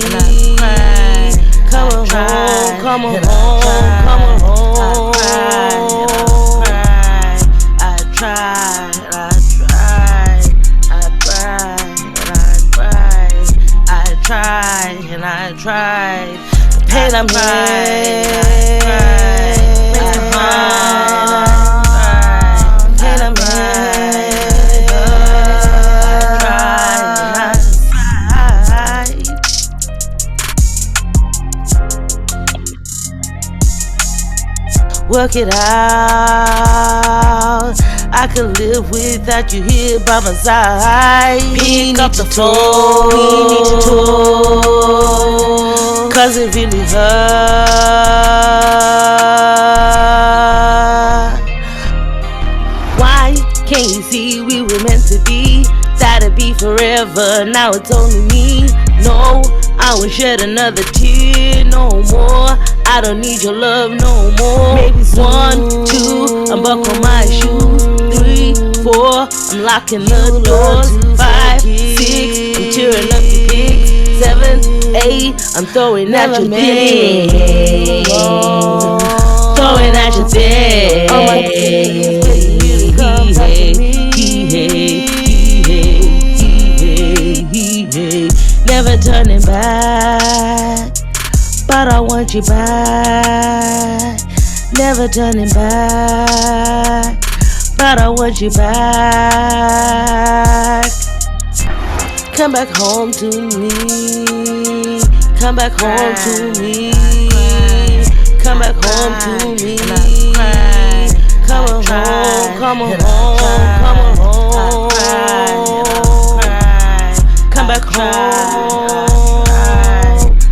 Come on home, come on home, come on home. work it out. I could live without you here by my side. Pick up the phone, we need to talk, 'cause it really hurt. Why can't you see we were meant to be? That'd be forever, now it's only me. No, I won't shed another tear no more. I don't need your love no more. Maybe 1, 2, unbuckle my shoes. 3, 4, I'm locking the doors. 5, 6, I'm tearing up your pics. 7, 8, I'm throwing at your thing. Throwing at your thing. Oh my goodness, baby, come back to me. Never turning back, but I want you back. Never turning back, but I want you back. Come back home to me. Come back home to me. Come back home to me. Come on home, come on home, come on home. Come back home.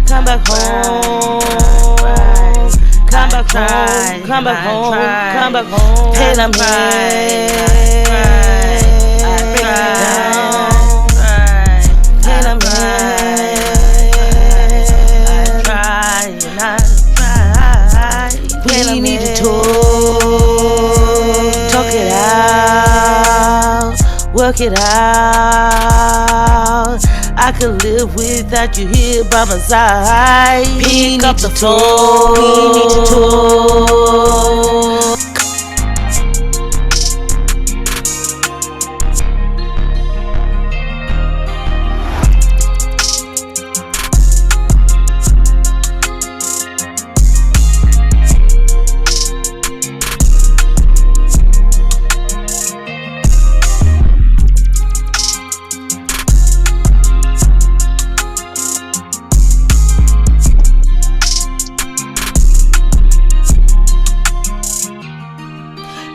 Come back home. Come back home. Come back home. Come back home. Pain I'm here. Pain I'm here. We need to talk it out, work it out. I could live without you here by my side. Pick up the phone, we need to talk.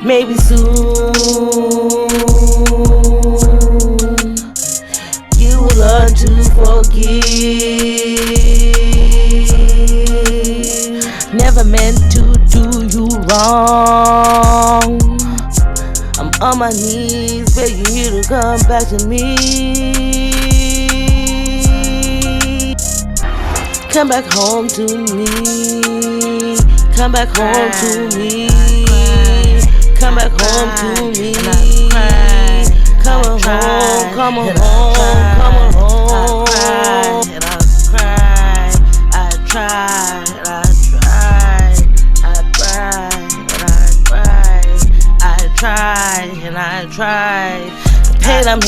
Maybe soon you will learn to forgive. Never meant to do you wrong. I'm on my knees begging you to come back to me. Come back home to me. Come back home to me. Come back home to me. Come on home, come on home, come on home. And I cried, I tried, I tried, I tried, and I cried, I tried, and I tried. The pain I'm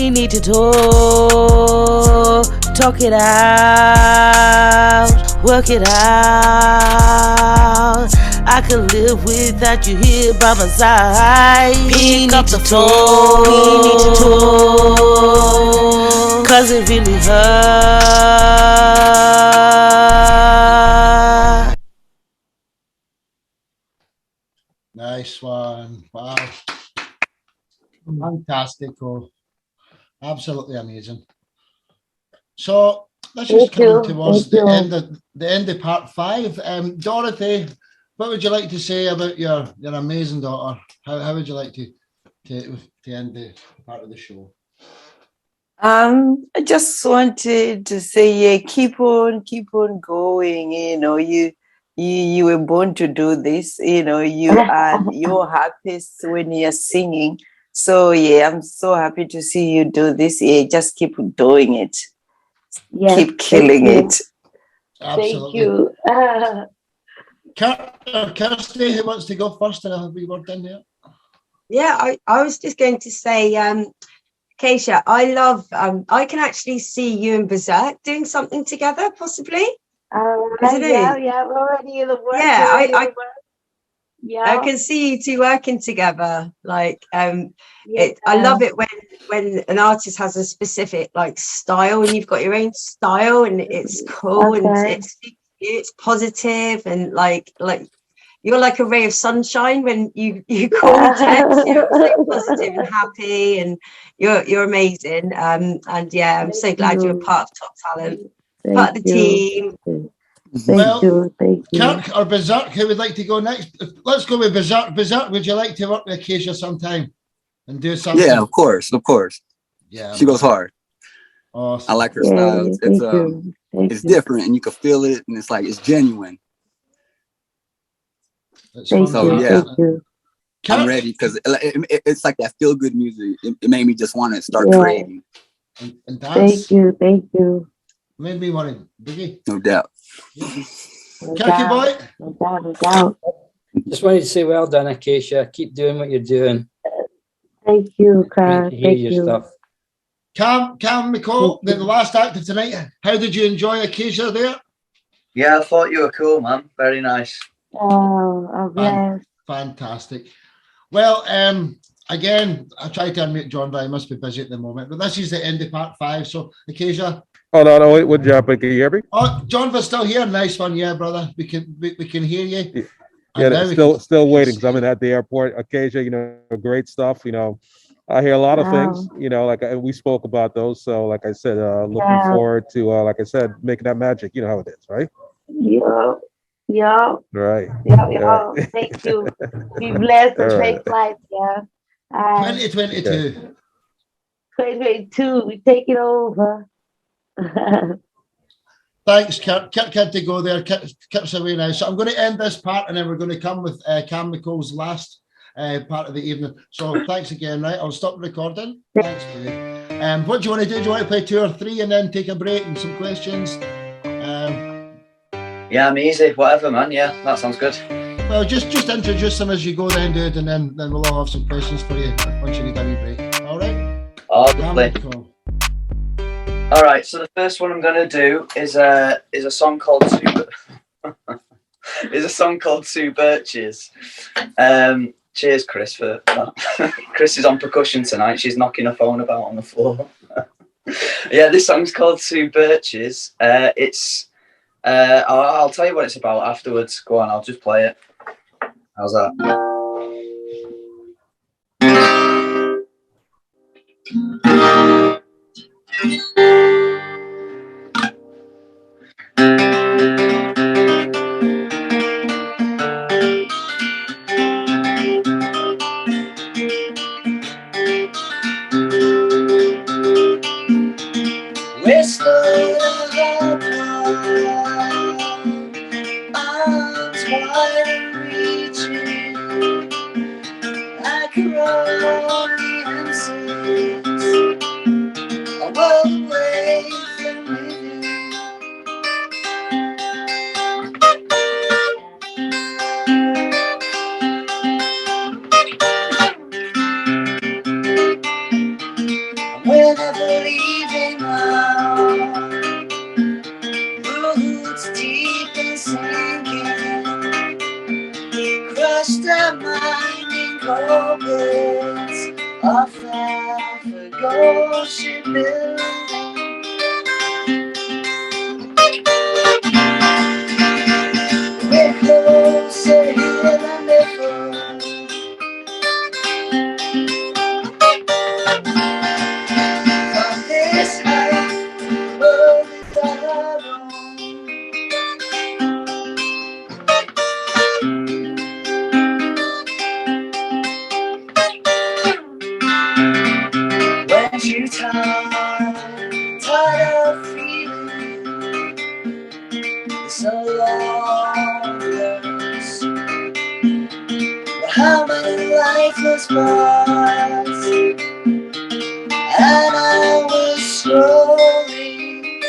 need to talk it out, work it out. I could live without you here by my side. Pick up the phone, we need to talk, 'cause it really hurt. Nice one. Wow. Fantastical. Absolutely amazing. So let's just come towards the end of part 5. Dorothy, what would you like to say about your amazing daughter? How would you like to end the part of the show? I just wanted to say, yeah, keep on going. You know, you were born to do this. You know, you're happiest when you're singing. So yeah, I'm so happy to see you do this. Yeah, just keep doing it. Yes, keep killing it. Absolutely. Thank you. Kirsty, who wants to go first and I'll have a word in here? Yeah, I was just going to say, Acacia, I love, I can actually see you and Berserk doing something together, possibly. Yeah, we're already in the work. Yeah, Yeah. I can see you two working together. Like, I Yeah. love it when an artist has a specific like style, and you've got your own style, and it's cool, and Okay. it's positive, and like you're like a ray of sunshine when you call me text. You're so positive and happy, and you're amazing. And yeah, I'm so glad you're part of Top Talent, part of the team. Well, Thank you. Kirk or Berserk, who would like to go next? Let's go with Berserk. Berserk, would you like to work with Acacia sometime and do something? Yeah, of course. Yeah, she goes hard. Awesome. I like her Yeah, style. thank you. Thank It's you. different, and you can feel it, and it's like it's genuine. Thank So you. yeah, Thank you. I'm ready because it's like that feel good music. It made me just want to start Yeah. creating. And dance. Thank you. Thank you. Made me want to boogie. No doubt. Kirky boy. No doubt. No doubt. Just wanted to say well done, Acacia. Keep doing what you're doing. Thank you, Great Carl. to hear Thank your you. stuff. Cam McCall, the last actor tonight. How did you enjoy Acacia there? Yeah, I thought you were cool, man. Very nice. Oh, bless. Fantastic. Well, again, I tried to unmute John, but I must be busy at the moment. But this is the end of part 5. So, Acacia. Oh no, wait, what jumping? Can you hear me? Oh, John was still here. Nice one, yeah, brother. We can hear you. Yeah, still waiting because I'm at the airport. Acacia, great stuff. I hear a lot of things. Like we spoke about those. So, like I said, looking forward to, like I said, making that magic. You know how it is, right? Yeah. Right. Yeah. Thank you. Be blessed and All take right. flight. Yeah. 2022. 2022. We take it over. Thanks, Kurt. Kurt had to go there. Kurt's away now. So I'm going to end this part, and then we're going to come with Cam McCall's last part of the evening. So thanks again, right? I'll stop recording. Thanks, dude. What do you want to do? Do you want to play 2 or 3 and then take a break and some questions? Yeah, I'm easy. Whatever, man. Yeah, that sounds good. Well, just introduce them as you go then, dude, and then we'll all have some questions for you once you need a wee break. All right? Oh, lovely. All right, so the first one I'm going to do is a song called Two Birches. Cheers, Chris, for that. Chris is on percussion tonight. She's knocking her phone about on the floor. Yeah, this song's called Two Birches. I'll tell you what it's about afterwards. Go on, I'll just play it. How's that? We're still apart, arms wide and reaching, like rolling answers, a world away from living. We're never leaving now. Roots deep and sinking, crushed our mind in cold beds of Goshen building. We're closer here than before. From this height, the world is our own. When you tired of feeling so lost. Well, how many lifeless bars, and I was scrolling.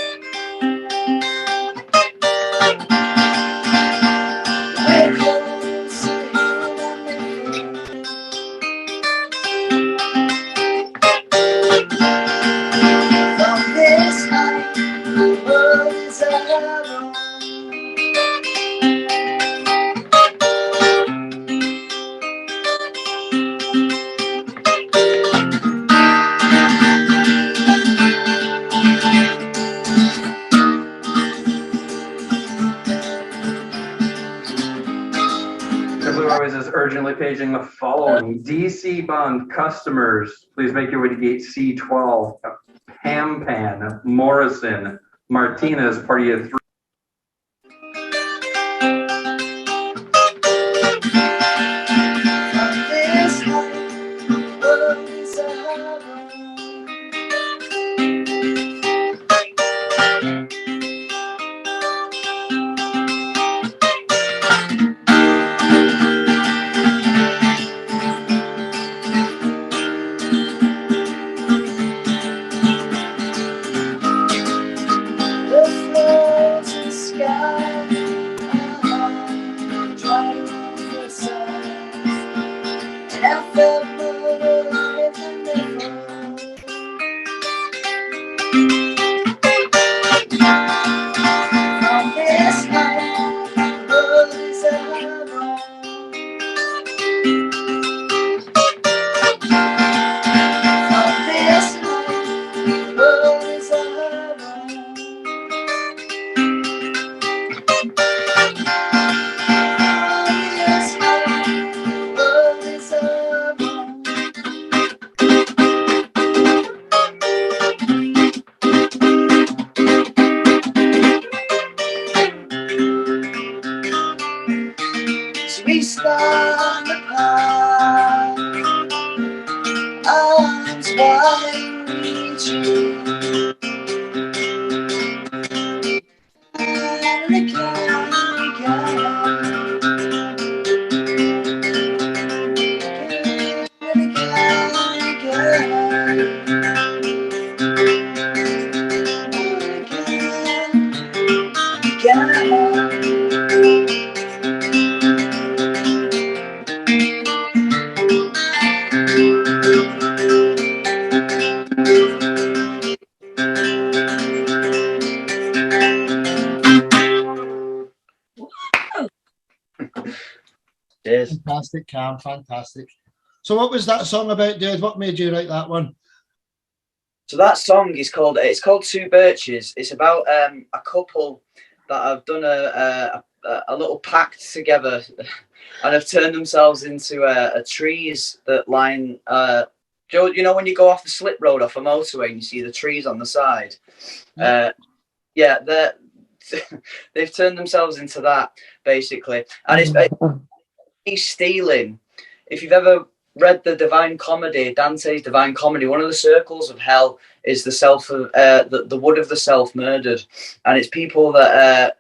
We're closer here than before. From this night, the world is our own. paging the following. DC Bond customers, please make your way to gate C12. Pampan, Morrison, Martinez, party of 3. We stand apart, arms wide reaching, and again, Fantastic, Cam, fantastic. So what was that song about, Dave? What made you write that one? So that song is called Two Birches. It's about a couple that have done a little pact together and have turned themselves into trees that line. You know when you go off the slip road off a motorway and you see the trees on the side. Yeah, they've turned themselves into that basically, and he's stealing. If you've ever read the Divine Comedy, Dante's Divine Comedy, one of the circles of hell is the wood of the self murdered, and it's people that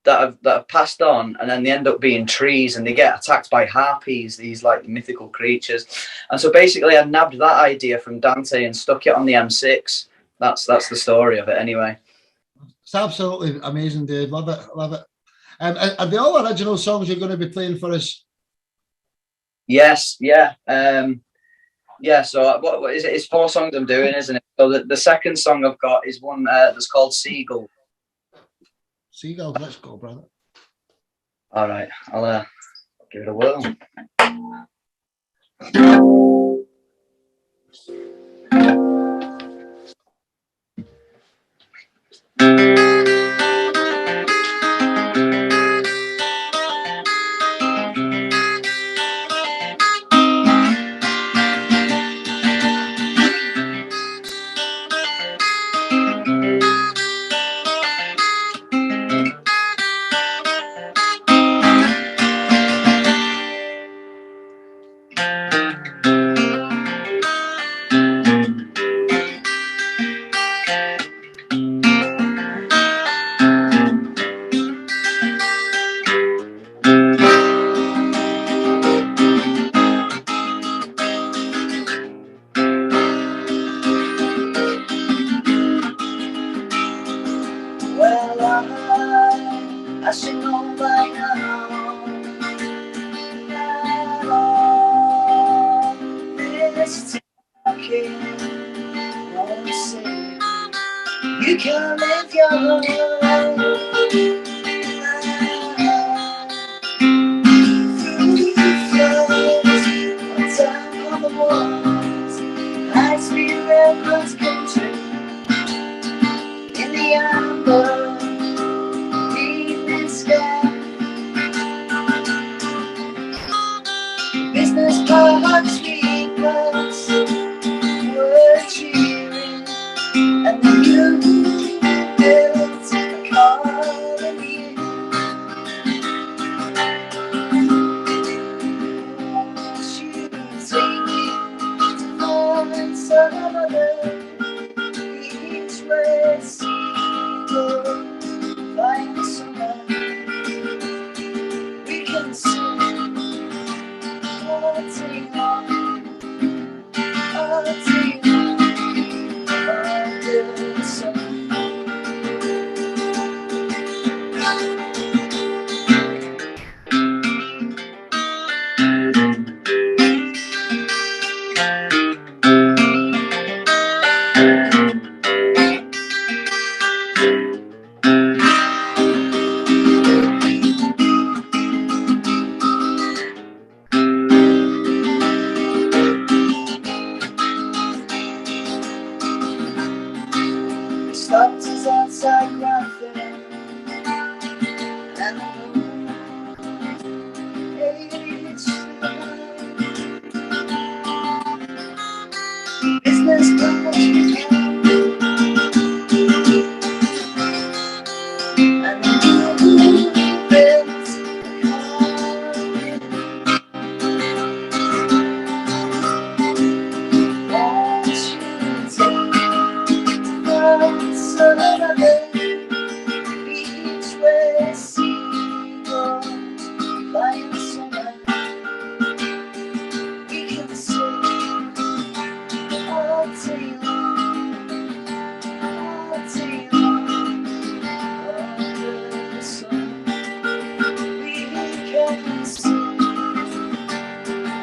have passed on, and then they end up being trees, and they get attacked by harpies, these like mythical creatures. And so basically, I nabbed that idea from Dante and stuck it on the M6. That's the story of it, anyway. It's absolutely amazing, Dave. Love it, love it. Are they all original songs you're going to be playing for us? Yes, yeah. So what is it? It's 4 songs I'm doing, isn't it? So the second song I've got is one that's called Seagull. Seagull, let's go, brother. All right, I'll give it a whirl. I should know by now that all this talking won't save. You can live your life through the floods on top of the walls. High-speed railroads come true in the amber another day. Each way seagull flying somewhere. We can sing all day long, all day long, under the sun. Stopped us outside Grantham, and the moon aged business class and the moon built won't you take us another day? Each way seagulls flying somewhere. We can sing all day long, all day long, under the sun. We can sing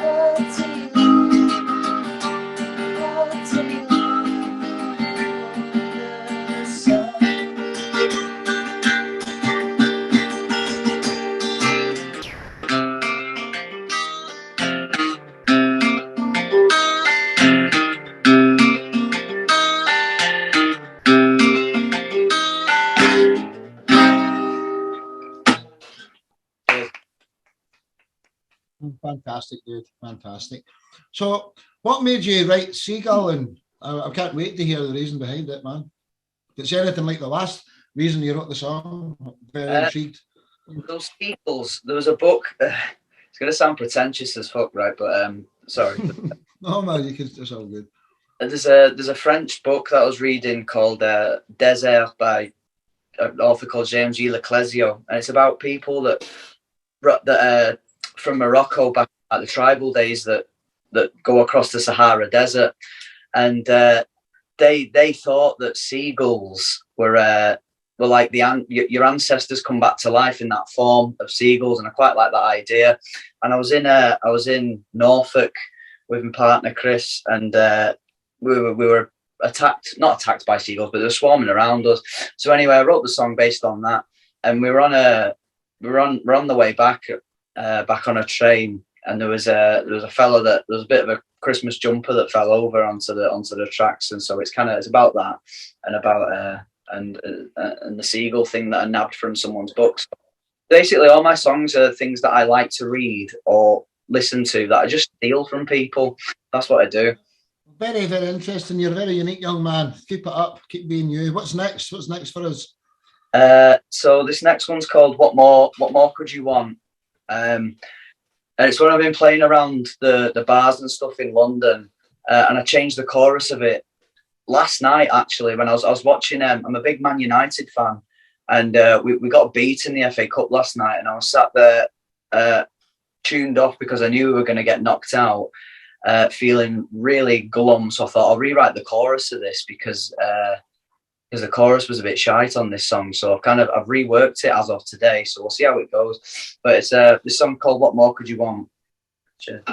all day long, all day long, under the sun. Fantastic, dude. Fantastic. So, what made you write Seagull? And I can't wait to hear the reason behind it, man. If it's anything like the last reason you wrote the song, very intrigued. Those Beatles, there was a book. It's gonna sound pretentious as fuck, right? But sorry. No, man, it's all good. There's a French book that I was reading called Désert by an author called James G. Leclésio, and it's about people that from Morocco back at the tribal days that go across the Sahara Desert, and they thought that seagulls were like your ancestors come back to life in that form of seagulls, and I quite like that idea. And I was in Norfolk with my partner Chris, and we were not attacked by seagulls, but they were swarming around us. So anyway, I wrote the song based on that, and we're on the way back on a train, and there was a fella there was a bit of a Christmas jumper that fell over onto the tracks, and so it's about that and about and the seagull thing that I nabbed from someone's books. Basically, all my songs are things that I like to read or listen to that I just steal from people. That's what I do. Very, very interesting. You're a very unique young man. Keep it up. Keep being you. What's next? What's next for us? So this next one's called What More Could You Want? And it's when I've been playing around the bars and stuff in London, and I changed the chorus of it last night, actually, when I was watching. I'm a big Man United fan, and we got beat in the FA Cup last night, and I was sat there tuned off because I knew we were going to get knocked out, feeling really glum. So I thought I'll rewrite the chorus of this because the chorus was a bit shite on this song. So I've reworked it as of today. So we'll see how it goes. But it's this song called What More Could You Want? Cheers.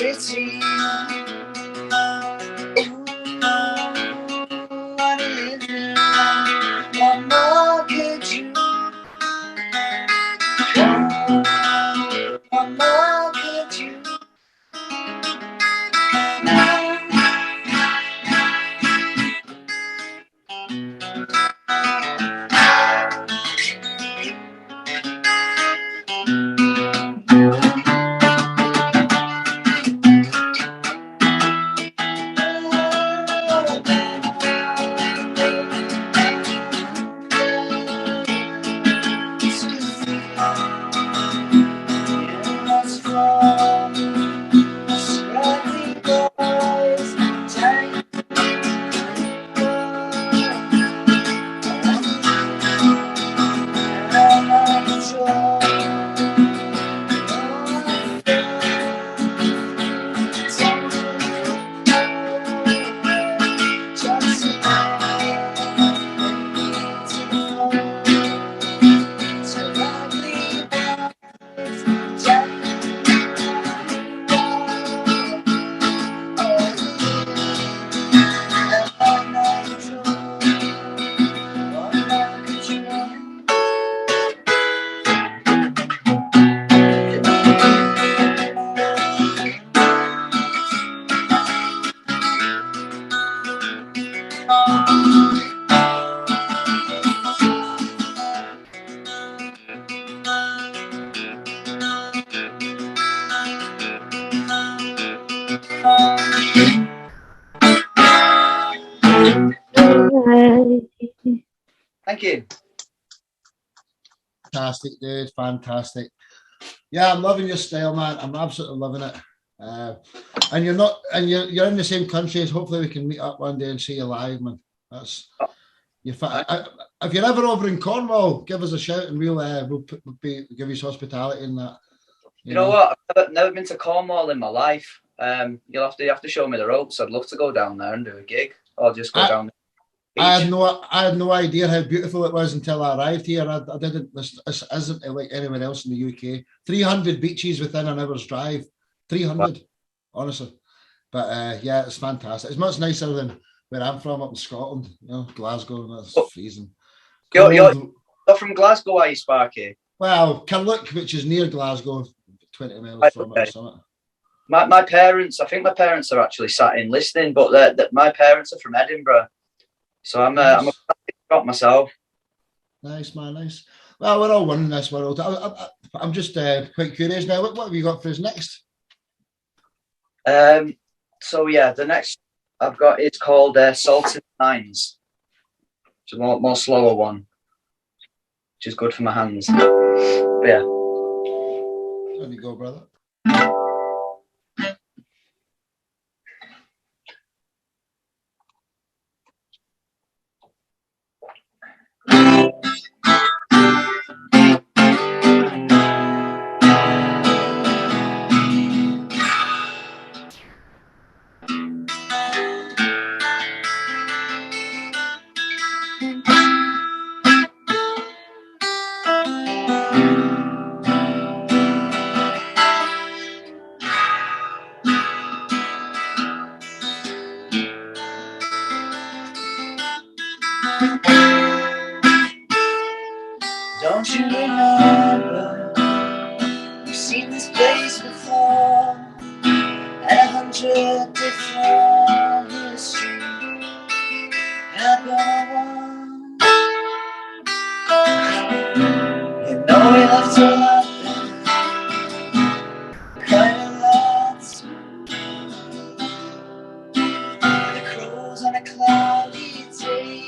city. What a living life. What more could you? What more could you? Thank you. Fantastic, dude. Fantastic. Yeah, I'm loving your style, man. I'm absolutely loving it. And you're not, and you're in the same country. So hopefully we can meet up one day and see you live, man. That's you. If you're ever over in Cornwall, give us a shout and we'll give you hospitality in that. You know what? I've never been to Cornwall in my life. You have to show me the ropes. I'd love to go down there and do a gig, or just go down. I had no idea how beautiful it was until I arrived here. I didn't. This isn't like anywhere else in the UK. 300 beaches within an hour's drive. 300, honestly. But yeah, it's fantastic. It's much nicer than where I'm from, up in Scotland. You know, Glasgow. That's freezing. You're from Glasgow, are you, Sparky? Well, Carluke, which is near Glasgow, 20 miles from it or something. My parents, I think my parents are actually sat in listening, but my parents are from Edinburgh. So I'm a Scot myself. Nice, man, nice. Well, we're all one in this world. I'm just quite curious now. What have you got for us next? So yeah, the next I've got is called Salted Minds. It's a more slower one, which is good for my hands. But yeah. There you go, brother. Don't you remember? We've seen this place before at 100 different histories. You know we left a lot there, kind of lots. The crows on a cloudy day,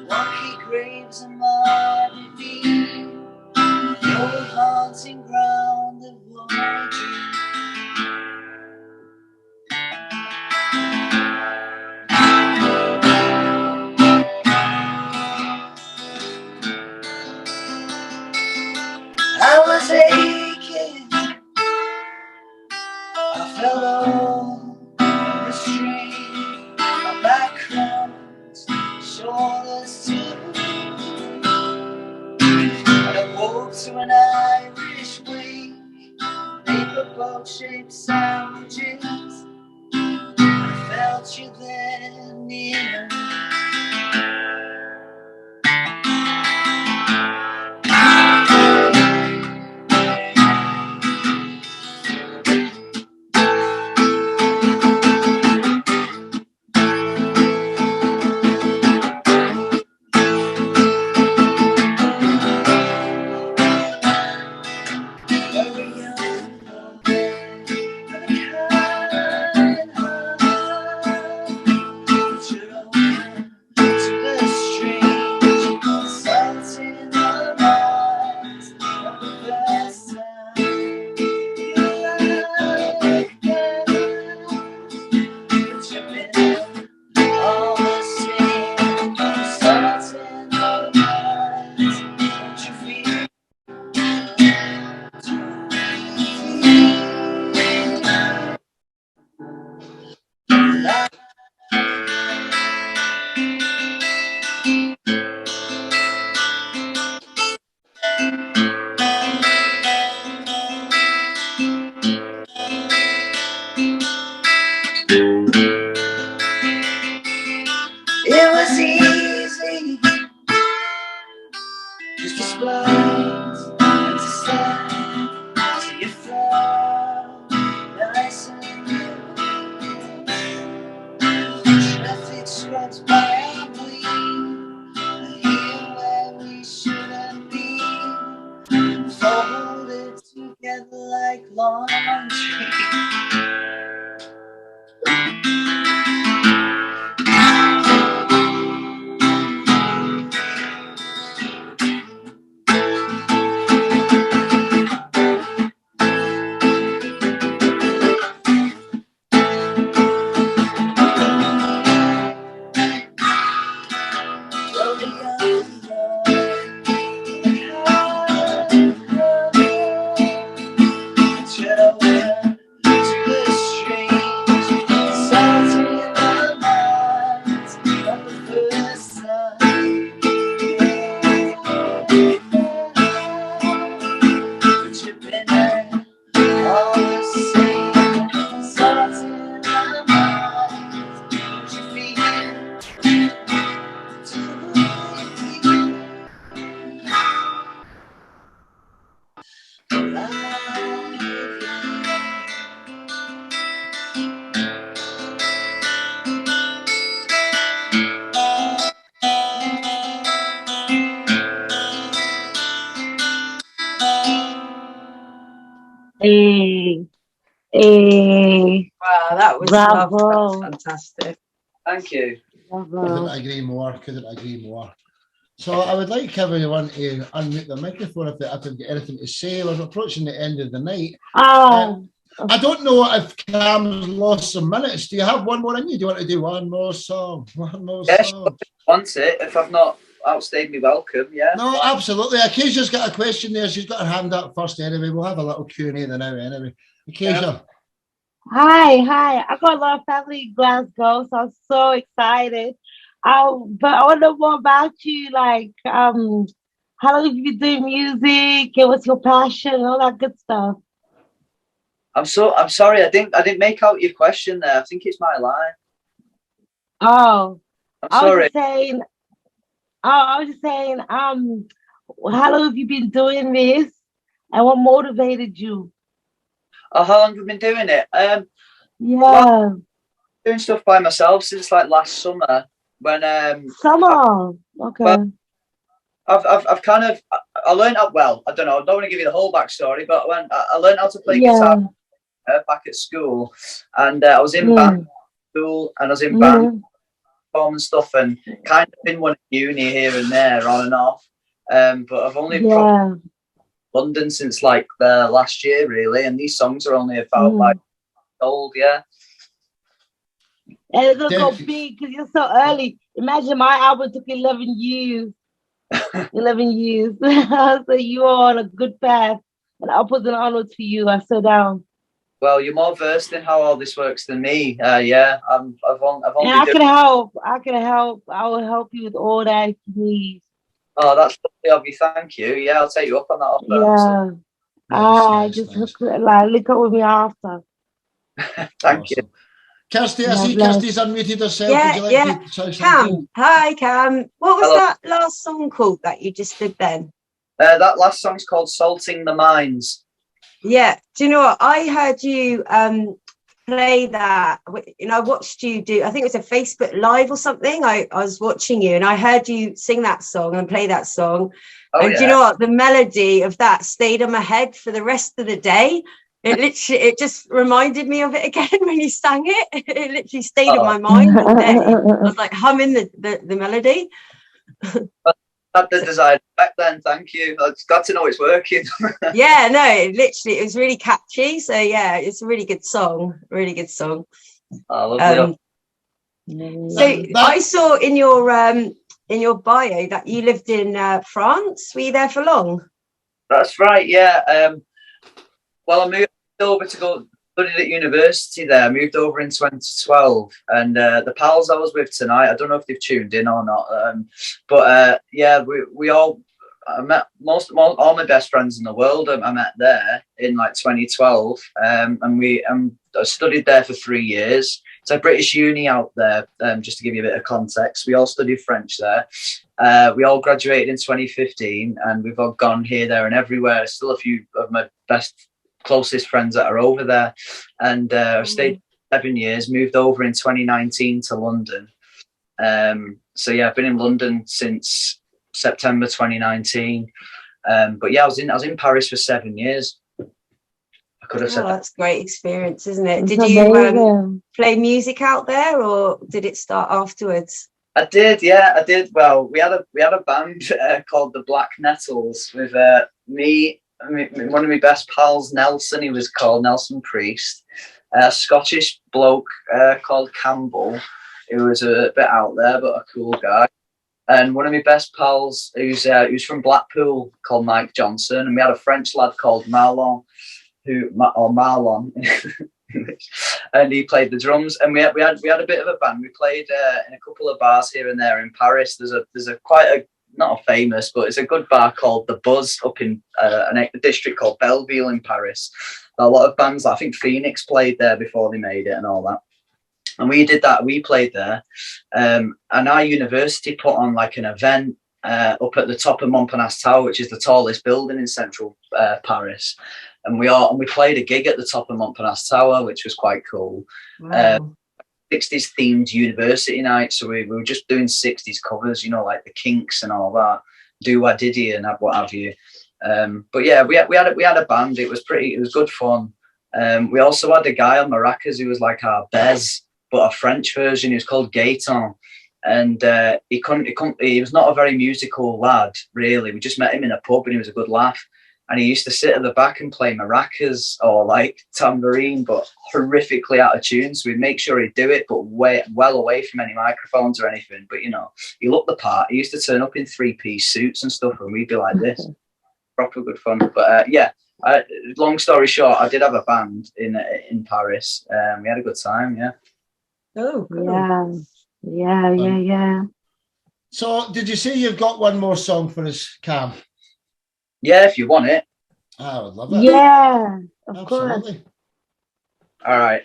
rocky graves and muddy feet, the old haunting ground of my dreams. I was aching, I fell over the street, my back crumbs, shoulders too. And I woke to an Irish wake, paper boat-shaped sandwiches. I felt you there near. It was easy just to splice and to slide to your flow, nice and new. Traffic scrubs by our bleed, here where we shouldn't be, folded together like laundry. Hey, hey, Wow, that was bravo. lovely. That was fantastic. Thank you. Couldn't agree more. Couldn't agree more. So I would like everyone to unmute the microphone if they've got anything to say. We're approaching the end of the night. I don't know if Cam's lost some minutes. Do you have one more in you? Do you want to do one more song? One more song? Want it if I've not outstayed me welcome, yeah. No, absolutely. Acacia's got a question there. She's got her hand up first anyway. We'll have a little Q&A then now anyway. Acacia. Hi. I got a lot of family in Glasgow, so I'm so excited. But I want to know more about you. Like, how long have you been doing music? And what's your passion? All that good stuff. I'm sorry. I didn't make out your question there. I think it's my line. Oh, I'm I sorry. was just saying, how long have you been doing this? And what motivated you? Oh, how long have we been doing it? Yeah. Well, doing stuff by myself since like last summer. When Summer. Okay. Well, I've kind of I learned how well. I don't know. I don't want to give you the whole backstory, but when I learned how to play guitar back at school, and I was in band school, and I was in band and stuff, and kind of been one at uni here and there, on and off. But I've only probably London since like the last year, really, and these songs are only about like old, yeah. And it's gonna go big because you're so early. Imagine my album took 11 years. 11 years. So you are on a good path, and upwards and onwards for you. I so down. Well, you're more versed in how all this works than me. Yeah, I've only. And I can help. I will help you with all that you need. Oh, that's lovely of you. Thank you. Yeah, I'll take you up on that offer. Yeah. Just like link up with me after. Thank you. Kirsty, I see Lovely. Kirsty's unmuted herself. Would you like Yeah. to say something? Cam, hi Cam. What was Hello. that last song called that you just did then? That last song's called Salting the Mines. Yeah. Do you know what? I heard you play that. I watched you do, I think it was a Facebook Live or something. I was watching you and I heard you sing that song and play that song. Oh, and do you know what? The melody of that stayed in my head for the rest of the day. It just reminded me of it again when you sang it. It literally stayed in my mind all day. I was like humming the melody. Had the design back then. Thank you. I just got to know it's working. Yeah, no, it was really catchy. So yeah, it's a really good song. Really good song. Oh, lovely. So I saw in your bio that you lived in France. Were you there for long? That's right. Yeah. Well, I moved over to go studied at university there. I moved over in 2012, and the pals I was with tonight, I don't know if they've tuned in or not, but yeah, I met all my best friends in the world. I met there in like 2012, and I studied there for 3 years. It's a British uni out there, just to give you a bit of context. We all studied French there. We all graduated in 2015, and we've all gone here, there, and everywhere. Still a few of my closest friends that are over there, and I've stayed 7 years. Moved over in 2019 to London. So yeah, I've been in London since September 2019. But yeah, I was in Paris for 7 years. I could have said that's a great experience, isn't it? That's Did you amazing. play music out there, or did it start afterwards? I did, yeah, I did. Well, we had a band called the Black Nettles with me. One of my best pals, Nelson, he was called Nelson Priest, a Scottish bloke called Campbell, who was a bit out there but a cool guy, and one of my best pals who's from Blackpool called Mike Johnson, and we had a French lad called Marlon, and he played the drums, and we had a bit of a band. We played in a couple of bars here and there in Paris. There's a not a famous, but it's a good bar called The Buzz up in a district called Belleville in Paris. A lot of bands, I think Phoenix played there before they made it and all that. And we did that. We played there. And our university put on like an event up at the top of Montparnasse Tower, which is the tallest building in central Paris. And we played a gig at the top of Montparnasse Tower, which was quite cool. Wow. 60s themed university night, so we were just doing 60s covers, like the Kinks and all that, Do Wah Diddy and what have you. But yeah, we had a band. It was good fun. We also had a guy on maracas who was like our Bez, but a French version. He was called Gaetan, and he was not a very musical lad, really. We just met him in a pub, and he was a good laugh. And he used to sit at the back and play maracas or like tambourine, but horrifically out of tune. So we'd make sure he'd do it, but well away from any microphones or anything. But he looked the part. He used to turn up in 3-piece suits and stuff, and we'd be like this. Proper good fun. But yeah, long story short, I did have a band in Paris. We had a good time. Yeah. Oh, cool. Yeah. So, did you say you've got one more song for us, Cam? Yeah, if you want it. I would love it. Yeah, of Absolutely. course. All right.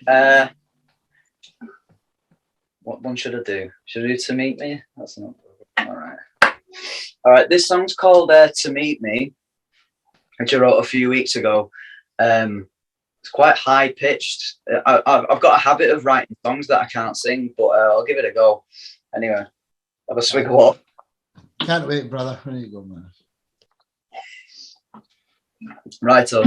What one should I do? Should I do To Meet Me? That's not all right. All right. This song's called To Meet Me, which I wrote a few weeks ago. It's quite high pitched. I've got a habit of writing songs that I can't sing, but I'll give it a go. Anyway, have a swig of water. Can't wait, brother. There you go, man. Right up.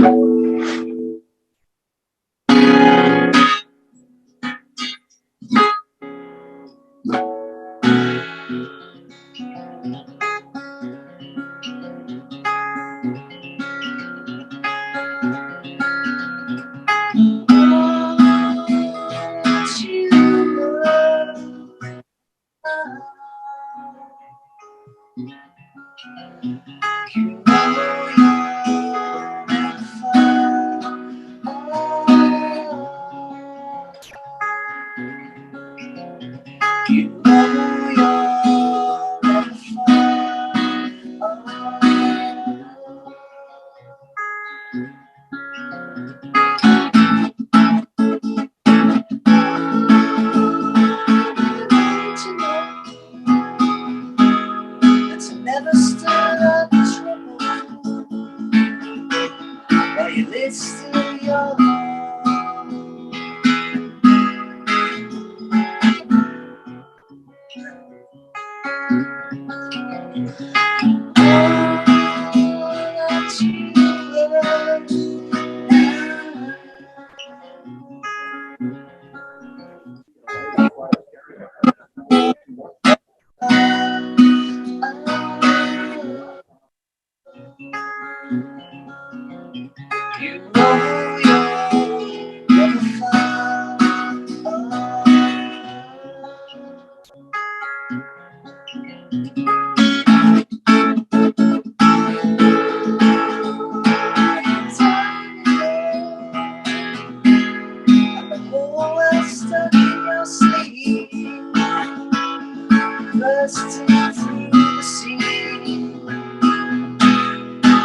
it's still young.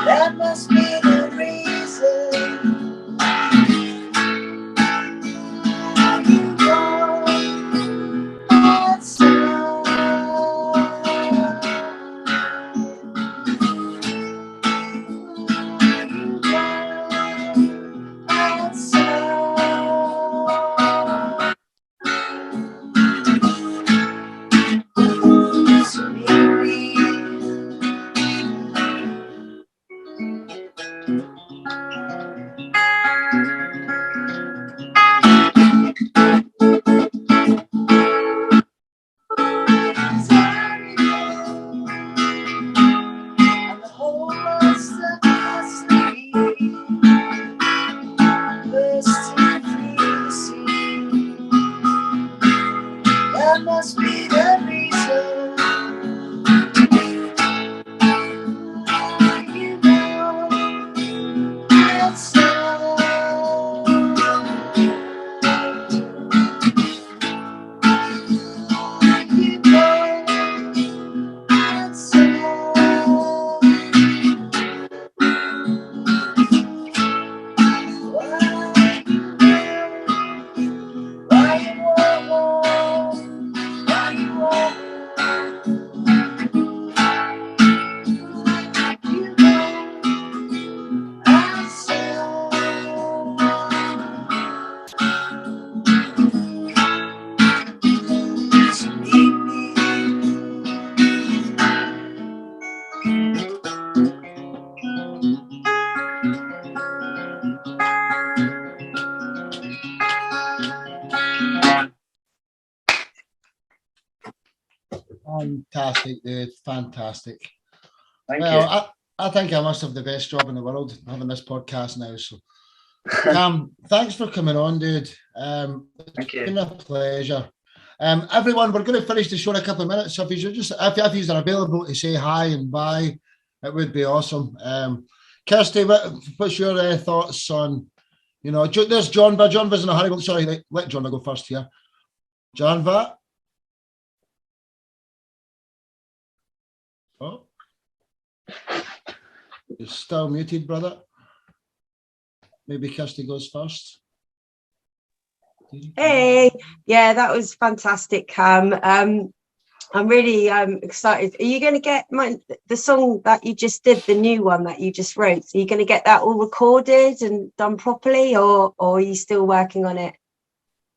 That must be the reason you want that sound. You want that sound. So maybe that must be the reason you know that sound. You know that sound. Why you want, why you want, you know that sound. So Fantastic, dude. Fantastic. Thank Well, you. I think I must have the best job in the world having this podcast now. So, thanks for coming on, dude. Thank It's been you. a pleasure. Everyone, we're going to finish the show in a couple of minutes. So if you are available to say hi and bye, it would be awesome. Kirsty, what's your thoughts on, there's John, but John was in a hurry. Well, sorry, let John go first here. John Va. Oh, you're still muted, brother. Maybe Kirsty goes first. Hey, yeah, that was fantastic, Cam. I'm really excited. Are you going to get the song that you just did, the new one that you just wrote? Are you going to get that all recorded and done properly, or are you still working on it?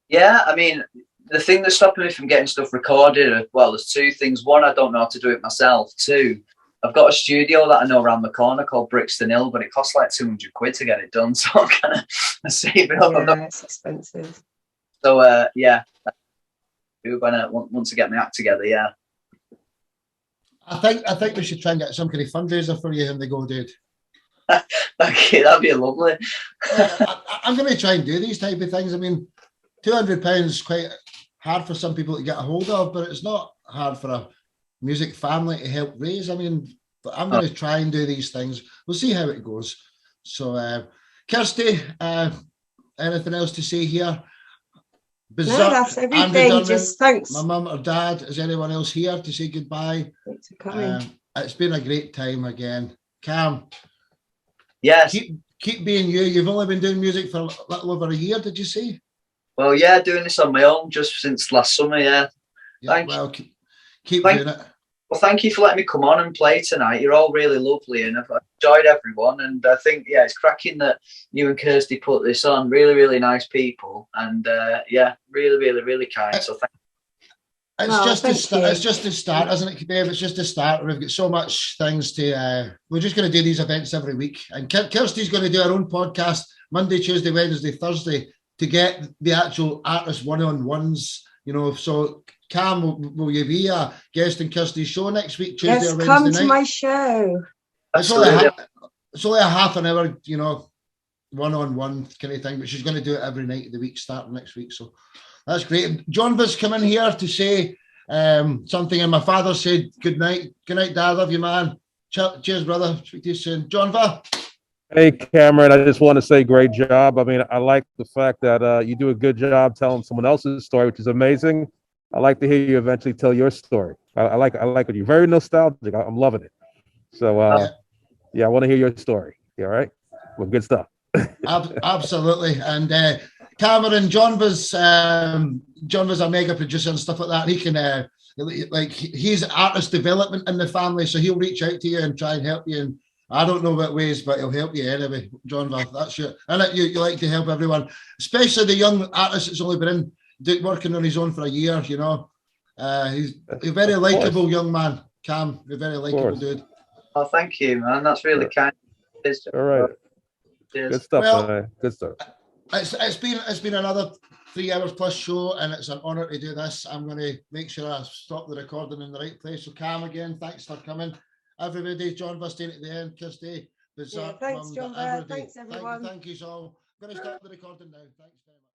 Yeah, I mean, the thing that's stopping me from getting stuff recorded, well, there's two things. One, I don't know how to do it myself. Two, I've got a studio that I know around the corner called Brixton Hill, but it costs like 200 quid to get it done. So I'm kind of saving up. Yeah, it's expensive. So, yeah, we're going to want to get my act together, yeah. I think we should try and get some kind of fundraiser for you when they go, dude. Okay, that'd be lovely. I'm going to try and do these type of things. I mean, £200 is quite hard for some people to get a hold of, but it's not hard for a music family to help raise. I mean, I'm going to try and do these things. We'll see how it goes. So, Kirsty, anything else to say here? No, that's everything. Just thanks. My mum or dad, is anyone else here to say goodbye? Thanks for coming. It's been a great time again. Cam. Yes. Keep being you. You've only been doing music for a little over a year, did you say? Well, yeah, doing this on my own just since last summer, yeah. Yeah, well, keep doing it. Well, thank you for letting me come on and play tonight. You're all really lovely, and I've enjoyed everyone. And I think, yeah, it's cracking that you and Kirsty put this on. Really, really nice people, and yeah, really, really, really kind. So thank you. It's just a start. It's just a start, isn't it, Dave? It's just a start. We've got so much things to. We're just going to do these events every week, and Kirsty's going to do her own podcast Monday, Tuesday, Wednesday, Thursday to get the actual artist one-on-ones. You know, so Cam, will you be a guest in Kirsty's show next week, Tuesday Yes, or Wednesday come night? to my show. It's only a half an hour, you know, one-on-one kind of thing, but she's going to do it every night of the week starting next week. So that's great. John Viz come in here to say something, and my father said, good night, Dad, love you, man. Cheers, brother. Speak to you soon. John Va. Hey, Cameron, I just want to say great job. I mean, I like the fact that you do a good job telling someone else's story, which is amazing. I like to hear you eventually tell your story. I like it. You're very nostalgic. I'm loving it. So, yeah, I want to hear your story. You all right? Well, good stuff. Absolutely. And Cameron, John was a mega producer and stuff like that. He can he's artist development in the family, so he'll reach out to you and try and help you. And I don't know what ways, but he'll help you anyway. John, that's you. And you like to help everyone, especially the young artist that's only been working on his own for a year. You know, he's a very likable young man. Cam, a very likable dude. Oh, thank you, man. That's really kind. All right. Cheers. Good stuff, Well, man. Good stuff. It's been another 3 hours plus show, and it's an honor to do this. I'm going to make sure I stop the recording in the right place. So Cam, again, thanks for coming. Everybody, John Vastine at the end, Kirsty. Thanks, John. Thanks, everyone. Thank you all. I'm going to stop the recording now. Thanks very much.